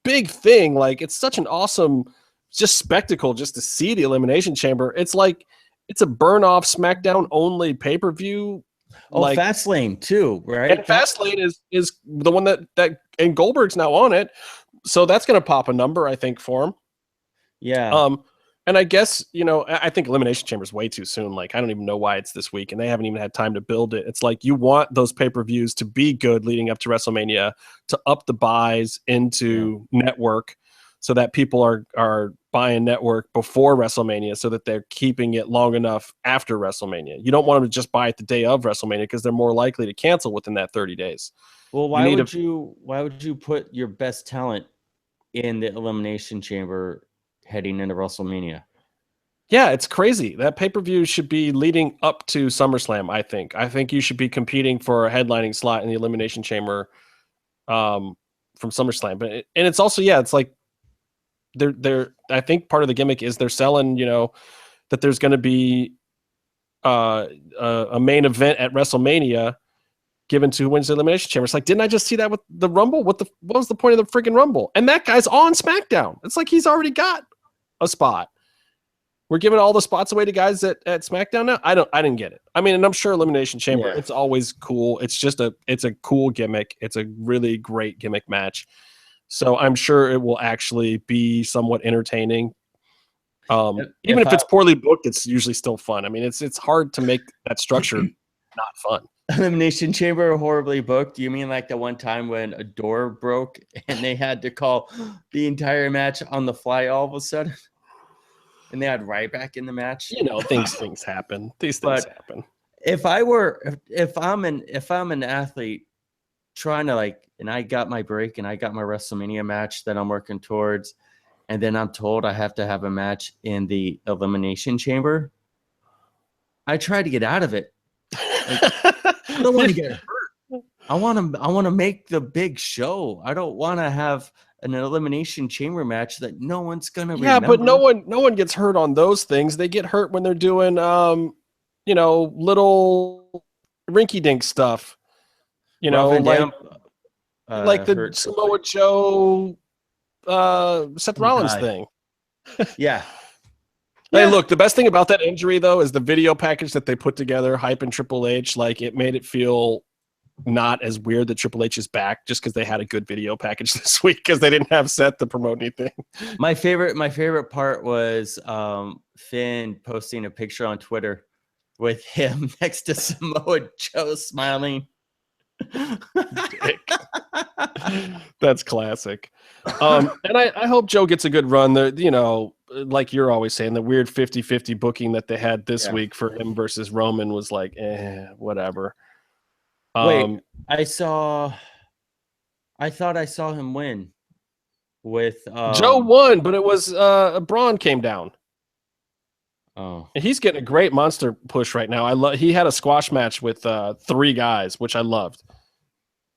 big thing, like, it's such an awesome just spectacle just to see the Elimination Chamber. It's like, it's a burn-off SmackDown only pay-per-view. Oh, like, Fastlane too, right? And Fastlane is the one that and Goldberg's now on it, so that's going to pop a number, I think, for him. Yeah. And I guess, I think Elimination Chamber is way too soon. Like, I don't even know why it's this week, and they haven't even had time to build it. It's like, you want those pay-per-views to be good leading up to WrestleMania, to up the buys into network, so that people are buying network before WrestleMania, so that they're keeping it long enough after WrestleMania. You don't want them to just buy it the day of WrestleMania because they're more likely to cancel within that 30 days. Well, why would you put your best talent in the Elimination Chamber heading into WrestleMania? Yeah, it's crazy. That pay-per-view should be leading up to SummerSlam, I think. I think you should be competing for a headlining slot in the Elimination Chamber from SummerSlam. But it's also, it's like, I think part of the gimmick is they're selling, that there's going to be a main event at WrestleMania given to who wins the Elimination Chamber. It's like, didn't I just see that with the Rumble? What was the point of the freaking Rumble? And that guy's on SmackDown. It's like he's already got a spot. We're giving all the spots away to guys at SmackDown now. I didn't get it. I mean, and I'm sure Elimination Chamber, it's always cool. It's just it's a cool gimmick. It's a really great gimmick match. So I'm sure it will actually be somewhat entertaining. Even if it's poorly booked, it's usually still fun. I mean, it's hard to make that structure not fun. Elimination Chamber horribly booked? You mean like the one time when a door broke and they had to call the entire match on the fly all of a sudden? And they had Ryback in the match? Things happen. These things happen. If I'm an athlete trying to and I got my break and I got my WrestleMania match that I'm working towards, and then I'm told I have to have a match in the Elimination Chamber, I try to get out of it. I don't want to get hurt. I want to make the big show. I don't want to have an Elimination Chamber match that no one's gonna remember. Yeah, but no one gets hurt on those things. They get hurt when they're doing little rinky-dink stuff. Like the Samoa Joe, Seth Rollins thing. Yeah. Hey, look, the best thing about that injury, though, is the video package that they put together, hyping Triple H. Like, it made it feel not as weird that Triple H is back just because they had a good video package this week because they didn't have Seth to promote anything. My favorite part was Finn posting a picture on Twitter with him next to Samoa Joe smiling. That's classic. And I hope Joe gets a good run. Like you're always saying, the weird 50-50 booking that they had this week for him versus Roman was like, whatever. Wait, I thought I saw him win with Joe won, but it was Braun came down. Oh, and he's getting a great monster push right now. He had a squash match with 3 guys, which I loved.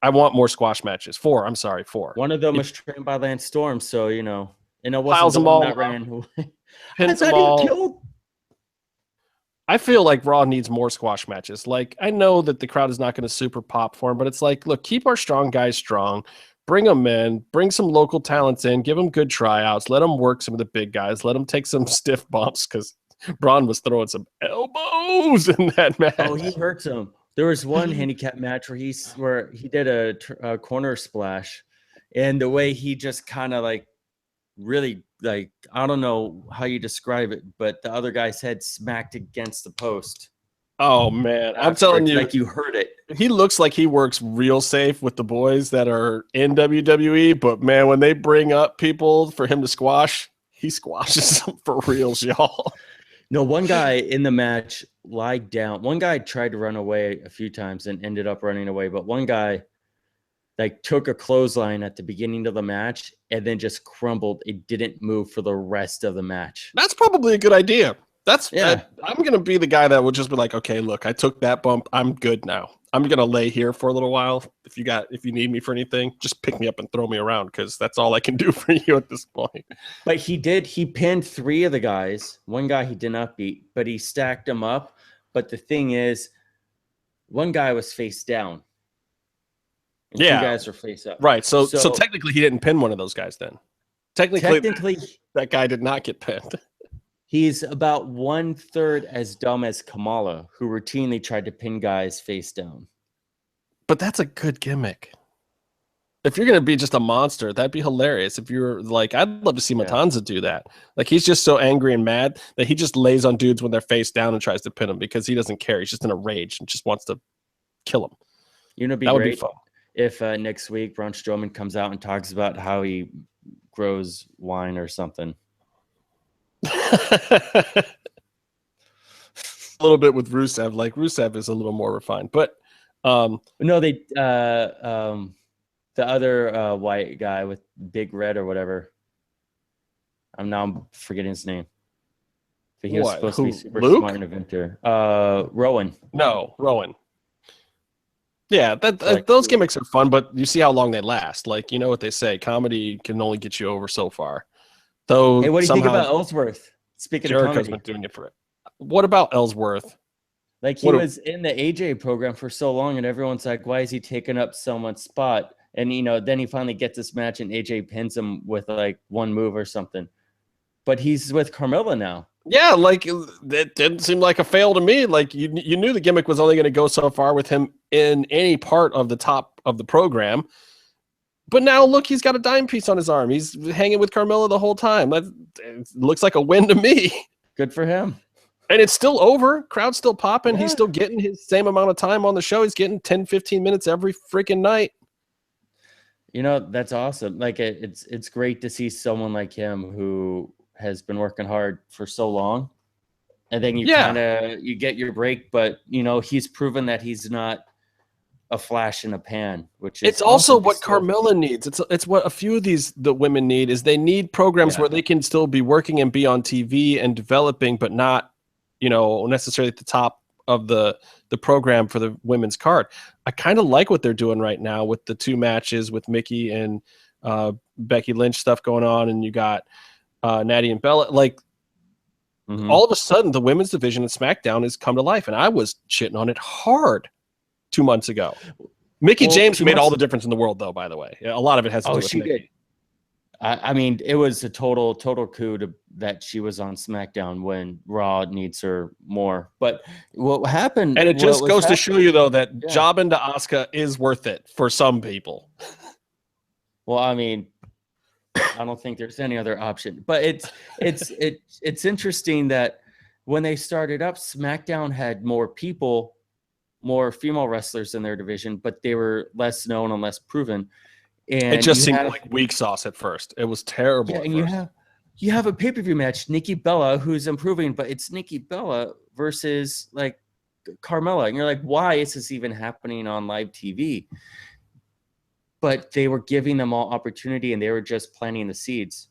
I want more squash matches. 4. I'm sorry, 4. One of them was trained by Lance Storm, so and it piles wasn't them all that ran away. Pins them all. Killed? I feel like Raw needs more squash matches. Like, I know that the crowd is not going to super pop for him, but it's like, look, keep our strong guys strong. Bring them in. Bring some local talents in. Give them good tryouts. Let them work some of the big guys. Let them take some stiff bumps because Braun was throwing some elbows in that match. Oh, he hurts him. There was one handicap match where he did a corner splash, and the way he just kind of like really like, I don't know how you describe it, but the other guy's head smacked against the post. Oh man, I'm telling you, like you heard it. He looks like he works real safe with the boys that are in WWE, but man, when they bring up people for him to squash, he squashes them for reals, y'all. No, one guy in the match lied down. One guy tried to run away a few times and ended up running away, but one guy like took a clothesline at the beginning of the match and then just crumbled. It didn't move for the rest of the match. That's probably a good idea. I'm going to be the guy that will just be like, okay, look, I took that bump. I'm good now. I'm going to lay here for a little while. If you need me for anything, just pick me up and throw me around because that's all I can do for you at this point. But he pinned 3 of the guys. One guy he did not beat, but he stacked them up. But the thing is, one guy was face down. And 2 guys were face up. Right. So technically he didn't pin one of those guys then. Technically that guy did not get pinned. He's about 1/3 as dumb as Kamala, who routinely tried to pin guys face down. But that's a good gimmick. If you're going to be just a monster, that'd be hilarious. If you're like, I'd love to see Matanza do that. Like, he's just so angry and mad that he just lays on dudes when they're face down and tries to pin them because he doesn't care. He's just in a rage and just wants to kill them. You know, that would be fun. If next week Braun Strowman comes out and talks about how he grows wine or something. A little bit with Rusev. Like, Rusev is a little more refined, but no, they the other white guy with big red or whatever. I'm forgetting his name. But he was supposed to be super smart inventor. Rowan. No, Rowan. Yeah, those gimmicks are fun, but you see how long they last. Like, you know what they say, comedy can only get you over so far. Though, hey, what do you think about Ellsworth? Speaking of comedy, been doing it for it. What about Ellsworth? Like, he was in the AJ program for so long, and everyone's like, why is he taking up someone's spot? And, you know, then he finally gets this match, and AJ pins him with, like, one move or something. But he's with Carmella now. Yeah, like, it didn't seem like a fail to me. Like, you knew the gimmick was only going to go so far with him in any part of the top of the program. But now, look, he's got a dime piece on his arm. He's hanging with Carmella the whole time. It looks like a win to me. Good for him. And it's still over. Crowd's still popping. Yeah. He's still getting his same amount of time on the show. He's getting 10, 15 minutes every freaking night. You know, that's awesome. Like, it's great to see someone like him who has been working hard for so long. And then you get your break. But, you know, he's proven that he's not a flash in a pan, which is also what Carmella needs. It's what a few of the women need is they need programs where they can still be working and be on TV and developing, but not, you know, necessarily at the top of the program for the women's card. I kind of like what they're doing right now with the 2 matches with Mickey and Becky Lynch stuff going on, and you got Natty and Bella. Like, all of a sudden the women's division in SmackDown has come to life, and I was shitting on it hard 2 months ago. Mickey James made all the difference in the world, though, by the way. A lot of it has to do with Mickey. Did. I mean, it was a total coup that she was on SmackDown when Raw needs her more. But what happened... And it just goes to show you, though, that jobbing to Asuka is worth it for some people. Well, I mean, I don't think there's any other option. But it's interesting that when they started up, SmackDown had more people, more female wrestlers in their division, but they were less known and less proven. And it just seemed like weak sauce at first. It was terrible. Yeah, and you have a pay-per-view match, Nikki Bella, who's improving, but it's Nikki Bella versus like Carmella. And you're like, why is this even happening on live TV? But they were giving them all opportunity, and they were just planting the seeds.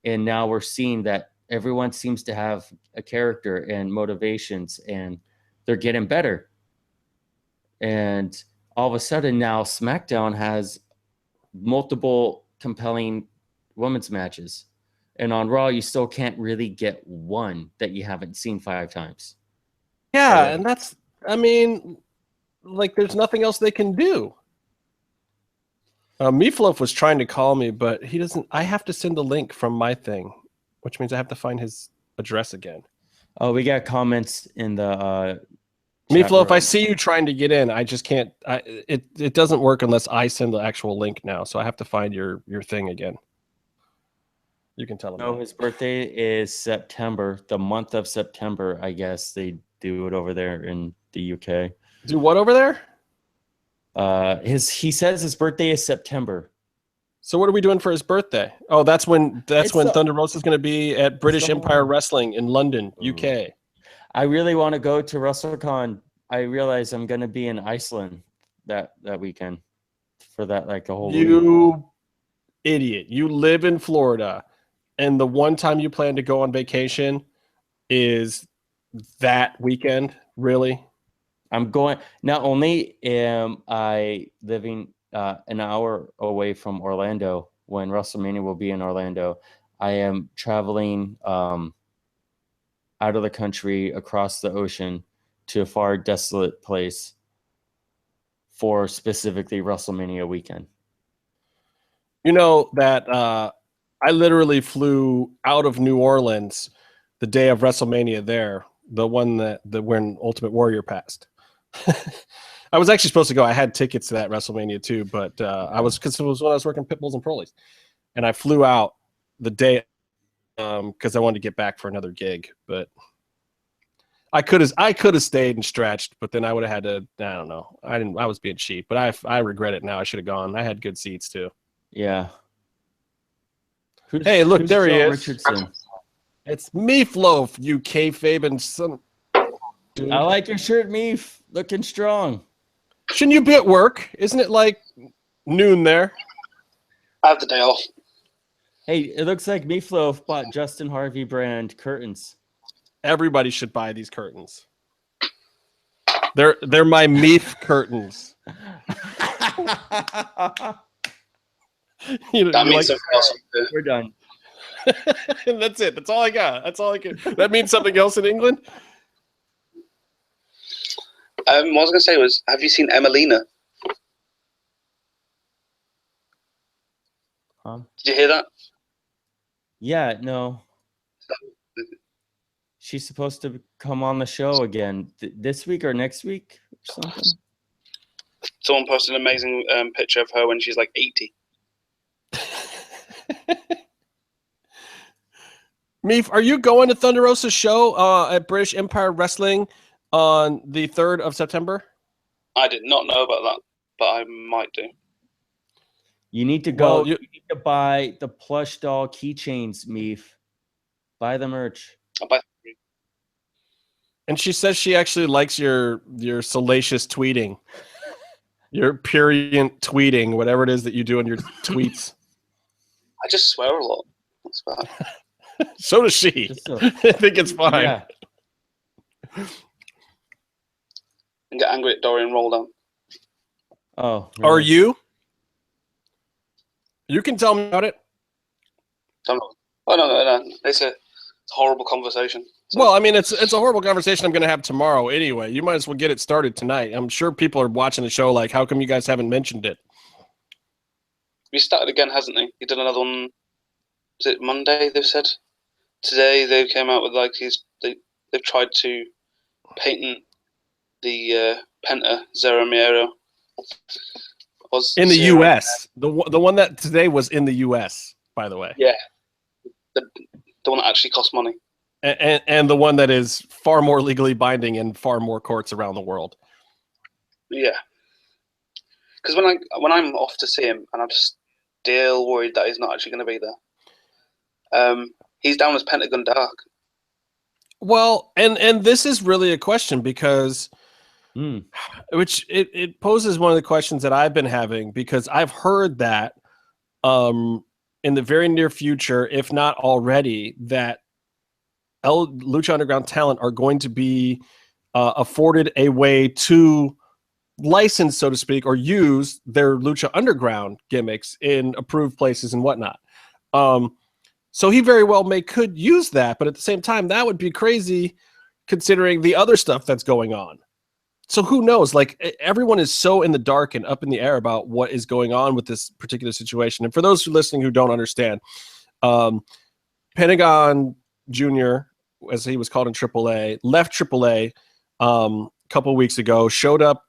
And now we're seeing that everyone seems to have a character and motivations, and they're getting better. And all of a sudden now SmackDown has multiple compelling women's matches. And on Raw, you still can't really get one that you haven't seen 5 times. Yeah, and that's, I mean, like, there's nothing else they can do. Meefloaf was trying to call me, but he doesn't. I have to send the link from my thing, which means I have to find his address again. Oh, we got comments in the Meefloaf, I see you trying to get in. I just can't. It doesn't work unless I send the actual link now. So I have to find your thing again. You can tell him. No, his birthday is September, the month of September. I guess they do it over there in the UK. Do what over there? He says his birthday is September. So what are we doing for his birthday? Oh, that's when Thunder Rosa is going to be at British Empire Wrestling in London, UK. I really want to go to WrestleCon. I realize I'm going to be in Iceland that weekend for that, like, a whole week. You idiot. You live in Florida, and the one time you plan to go on vacation is that weekend? Really? I'm going. Not only am I living an hour away from Orlando when WrestleMania will be in Orlando, I am traveling out of the country, across the ocean, to a far desolate place for specifically WrestleMania weekend. You know that I literally flew out of New Orleans the day of WrestleMania there, the one that when Ultimate Warrior passed. I was actually supposed to go. I had tickets to that WrestleMania too, but because it was when I was working Pitbulls and Prolies, and I flew out the day because I wanted to get back for another gig. But I could have stayed and stretched, but then I would have had to. I don't know. I was being cheap, but I regret it now. I should have gone. I had good seats too. Yeah. Hey, look, there he is. Richardson? It's Meefloaf, you kayfabe and son. Dude. I like your shirt, Meef. Looking strong. Shouldn't you be at work? Isn't it like noon there? I have the day off. Hey, it looks like Meefloaf bought Justin Harvey brand curtains. Everybody should buy these curtains. They're my Meef curtains. That means something else. We're done. That's it. That's all I got. That's all I can. That means something else in England? What I was going to say was, have you seen Emelina? Huh? Did you hear that? Yeah, no. She's supposed to come on the show again this week or next week or something. Someone posted an amazing picture of her when she's like 80. Meef, are you going to Thunder Rosa's show at British Empire Wrestling on the 3rd of September? I did not know about that, but I might do. You need to go. Well, you need to buy the plush doll keychains, Meef. Buy the merch. I'll buy. And she says she actually likes your salacious tweeting. Your purient tweeting, whatever it is that you do in your tweets. I just swear a lot. That's bad. So does she. I think it's fine. Yeah. And get angry at Dorian Roldan. Oh. Really? Are you? You can tell me about it. Oh, no. It's a horrible conversation. So. Well, I mean, it's a horrible conversation I'm going to have tomorrow anyway. You might as well get it started tonight. I'm sure people are watching the show like, how come you guys haven't mentioned it? He started again, hasn't he? He did another one. Was it Monday? They've said today they came out with like they've tried to patent the Penta Zero Miero. In the U.S. The one that today was in the U.S. by the way. Yeah, the one that actually costs money. And the one that is far more legally binding in far more courts around the world. Yeah, because when I'm off to see him, and I'm still worried that he's not actually going to be there. He's down as Pentagon Dark. Well, and this is really a question because, which it poses one of the questions that I've been having because I've heard that in the very near future, if not already, that Lucha Underground talent are going to be afforded a way to license, so to speak, or use their Lucha Underground gimmicks in approved places and whatnot. So he very well could use that, but at the same time, that would be crazy considering the other stuff that's going on. So who knows? Like, everyone is so in the dark and up in the air about what is going on with this particular situation. And for those listening who don't understand, Pentagon Jr., as he was called in AAA, left AAA a couple of weeks ago, showed up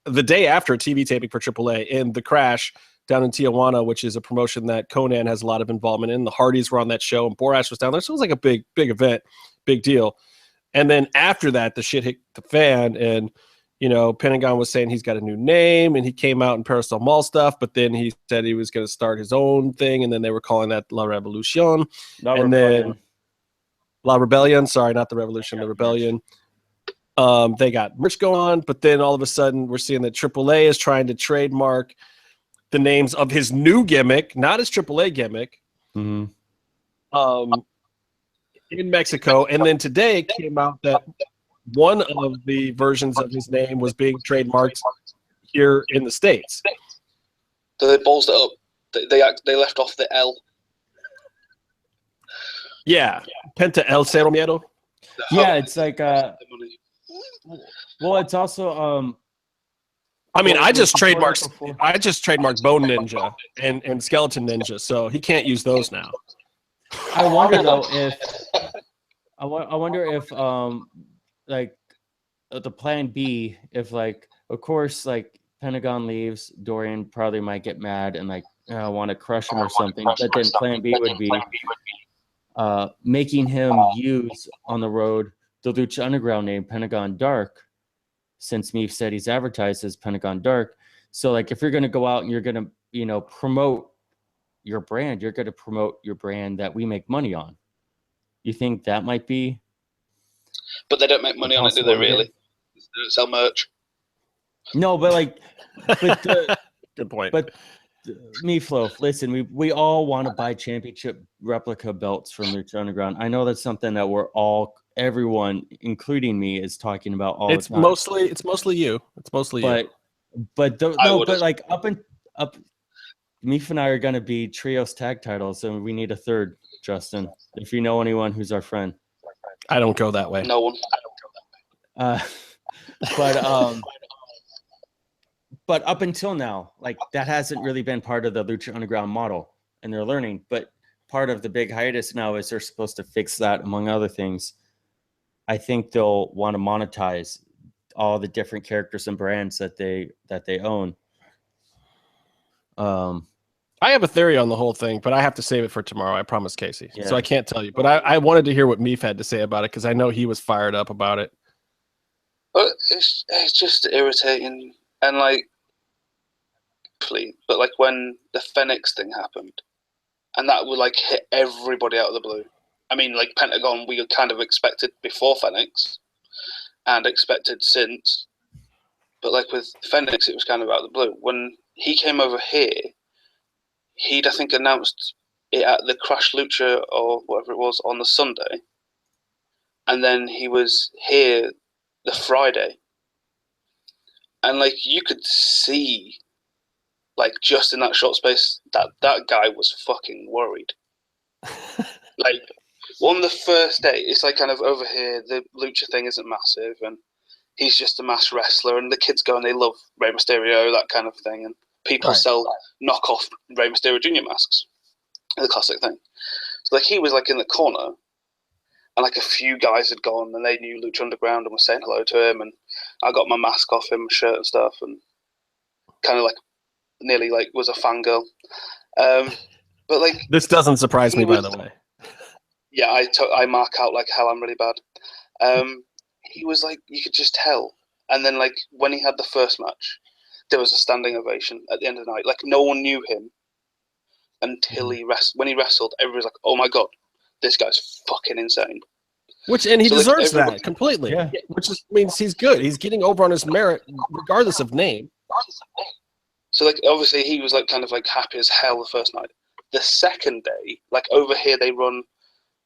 the day after a TV taping for AAA in The Crash down in Tijuana, which is a promotion that Conan has a lot of involvement in. The Hardys were on that show, and Borash was down there. So it was like a big event, big deal. And then after that, the shit hit the fan, and Pentagon was saying he's got a new name, and he came out in Parasol Mall stuff, but then he said he was going to start his own thing, and then they were calling that La Revolution. Then La Rebellion, sorry, not the Revolution, the Rebellion. They got merch going on, but then all of a sudden we're seeing that AAA is trying to trademark the names of his new gimmick, not his AAA gimmick, in Mexico. And then today it came out that one of the versions of his name was being trademarked here in the States. So they ballsed it up. They left off the L. Yeah. Penta El Cero Miedo. Yeah, it's like well, it's also I just trademarked Bone Ninja and Skeleton Ninja, so he can't use those now. I wonder though if like the plan B, if like of course like Pentagon leaves, Dorian probably might get mad and like want to crush him or something, but then plan B would be making him use on the road the Lucha Underground name Pentagon Dark, since Meef said he's advertised as Pentagon Dark. So like if you're going to go out and you're going to promote your brand, you're going to promote your brand that we make money on. You think that might be? But they don't make money on it, do they really? They don't sell merch. No, but good point. But Meefloaf, listen, we all want to buy championship replica belts from Lucha Underground. I know that's something that everyone, including me, is talking about all the time. It's mostly you. But like up, Meef and I are going to be trios tag titles, and we need a third, Justin. If you know anyone who's our friend. I don't go that way. No one. But up until now, like that hasn't really been part of the Lucha Underground model, and they're learning. But part of the big hiatus now is they're supposed to fix that, among other things. I think they'll want to monetize all the different characters and brands that they own. I have a theory on the whole thing, but I have to save it for tomorrow. I promise, Casey. Yeah. So I can't tell you, but I wanted to hear what Meef had to say about it because I know he was fired up about it. But it's just irritating, and but like when the Phoenix thing happened, and that would like hit everybody out of the blue. I mean, like Pentagon, we kind of expected before Phoenix, and expected since, but like with Phoenix, it was kind of out of the blue. When he came over here, he'd I think announced it at the Crash Lucha or whatever it was on the Sunday, and then he was here the Friday, and like you could see, like just in that short space, that guy was fucking worried. Like on the first day, it's like kind of over here, the Lucha thing isn't massive, and he's just a mass wrestler, and the kids go and they love Rey Mysterio, that kind of thing, and people sell knockoff Rey Mysterio Jr. masks, the classic thing. So like he was like in the corner, and like a few guys had gone, and they knew Lucha Underground and were saying hello to him, and I got my mask off him, my shirt and stuff, and kind of like nearly like was a fangirl. But like this doesn't surprise me, by the way. Yeah, I mark out like hell. I'm really bad. He was like, you could just tell. And then like when he had the first match, there was a standing ovation at the end of the night. Like no one knew him until when he wrestled. Everybody was like, "Oh my god, this guy's fucking insane." And he deserves that completely. Yeah. Which means he's good. He's getting over on his merit, regardless of name. So like obviously he was like kind of like happy as hell the first night. The second day, like over here they run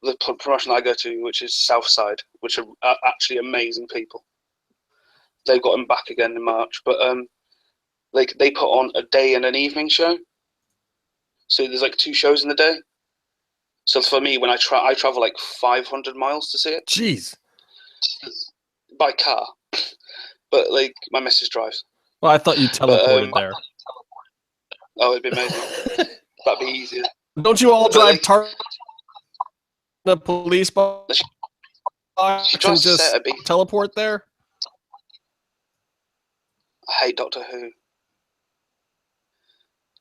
the promotion I go to, which is Southside, which are actually amazing people. They've got him back again in March, but like they put on a day and an evening show. So there's like 2 shows in the day. So for me, when I travel like 500 miles to see it. Jeez. by car, but like my missus drives. Well, I thought you teleported there. Oh, it'd be amazing. That'd be easier. Don't you all drive the police box and just teleport there? I hate Doctor Who.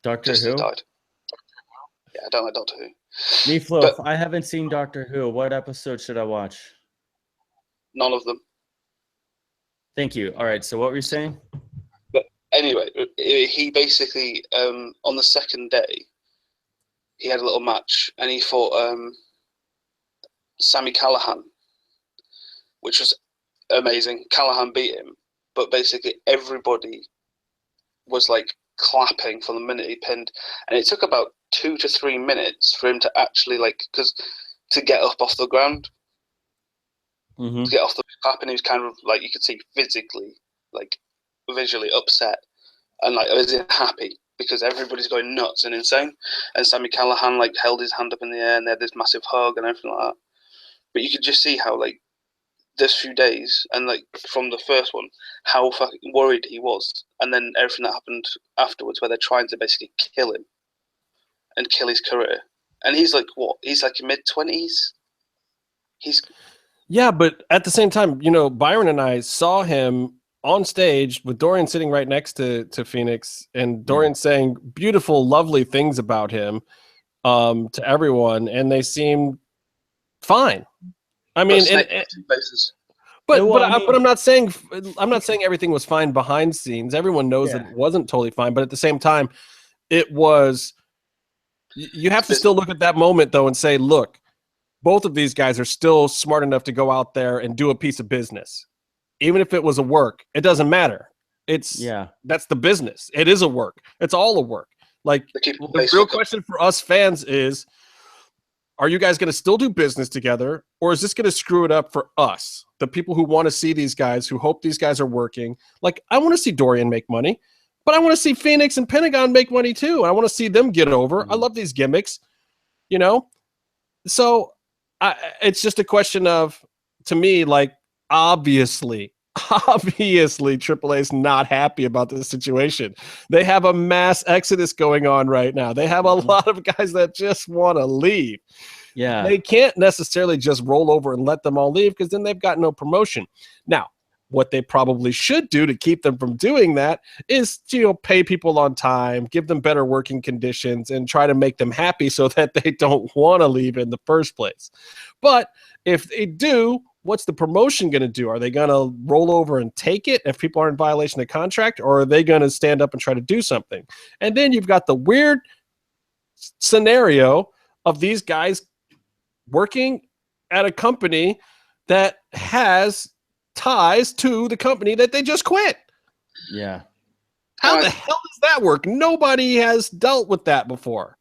Doctor Who? Died. Yeah, I don't like Doctor Who. Meefloaf, I haven't seen Doctor Who. What episode should I watch? None of them. Thank you. All right, so what were you saying? But anyway, he basically, on the second day, he had a little match, and he fought Sami Callihan, which was amazing. Callihan beat him, but basically everybody was like clapping from the minute he pinned, and it took about 2 to 3 minutes for him to actually to get up off the ground. To get off the clap, and he was kind of like, you could see physically, like visually upset, and like isn't happy because everybody's going nuts and insane. And Sami Callihan like held his hand up in the air, and they had this massive hug and everything like that. But you could just see how like this few days, and like from the first one, how fucking worried he was, and then everything that happened afterwards, where they're trying to basically kill him and kill his career. And he's like, what? He's like mid-20s. Yeah, but at the same time, you know, Byron and I saw him on stage with Dorian sitting right next to Phoenix, and Dorian saying beautiful, lovely things about him to everyone, and they seemed fine. I mean, but I'm not saying everything was fine behind scenes. Everyone knows it wasn't totally fine, but at the same time, it was. You have to still look at that moment though and say, look, both of these guys are still smart enough to go out there and do a piece of business. Even if it was a work, it doesn't matter. That's the business. It is a work. It's all a work. Like the real question for us fans is, are you guys going to still do business together, or is this going to screw it up for us, the people who want to see these guys, who hope these guys are working? Like, I want to see Dorian make money, but I want to see Phoenix and Pentagon make money too. I want to see them get over. I love these gimmicks, you know? So it's just a question of, to me, like, obviously AAA is not happy about this situation. They have a mass exodus going on right now. They have a lot of guys that just want to leave. Yeah. They can't necessarily just roll over and let them all leave, because then they've got no promotion. Now, what they probably should do to keep them from doing that is, you know, pay people on time, give them better working conditions, and try to make them happy so that they don't want to leave in the first place. But if they do, what's the promotion going to do? Are they going to roll over and take it if people are in violation of contract, or are they going to stand up and try to do something? And then you've got the weird scenario of these guys working at a company that has ties to the company that they just quit. Yeah. How the hell does that work? Nobody has dealt with that before.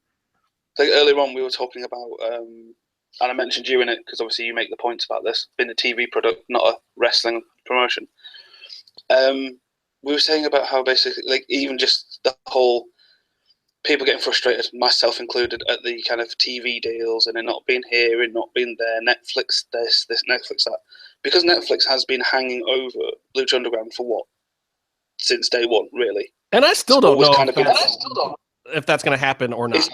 Like earlier on, we were talking about, and I mentioned you in it because obviously you make the points about this being a TV product, not a wrestling promotion. We were saying about how basically, like, even just the whole people getting frustrated, myself included, at the kind of TV deals and it not being here and not being there. Netflix this, Netflix that. Because Netflix has been hanging over Lucha Underground for what? Since day one, really. And I still don't know if that's going to happen or not.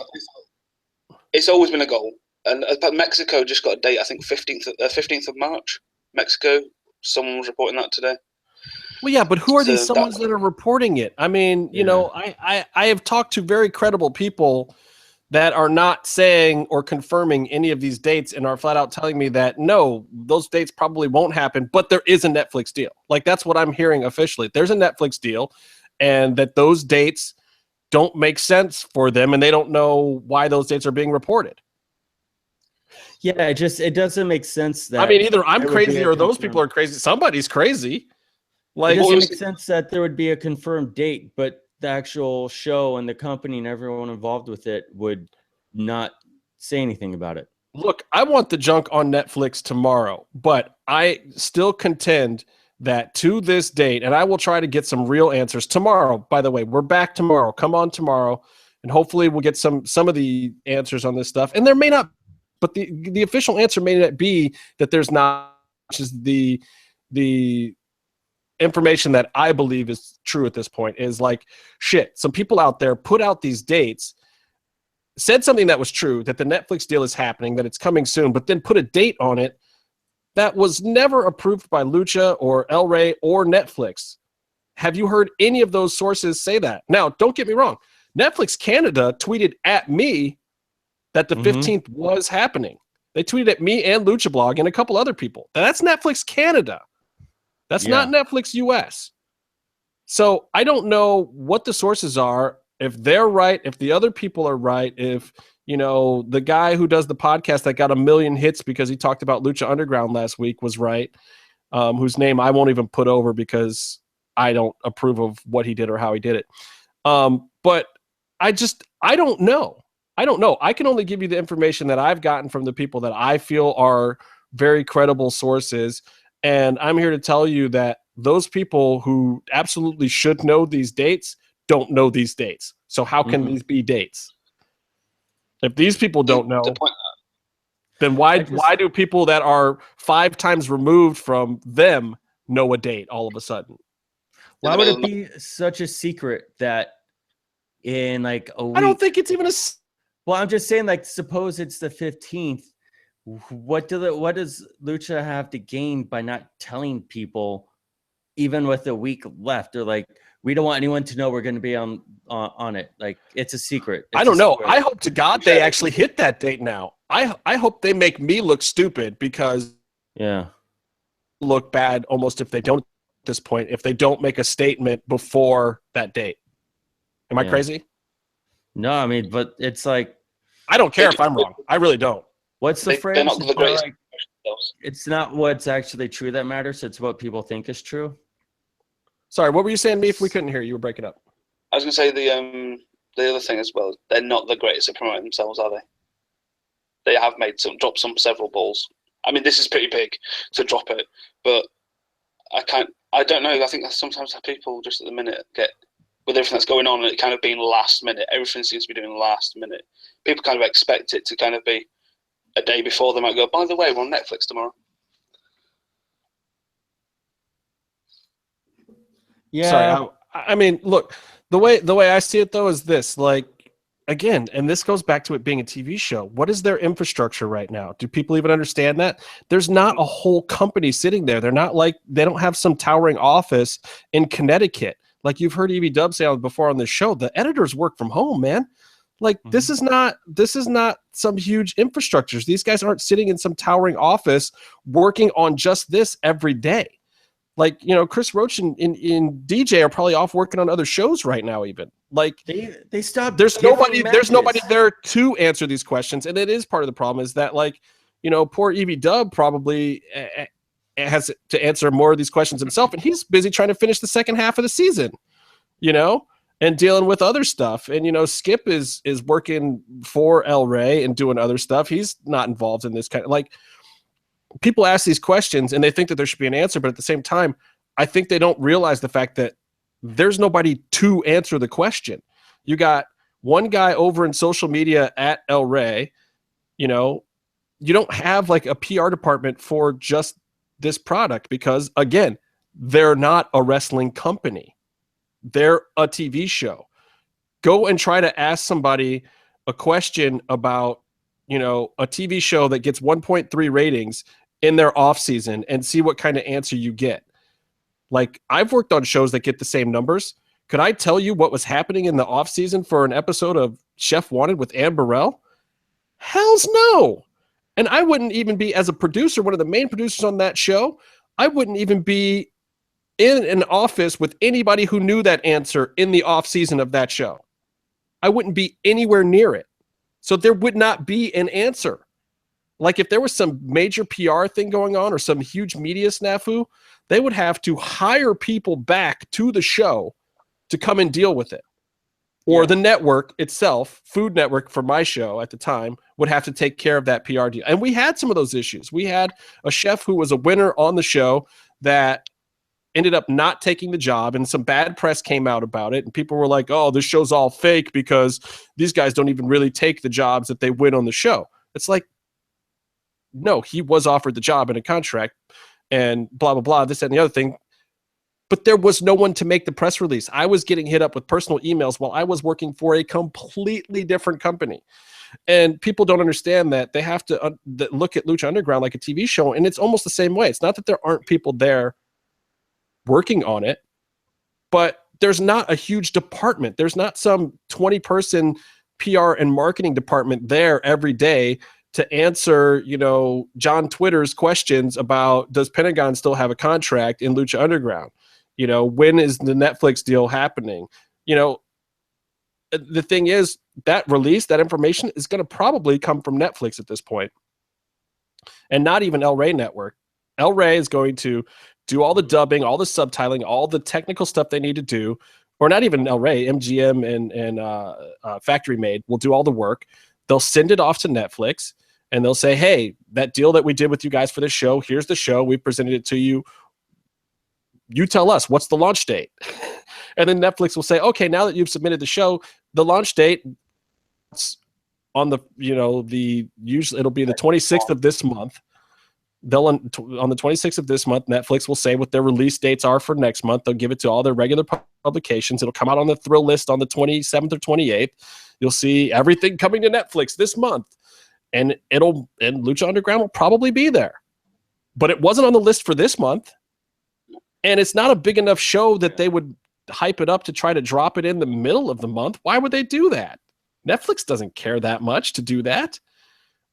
It's always been a goal. And but Mexico just got a date, I think 15th of March. Mexico, someone was reporting that today. Well, yeah, but who are these someones that are reporting it? I mean, you know, I have talked to very credible people that are not saying or confirming any of these dates and are flat out telling me that, no, those dates probably won't happen, but there is a Netflix deal. Like, that's what I'm hearing officially. There's a Netflix deal, and that those dates don't make sense for them, and they don't know why those dates are being reported. Yeah, it doesn't make sense that, I mean, either I'm crazy or those people are crazy. Somebody's crazy. Like, it doesn't make sense that there would be a confirmed date, but the actual show and the company and everyone involved with it would not say anything about it. Look, I want the junk on Netflix tomorrow, but I still contend that to this date, and I will try to get some real answers tomorrow. By the way, we're back tomorrow. Come on tomorrow, and hopefully we'll get some of the answers on this stuff. And there may not, but the official answer may not be that there's not is the information that I believe is true at this point is like, shit, some people out there put out these dates, said something that was true, that the Netflix deal is happening, that it's coming soon, but then put a date on it that was never approved by Lucha or El Rey or Netflix. Have you heard any of those sources say that? Now, don't get me wrong. Netflix Canada tweeted at me that the 15th was happening. They tweeted at me and Lucha Blog and a couple other people. That's Netflix Canada. That's not Netflix US. So I don't know what the sources are, if they're right, if the other people are right, if, you know, the guy who does the podcast that got 1 million hits because he talked about Lucha Underground last week was right, whose name I won't even put over because I don't approve of what he did or how he did it. But I don't know. I don't know. I can only give you the information that I've gotten from the people that I feel are very credible sources. And I'm here to tell you that those people who absolutely should know these dates don't know these dates. So how can these be dates? If these people don't know, then why do people that are 5 times removed from them know a date all of a sudden? Why would it be such a secret that in like a week? I don't think it's even a... Well, I'm just saying, like, suppose it's the 15th. What does Lucha have to gain by not telling people, even with a week left? Or like, we don't want anyone to know we're going to be on it. Like, it's a secret. I don't know. I hope to God they actually hit that date now. I hope they make me look stupid because look bad almost if they don't at this point, if they don't make a statement before that date. Am I crazy? No, I mean, but it's like, I don't care if I'm wrong. I really don't. What's the phrase? They're not the greatest. Like, it's not what's actually true that matters. It's what people think is true. Sorry, what were you saying, Meef? We couldn't hear you. You were breaking up. I was going to say the other thing as well. They're not the greatest at promoting themselves, are they? They have dropped several balls. I mean, this is pretty big to drop it, but I don't know. I think that sometimes people just at the minute get, with everything that's going on, and it kind of being last minute. Everything seems to be doing last minute. People kind of expect it to kind of be a day before. They might go, by the way, we're on Netflix tomorrow. Yeah. Sorry, I mean, look, the way I see it though is this, like, again, and this goes back to it being a TV show. What is their infrastructure right now? Do people even understand that? There's not a whole company sitting there. They're not like, they don't have some towering office in Connecticut. Like you've heard Evie Dub say before on this show, the editors work from home, man. Like this is not some huge infrastructures. These guys aren't sitting in some towering office working on just this every day. Like, you know, Chris Roach and DJ are probably off working on other shows right now. Even like they stopped. There's nobody there to answer these questions, and it is part of the problem is that, like, you know, poor Evie Dub probably has to answer more of these questions himself, and he's busy trying to finish the second half of the season, you know, and dealing with other stuff. And, you know, Skip is working for El Rey and doing other stuff. He's not involved in this kind of, like, people ask these questions and they think that there should be an answer, but at the same time, I think they don't realize the fact that there's nobody to answer the question. You got one guy over in social media at El Rey, you know, you don't have like a PR department for just this product because, again, they're not a wrestling company. They're a TV show. Go and try to ask somebody a question about, you know, a TV show that gets 1.3 ratings in their off season and see what kind of answer you get. Like, I've worked on shows that get the same numbers. Could I tell you what was happening in the off season for an episode of Chef Wanted with Ann Burrell? Hell's no. And I wouldn't even be, as a producer, one of the main producers on that show, I wouldn't even be in an office with anybody who knew that answer in the off season of that show. I wouldn't be anywhere near it. So there would not be an answer. Like if there was some major PR thing going on or some huge media snafu, they would have to hire people back to the show to come and deal with it. Or the network itself, Food Network for my show at the time, would have to take care of that PR deal. And we had some of those issues. We had a chef who was a winner on the show that ended up not taking the job, and some bad press came out about it. And people were like, oh, this show's all fake because these guys don't even really take the jobs that they win on the show. It's like, no, he was offered the job in a contract. and blah, blah, blah, this and the other thing. But there was no one to make the press release. I was getting hit up with personal emails while I was working for a completely different company. And people don't understand that they have to look at Lucha Underground like a TV show, and it's almost the same way. It's not that there aren't people there working on it, but there's not a huge department. There's not some 20-person PR and marketing department there every day to answer, John Twitter's questions about, does Pentagon still have a contract in Lucha Underground? When is the Netflix deal happening? The thing is, that release, that information is going to probably come from Netflix at this point, and not even El Rey Network. El Rey is going to do all the dubbing, all the subtitling, all the technical stuff they need to do, or not even El Rey, MGM and Factory Made will do all the work. They'll send it off to Netflix, and they'll say, hey, that deal that we did with you guys for this show, here's the show. We presented it to you. You tell us, what's the launch date? And then Netflix will say, okay, now that you've submitted the show, the launch date on the, usually it'll be the 26th of this month. They'll on the 26th of this month, Netflix will say what their release dates are for next month. They'll give it to all their regular publications. It'll come out on the Thrill list on the 27th or 28th. You'll see everything coming to Netflix this month, and Lucha Underground will probably be there, but it wasn't on the list for this month. And it's not a big enough show that they would hype it up to try to drop it in the middle of the month. Why would they do that? Netflix doesn't care that much to do that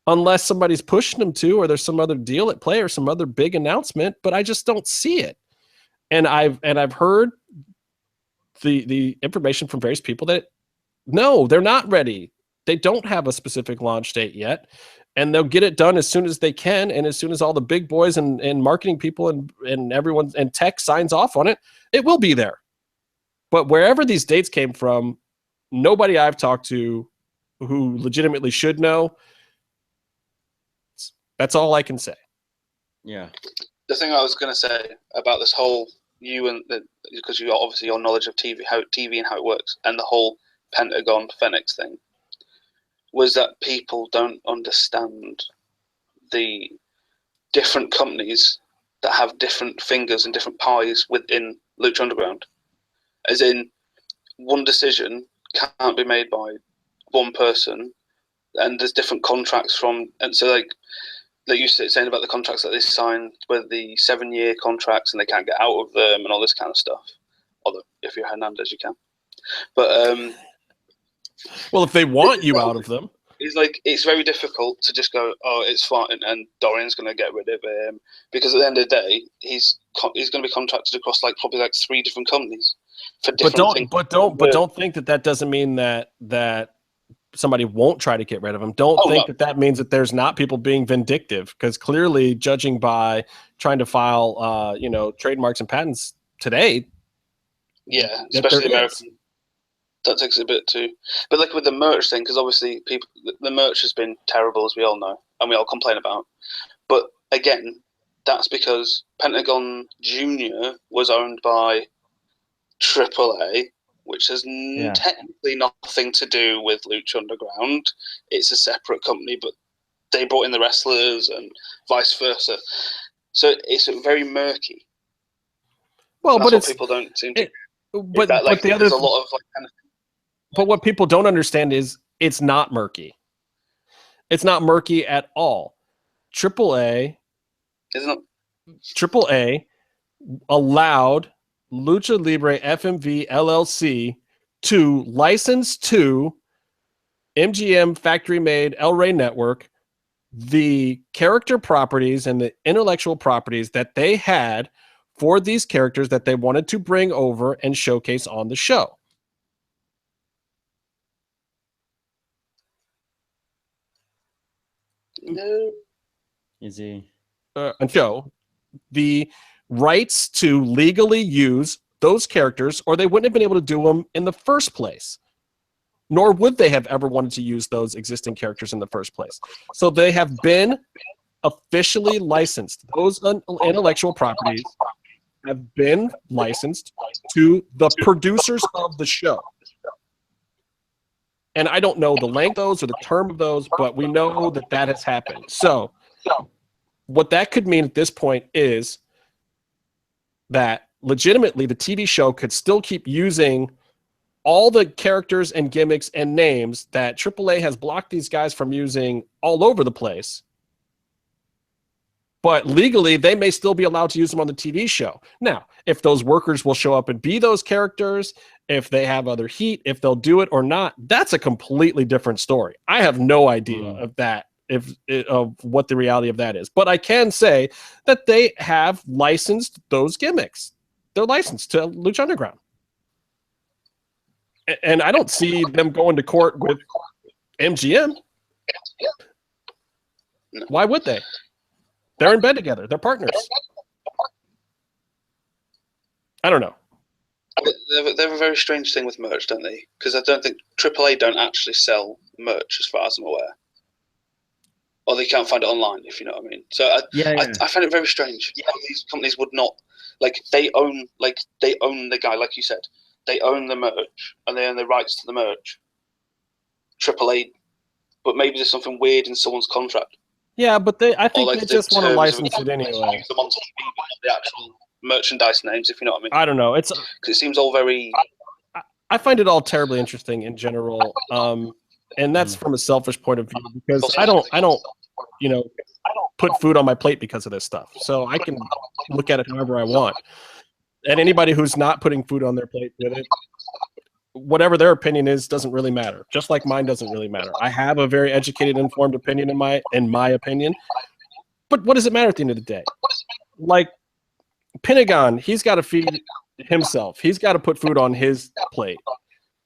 unless somebody's pushing them to, or there's some other deal at play or some other big announcement, but I just don't see it. And I've heard the information from various people that no, they're not ready. They don't have a specific launch date yet, and they'll get it done as soon as they can. And as soon as all the big boys and marketing people and everyone and tech signs off on it, it will be there. But wherever these dates came from, nobody I've talked to who legitimately should know. That's all I can say. Yeah. The thing I was going to say about this whole because you obviously your knowledge of TV and how it works, and the whole Pentagon Phoenix thing, was that people don't understand the different companies that have different fingers and different pies within Lucha Underground. As in, one decision can't be made by one person, and there's different contracts and so like you saying about the contracts that they signed, with the 7-year contracts, and they can't get out of them and all this kind of stuff. Although if you're Hernandez, you can. But well, if they want you out of them, it's very difficult to just go, oh, it's fine, and Dorian's going to get rid of him, because at the end of the day, he's going to be contracted across probably 3 different companies for different things. But don't think that doesn't mean that somebody won't try to get rid of him. Don't think that means that there's not people being vindictive, because clearly, judging by trying to file trademarks and patents today, yeah, especially American. That takes a bit too. But with the merch thing, because obviously the merch has been terrible, as we all know, and we all complain about. But again, that's because Pentagon Junior was owned by AAA, which has technically nothing to do with Lucha Underground. It's a separate company, but they brought in the wrestlers and vice versa. So it's very murky. Well, that's but what people don't seem to. But the other, there's a lot of kind of. But what people don't understand is it's not murky. It's not murky at all. AAA allowed Lucha Libre FMV LLC to license to MGM Factory Made El Rey Network the character properties and the intellectual properties that they had for these characters that they wanted to bring over and showcase on the show. No. Easy. And show the rights to legally use those characters, or they wouldn't have been able to do them in the first place. Nor would they have ever wanted to use those existing characters in the first place. So they have been officially licensed. Those intellectual properties have been licensed to the producers of the show. And I don't know the length of those or the term of those, but we know that has happened. So what that could mean at this point is that legitimately the TV show could still keep using all the characters and gimmicks and names that AAA has blocked these guys from using all over the place. But legally, they may still be allowed to use them on the TV show. Now, if those workers will show up and be those characters, if they have other heat, if they'll do it or not, that's a completely different story. I have no idea of that, of what the reality of that is. But I can say that they have licensed those gimmicks. They're licensed to Lucha Underground. And I don't see them going to court with MGM. Why would they? They're in bed together. They're partners. I don't know. They have a very strange thing with merch, don't they? Because I don't think AAA don't actually sell merch, as far as I'm aware. Or they can't find it online, if you know what I mean. So I find it very strange. Yeah, these companies would not, like, they own the guy, like you said. They own the merch and they own the rights to the merch. AAA, but maybe there's something weird in someone's contract. Yeah, but I think they just want to license it anyway. Use them on TV, but not the actual merchandise names, if you know what I mean. I don't know. Because it seems all very. I find it all terribly interesting in general, and that's from a selfish point of view because I don't, put food on my plate because of this stuff. So I can look at it however I want. And anybody who's not putting food on their plate with it, whatever their opinion is, doesn't really matter. Just like mine doesn't really matter. I have a very educated, informed opinion in my opinion. But what does it matter at the end of the day? Like Pentagon, he's got to feed himself. He's got to put food on his plate.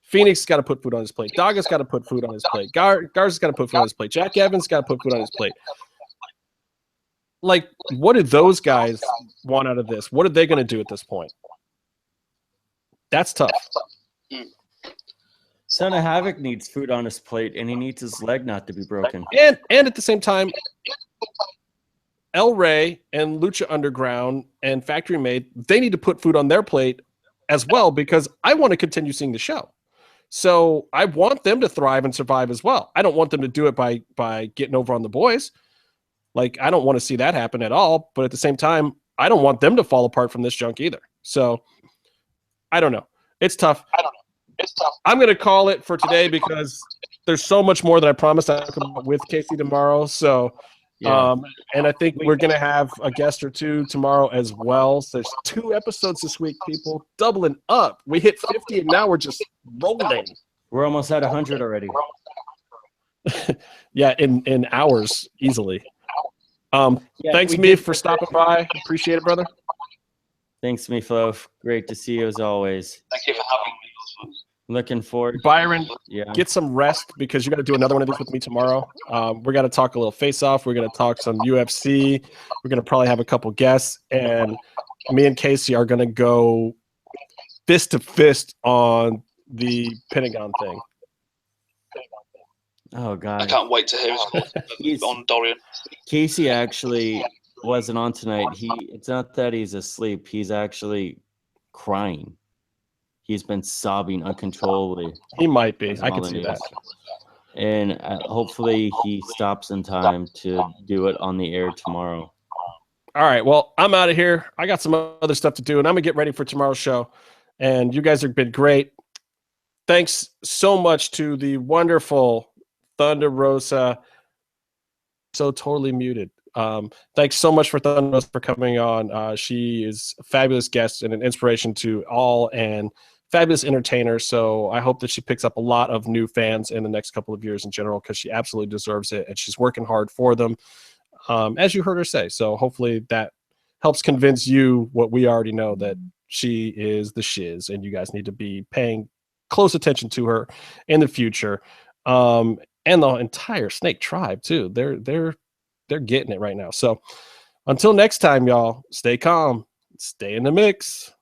Phoenix got to put food on his plate. Daga's got to put food on his plate. Garza's got to put food on his plate. Jack Evans got to put food on his plate. Like, what do those guys want out of this? What are they going to do at this point? That's tough. Son of Havoc needs food on his plate, and he needs his leg not to be broken. And at the same time, El Rey and Lucha Underground and Factory Made, they need to put food on their plate as well because I want to continue seeing the show. So I want them to thrive and survive as well. I don't want them to do it by getting over on the boys. Like, I don't want to see that happen at all. But at the same time, I don't want them to fall apart from this junk either. So I don't know. It's tough. I'm going to call it for today because there's so much more that I promised I'd come up with Casey tomorrow. So, and I think we're going to have a guest or two tomorrow as well. So there's 2 episodes this week, people. Doubling up. We hit 50 and now we're just rolling. We're almost at 100 already. Yeah, in hours easily. Thanks, Meef, for stopping by. Appreciate it, brother. Thanks, Meefloaf. Great to see you as always. Thank you for having me. Looking forward. Byron, get some rest because you got to do another one of these with me tomorrow. We're going to talk a little face-off. We're going to talk some UFC. We're going to probably have a couple guests. And me and Casey are going to go fist to fist on the Pentagon thing. Oh, God. I can't wait to hear his on Dorian. Casey actually wasn't on tonight. It's not that he's asleep. He's actually crying. He's been sobbing uncontrollably. He might be. I can see that. And hopefully he stops in time to do it on the air tomorrow. All right. Well, I'm out of here. I got some other stuff to do, and I'm going to get ready for tomorrow's show. And you guys have been great. Thanks so much to the wonderful Thunder Rosa. So totally muted. Thanks so much for Thunder Rosa for coming on. She is a fabulous guest and an inspiration to all and fabulous entertainer. So I hope that she picks up a lot of new fans in the next couple of years in general because she absolutely deserves it and she's working hard for them, as you heard her say. So hopefully that helps convince you what we already know, that she is the shiz and you guys need to be paying close attention to her in the future. And the entire Snake tribe too. They're getting it right now. So until next time, y'all, stay calm, stay in the mix.